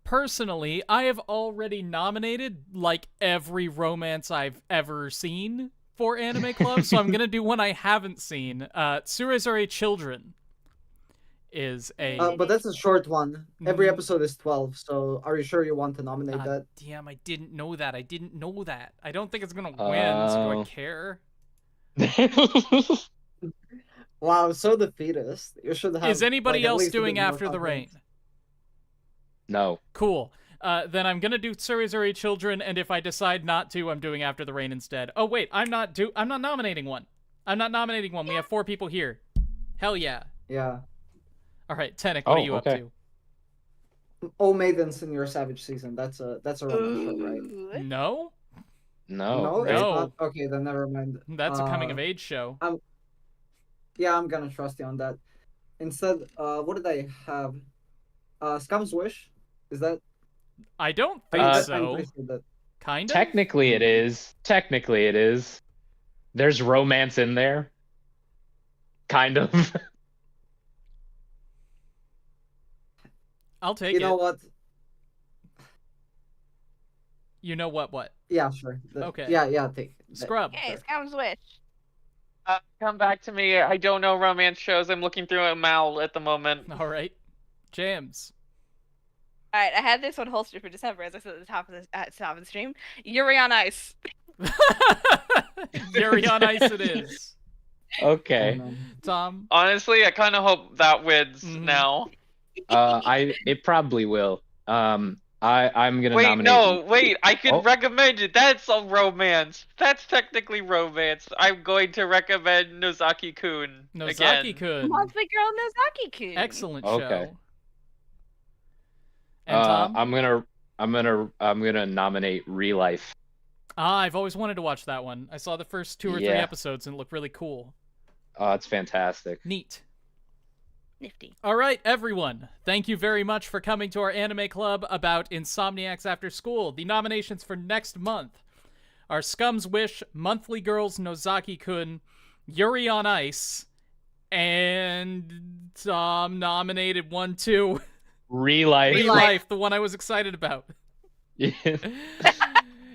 Personally, I have already nominated like every romance I've ever seen for anime club, so I'm gonna do one I haven't seen. Tsurezure Children is a but that's a short one. Every episode is 12, so are you sure you want to nominate that? Damn, I didn't know that. I don't think it's gonna win, so do I care? Wow, so defeatist. You should have. Is anybody like, at else least a doing bit more After the Rain? confidence. No. Cool. Then I'm gonna do Tsurezure Children, and if I decide not to, I'm doing After the Rain instead. Oh wait, I'm not nominating one. We have 4 people here. Hell yeah. Yeah. All right, Tenek, what are you up to? Oh, Maidens in Your Savage Season. That's a romance show, right? No. No. It's not? Okay, then never mind. That's a coming of age show. I'm gonna trust you on that. Instead, what did I have? Scum's Wish? Is that? I don't think so. That. Kind of? Technically it is. There's romance in there. Kind of. I'll take it. You know what? You know what? Yeah, sure. Okay. Yeah, take Scrub. Okay, Scum's Wish. Come back to me. I don't know romance shows. I'm looking through a Mal at the moment. All right. Jams. All right, I had this one holstered for December, as I said at the top of the stream. Yuri on Ice. Yuri on Ice it is. Okay. Tom? Honestly, I kind of hope that wins now. It probably will. I'm gonna nominate. Wait, I can recommend it. That's a romance. That's technically romance. I'm going to recommend Nozaki-kun. Nozaki-kun. Monthly Girl Nozaki-kun. Excellent Okay. show. And Tom? I'm gonna nominate Real Life. I've always wanted to watch that one. I saw the first 2 or 3 episodes and it looked really cool. Oh, it's fantastic. Neat. Nifty. All right, everyone. Thank you very much for coming to our anime club about Insomniacs After School. The nominations for next month are Scum's Wish, Monthly Girls Nozaki-kun, Yuri on Ice, and Tom nominated 1 too. Real Life. Real Life, the one I was excited about. Yeah.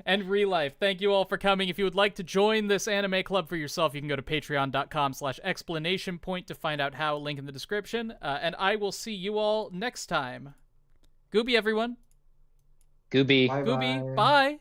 And Real Life. Thank you all for coming. If you would like to join this anime club for yourself, you can go to patreon.com/explanationpoint to find out how, link in the description. And I will see you all next time. Gooby, everyone. Gooby. Bye-bye. Gooby, bye.